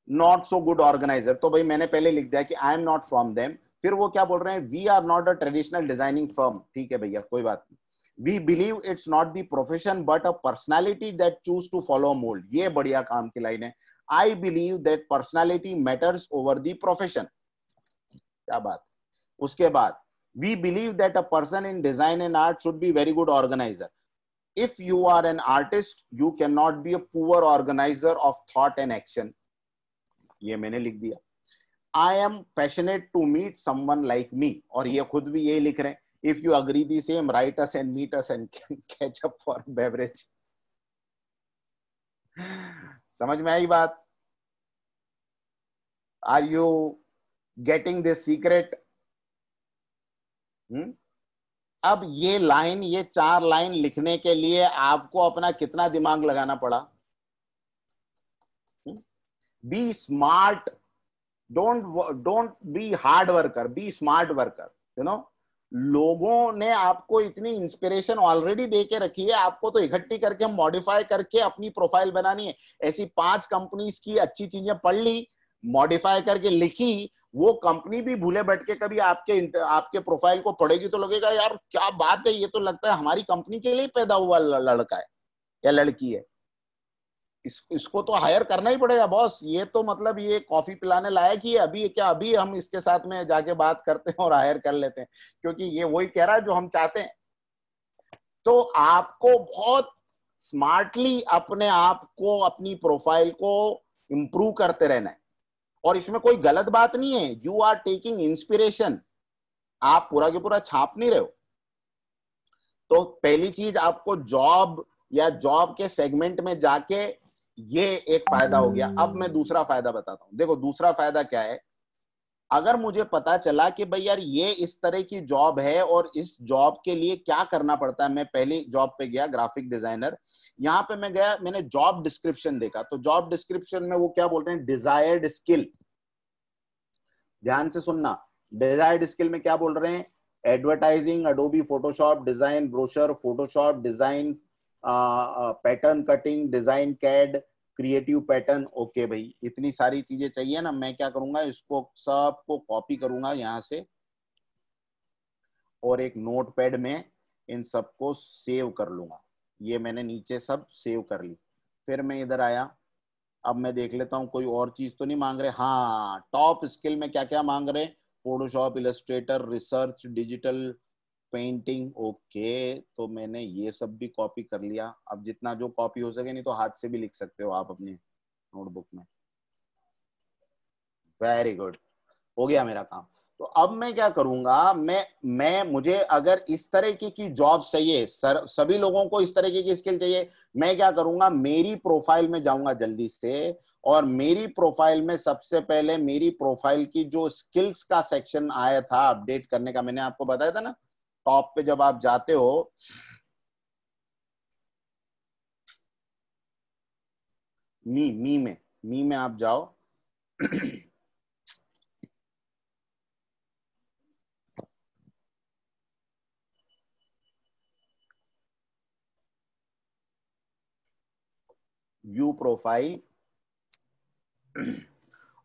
A: नॉट सो गुड ऑर्गेनाइजर। तो भाई मैंने पहले लिख दिया कि I am not from them. फिर वो क्या बोल रहे हैं, we are not a traditional designing firm. ठीक है भैया, कोई बात नहीं। We believe it's not the profession but a personality that choose to follow mold. ये बढ़िया काम की लाइन है। I believe that personality matters over the profession. क्या बात। उसके बाद, we believe that a person in design and art should be very good organiser. If you are an artist, you cannot be a poor organizer of thought and action. ये मैंने लिख दिया। I am passionate to meet someone like me, और ये खुद भी ये लिख रहे हैं। If you agree the same, write us and meet us and catch up for beverage. समझ में आई बात? Are you getting this secret? अब ये लाइन, ये 4 लाइन लिखने के लिए आपको अपना कितना दिमाग लगाना पड़ा? Be smart, don't be hard worker, be smart worker. You know, लोगों ने आपको इतनी इंस्पिरेशन ऑलरेडी दे के रखी है, आपको तो इकट्ठी करके मॉडिफाई करके अपनी प्रोफाइल बनानी है। ऐसी 5 कंपनीज की अच्छी चीजें पढ़ ली, मॉडिफाई करके लिखी, वो कंपनी भी भूले भटके कभी आपके प्रोफाइल को पढ़ेगी तो लगेगा यार क्या बात है, ये तो लगता है हमारी कंपनी के लिए पैदा हुआ लड़का है या लड़की है, इसको तो हायर करना ही पड़ेगा बॉस, ये तो मतलब ये कॉफी पिलाने लायक ही है। अभी क्या, अभी हम इसके साथ में जाके बात करते हैं और हायर कर लेते हैं, क्योंकि ये वही कह रहा है जो हम चाहते हैं। तो आपको बहुत स्मार्टली अपने आप को, अपनी प्रोफाइल को इंप्रूव करते रहना है। और इसमें कोई गलत बात नहीं है, यू आर टेकिंग इंस्पिरेशन, आप पूरा के पूरा छाप नहीं रहे हो। तो पहली चीज, आपको जॉब या जॉब के सेगमेंट में जाके, ये एक फायदा हो गया। अब मैं दूसरा फायदा बताता हूं। देखो दूसरा फायदा क्या है, अगर मुझे पता चला कि भाई यार ये इस तरह की जॉब है और इस जॉब के लिए क्या करना पड़ता है। मैं पहली जॉब पे गया, ग्राफिक डिजाइनर, यहां पे मैं गया, मैंने जॉब डिस्क्रिप्शन देखा, तो जॉब डिस्क्रिप्शन में वो क्या बोल रहे हैं, डिजायर्ड स्किल। ध्यान से सुनना, डिजायर्ड स्किल में क्या बोल रहे हैं, advertising, Adobe Photoshop, design brochure, Photoshop design, pattern cutting, design CAD, creative pattern. Okay भाई, इतनी सारी चीजें चाहिए ना, मैं क्या करूंगा, इसको सबको कॉपी करूंगा यहां से और एक नोटपैड में इन सबको सेव कर लूंगा। ये मैंने नीचे सब सेव कर ली। फिर मैं इधर आया, अब मैं देख लेता हूँ कोई और चीज तो नहीं मांग रहे। हाँ, टॉप स्किल में क्या क्या मांग रहे, Photoshop, Illustrator, research, digital painting. Okay, तो मैंने ये सब भी कॉपी कर लिया। अब जितना जो कॉपी हो सके, नहीं तो हाथ से भी लिख सकते हो आप अपनी नोटबुक में। वेरी गुड, हो गया मेरा काम। तो अब मैं क्या करूंगा, मैं मुझे अगर इस तरह की जॉब चाहिए, सभी लोगों को इस तरह की स्किल चाहिए, मैं क्या करूंगा, मेरी प्रोफाइल में जाऊंगा जल्दी से, और मेरी प्रोफाइल में सबसे पहले मेरी प्रोफाइल की जो स्किल्स का सेक्शन आया था अपडेट करने का, मैंने आपको बताया था ना, टॉप पे जब आप जाते हो, मी में आप जाओ। व्यू प्रोफाइल,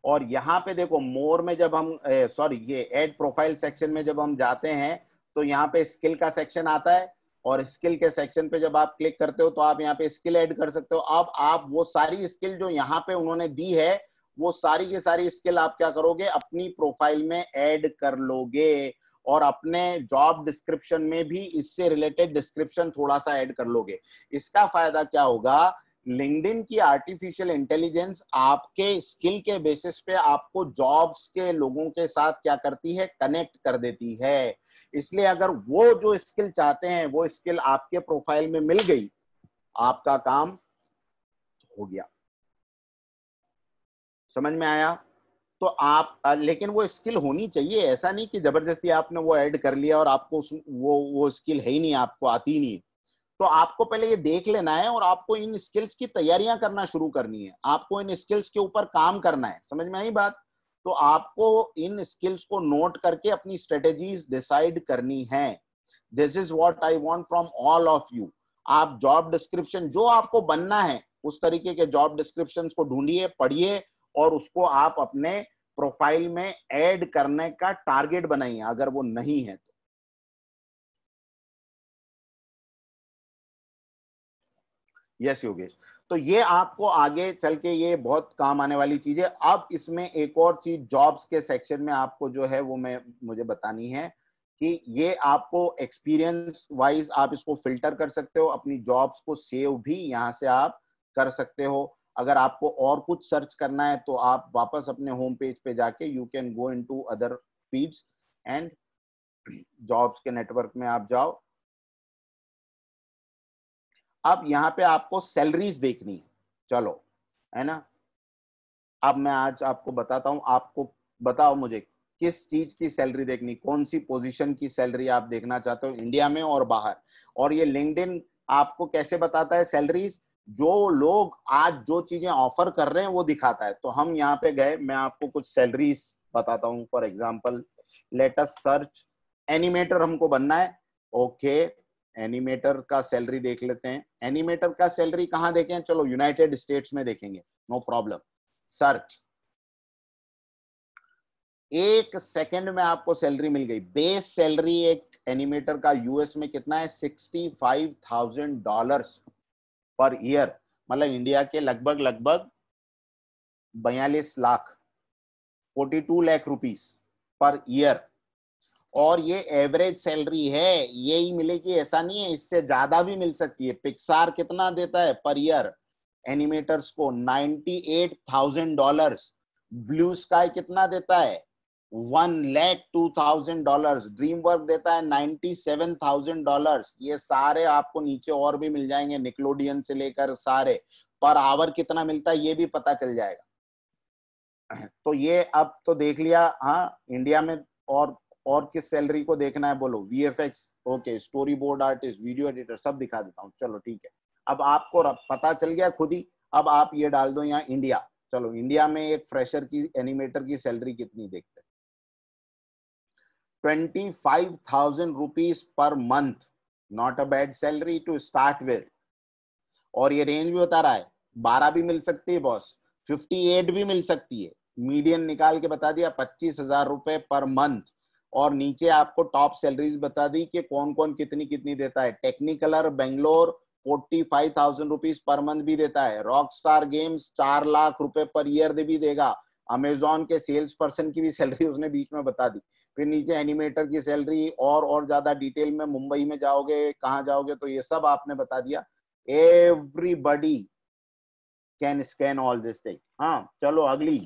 A: और यहां पे देखो मोर में जब हम, सॉरी, ये ऐड प्रोफाइल सेक्शन में जब हम जाते हैं, तो यहाँ पे स्किल का सेक्शन आता है, और स्किल के सेक्शन पे जब आप क्लिक करते हो तो आप यहाँ पे स्किल ऐड कर सकते हो। अब आप वो सारी स्किल जो यहाँ पे उन्होंने दी है, वो सारी की सारी स्किल आप क्या करोगे, अपनी प्रोफाइल में ऐड कर लोगे, और अपने जॉब डिस्क्रिप्शन में भी इससे रिलेटेड डिस्क्रिप्शन थोड़ा सा ऐड कर लोगे। इसका फायदा क्या होगा, लिंक्डइन की आर्टिफिशियल इंटेलिजेंस आपके स्किल के बेसिस पे आपको जॉब्स के लोगों के साथ क्या करती है, कनेक्ट कर देती है। इसलिए अगर वो जो स्किल चाहते हैं वो स्किल आपके प्रोफाइल में मिल गई, आपका काम हो गया। समझ में आया? तो आप लेकिन वो स्किल होनी चाहिए, ऐसा नहीं कि जबरदस्ती आपने वो ऐड कर लिया और आपको वो स्किल है ही नहीं, आपको आती ही नहीं। तो आपको पहले ये देख लेना है और आपको इन स्किल्स की तैयारियां करना शुरू करनी है, आपको इन स्किल्स के ऊपर काम करना है। समझ में आई बात? तो आपको इन स्किल्स को नोट करके अपनी स्ट्रेटेजीज डिसाइड करनी है। This is what I want from all of you. आप जॉब डिस्क्रिप्शन जो आपको बनना है, उस तरीके के जॉब डिस्क्रिप्शंस को ढूंढिए, पढ़िए, और उसको आप अपने प्रोफाइल में ऐड करने का टारगेट बनाइए, अगर वो नहीं है तो। यस योगेश, तो ये आपको आगे चल के ये बहुत काम आने वाली चीज है। अब इसमें एक और चीज जॉब्स के सेक्शन में आपको जो है वो मैं मुझे बतानी है, कि ये आपको एक्सपीरियंस वाइज आप इसको फिल्टर कर सकते हो, अपनी जॉब्स को सेव भी यहां से आप कर सकते हो। अगर आपको और कुछ सर्च करना है तो आप वापस अपने होम पेज पे जाके you can go into other feeds and jobs के नेटवर्क में आप जाओ। अब यहाँ पे आपको सैलरीज देखनी है, चलो, है ना। अब मैं आज आपको बताता हूं, आपको बताओ मुझे किस चीज की सैलरी देखनी, कौन सी पोजीशन की सैलरी आप देखना चाहते हो इंडिया में और बाहर। और ये लिंक्डइन आपको कैसे बताता है सैलरीज, जो लोग आज जो चीजें ऑफर कर रहे हैं वो दिखाता है। तो हम यहाँ पे गए, मैं आपको कुछ सैलरीज बताता हूँ। For example let us search, animator हमको बनना है, ओके एनिमेटर का सैलरी देख लेते हैं। एनिमेटर का सैलरी कहाँ देखें, चलो यूनाइटेड स्टेट्स में देखेंगे, नो प्रॉब्लम। सर्च, एक सेकंड में आपको सैलरी मिल गई। बेस सैलरी एक एनिमेटर का यूएस में कितना है, $65,000 पर ईयर, मतलब इंडिया के लगभग लगभग 42 lakh, 42 lakh rupees per year. और ये एवरेज सैलरी है, यही मिलेगी ऐसा नहीं है, इससे ज्यादा भी मिल सकती है। पिक्सार कितना देता है पर ईयर एनिमेटर्स को, $98,000। ब्लू स्काई कितना देता है, $1,02,000। ड्रीम वर्क देता है $97,000। ये सारे आपको नीचे और भी मिल जाएंगे, निकलोडियन से लेकर सारे। पर आवर कितना मिलता है ये भी पता चल जाएगा। तो ये अब तो देख लिया, हाँ इंडिया में। और किस सैलरी को देखना है बोलो, VFX, okay, story board artist, video editor, सब दिखा देता हूँ, चलो ठीक है। अब आपको पता चल गया खुद ही। अब आप ये डाल दो यहाँ इंडिया, चलो इंडिया में एक फ्रेशर की एनिमेटर की सैलरी कितनी देखते हैं, 25,000 rupees per month, not a bad salary to start with. और ये रेंज भी बता रहा है, 12 भी मिल सकती है बॉस, 58 भी मिल सकती है। मीडियन निकाल के बता दिया 25,000 रुपए पर मंथ। और नीचे आपको टॉप सैलरीज बता दी कि कौन कौन कितनी कितनी देता है। Technicolor Bangalore 45,000 rupees per month भी देता है। रॉक स्टार गेम्स 4 लाख रुपए पर ईयर भी देगा। अमेजोन के सेल्स पर्सन की भी सैलरी उसने बीच में बता दी। फिर नीचे एनिमेटर की सैलरी और ज्यादा डिटेल में, मुंबई में जाओगे, कहाँ जाओगे, तो ये सब आपने बता दिया। Everybody can scan all this thing. हाँ चलो अगली,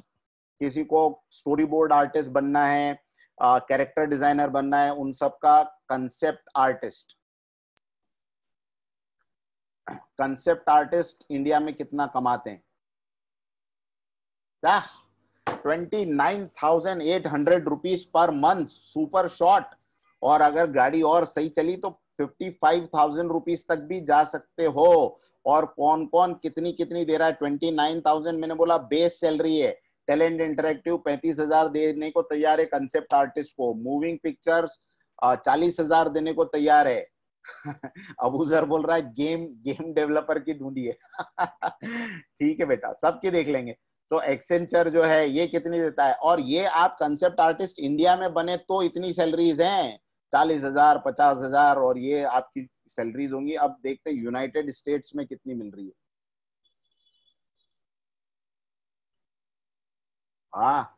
A: किसी को स्टोरी बोर्ड आर्टिस्ट बनना है, कैरेक्टर डिजाइनर बनना है, उन सब का concept artist. Concept artist India में कितना कमाते हैं, क्या 29,800 rupees per month, super short. और अगर गाड़ी और सही चली तो 55,000 रुपीज तक भी जा सकते हो। और कौन कौन कितनी कितनी दे रहा है, 29,000 मैंने बोला बेस सैलरी है। टैलेंट इंटरेक्टिव 35,000 देने को तैयार है कंसेप्ट आर्टिस्ट को। मूविंग पिक्चर्स 40,000 देने को तैयार है। अबूजर बोल रहा है गेम गेम डेवलपर की ढूंढिए। ठीक है बेटा, सबके देख लेंगे। तो एक्सेंचर जो है ये कितनी देता है। और ये आप कंसेप्ट आर्टिस्ट इंडिया में बने तो इतनी सैलरीज हैं, 40,000, 50,000, और ये आपकी सैलरीज होंगी। अब देखते हैं यूनाइटेड स्टेट्स में कितनी मिल रही है। हाँ,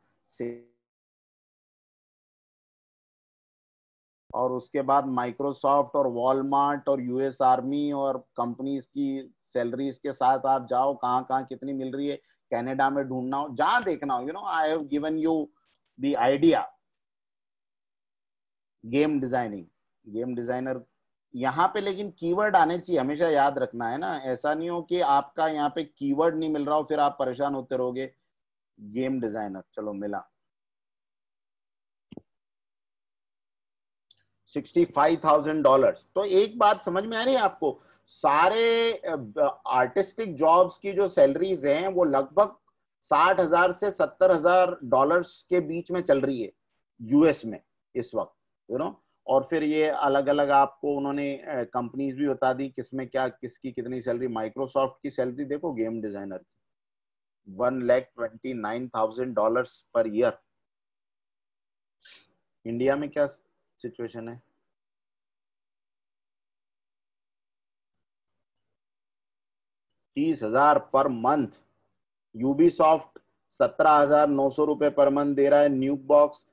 A: और उसके बाद माइक्रोसॉफ्ट और वॉलमार्ट और यूएस आर्मी और कंपनीज की सैलरीज के साथ आप जाओ, कहाँ कहाँ कितनी मिल रही है। कनाडा में ढूंढना हो, जहां देखना हो, I have given you the idea. Game designing, game designer यहाँ पे, लेकिन कीवर्ड आने चाहिए, हमेशा याद रखना है ना। ऐसा नहीं हो कि आपका यहाँ पे कीवर्ड नहीं मिल रहा हो, फिर आप परेशान होते रहोगे। गेम डिजाइनर, चलो मिला, $65,000। तो एक बात समझ में आ रही है आपको, सारे आर्टिस्टिक जॉब्स की जो सैलरीज हैं वो लगभग 60,000 से $70,000 के बीच में चल रही है यूएस में इस वक्त, और फिर ये अलग अलग आपको उन्होंने कंपनीज भी बता दी किसमें क्या, किसकी कितनी सैलरी। माइक्रोसॉफ्ट की सैलरी देखो गेम डिजाइनर की, $1,29,000 पर ईयर। इंडिया में क्या सिचुएशन है, 30,000 पर मंथ। यूबीसॉफ्ट 17,900 रुपए पर मंथ दे रहा है। न्यूक बॉक्स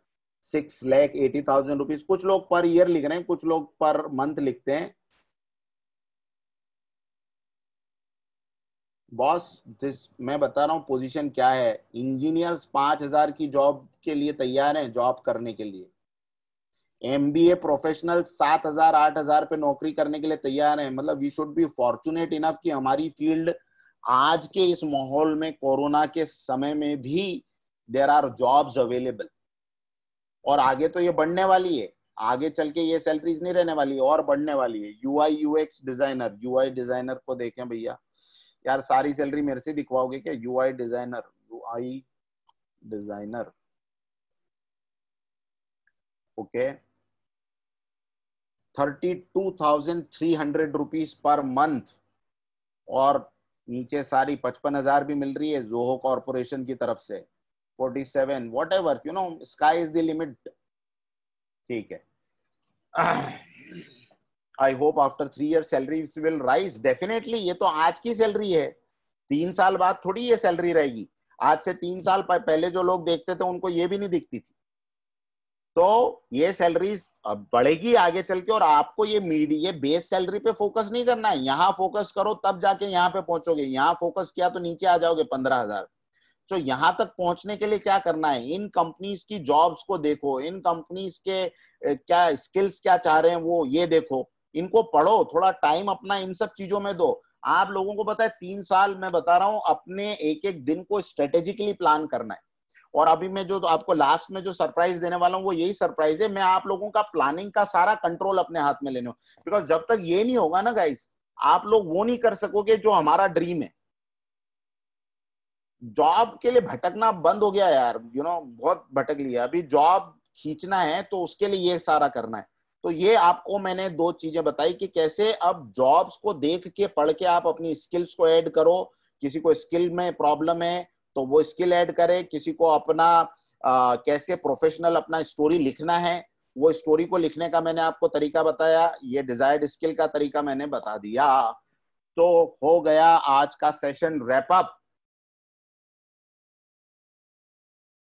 A: 6,80,000 रुपीज। कुछ लोग पर ईयर लिख रहे हैं, कुछ लोग पर मंथ लिखते हैं। बॉस मैं बता रहा हूँ पोजीशन क्या है। इंजीनियर्स 5,000 की जॉब के लिए तैयार हैं, जॉब करने के लिए। एमबीए प्रोफेशनल 7,000 8,000 पे नौकरी करने के लिए तैयार हैं। मतलब we should be fortunate enough कि हमारी फील्ड आज के इस माहौल में, कोरोना के समय में भी देयर आर जॉब्स अवेलेबल, और आगे तो ये बढ़ने वाली है, आगे चल के ये सैलरीज नहीं रहने वाली और बढ़ने वाली है। UI UX designer, UI designer को देखें भैया, यार सारी सैलरी मेरे से दिखवाओगे क्या? UI designer, UI designer, okay, 32,300 rupees per month, और नीचे सारी 55,000 भी मिल रही है जोहो कॉर्पोरेशन की तरफ से, 47, what ever, you know, sky is the limit. ठीक है, I hope after 3 years salaries will rise definitely. ये तो आज की सैलरी है, 3 साल बाद थोड़ी ये सैलरी रहेगी। आज से 3 साल पहले जो लोग देखते थे उनको ये भी नहीं दिखती थी। तो ये सैलरीज अब बढ़ेगी आगे चल के, और आपको ये बेस सैलरी पे फोकस नहीं करना है, यहाँ फोकस करो तब जाके यहाँ पे पहुंचोगे। यहाँ फोकस किया तो नीचे आ जाओगे 15,000। तो यहाँ तक पहुंचने के लिए क्या करना है, इन कंपनीज की जॉब्स को देखो, इन कंपनीज के क्या स्किल्स क्या चाह रहे हैं वो ये देखो, इनको पढ़ो, थोड़ा टाइम अपना इन सब चीजों में दो। आप लोगों को पता है 3 साल मैं बता रहा हूं, अपने एक एक दिन को स्ट्रेटेजिकली प्लान करना है। और अभी मैं जो आपको लास्ट में जो सरप्राइज देने वाला हूं वो यही सरप्राइज है, मैं आप लोगों का प्लानिंग का सारा कंट्रोल अपने हाथ में लेने, बिकॉज जब तक ये नहीं होगा ना गाइस, आप लोग वो नहीं कर सकोगे जो हमारा ड्रीम है। जॉब के लिए भटकना बंद हो गया यार, यू नो, बहुत भटक लिया। अभी जॉब खींचना है तो उसके लिए ये सारा करना है। तो ये आपको मैंने 2 चीजें बताई कि कैसे अब जॉब्स को देख के पढ़ के आप अपनी स्किल्स को ऐड करो। किसी को स्किल में प्रॉब्लम है तो वो स्किल ऐड करे, किसी को अपना कैसे प्रोफेशनल अपना स्टोरी लिखना है, वो स्टोरी को लिखने का मैंने आपको तरीका बताया, ये डिजायर्ड स्किल का तरीका मैंने बता दिया। तो हो गया आज का सेशन रैप अप।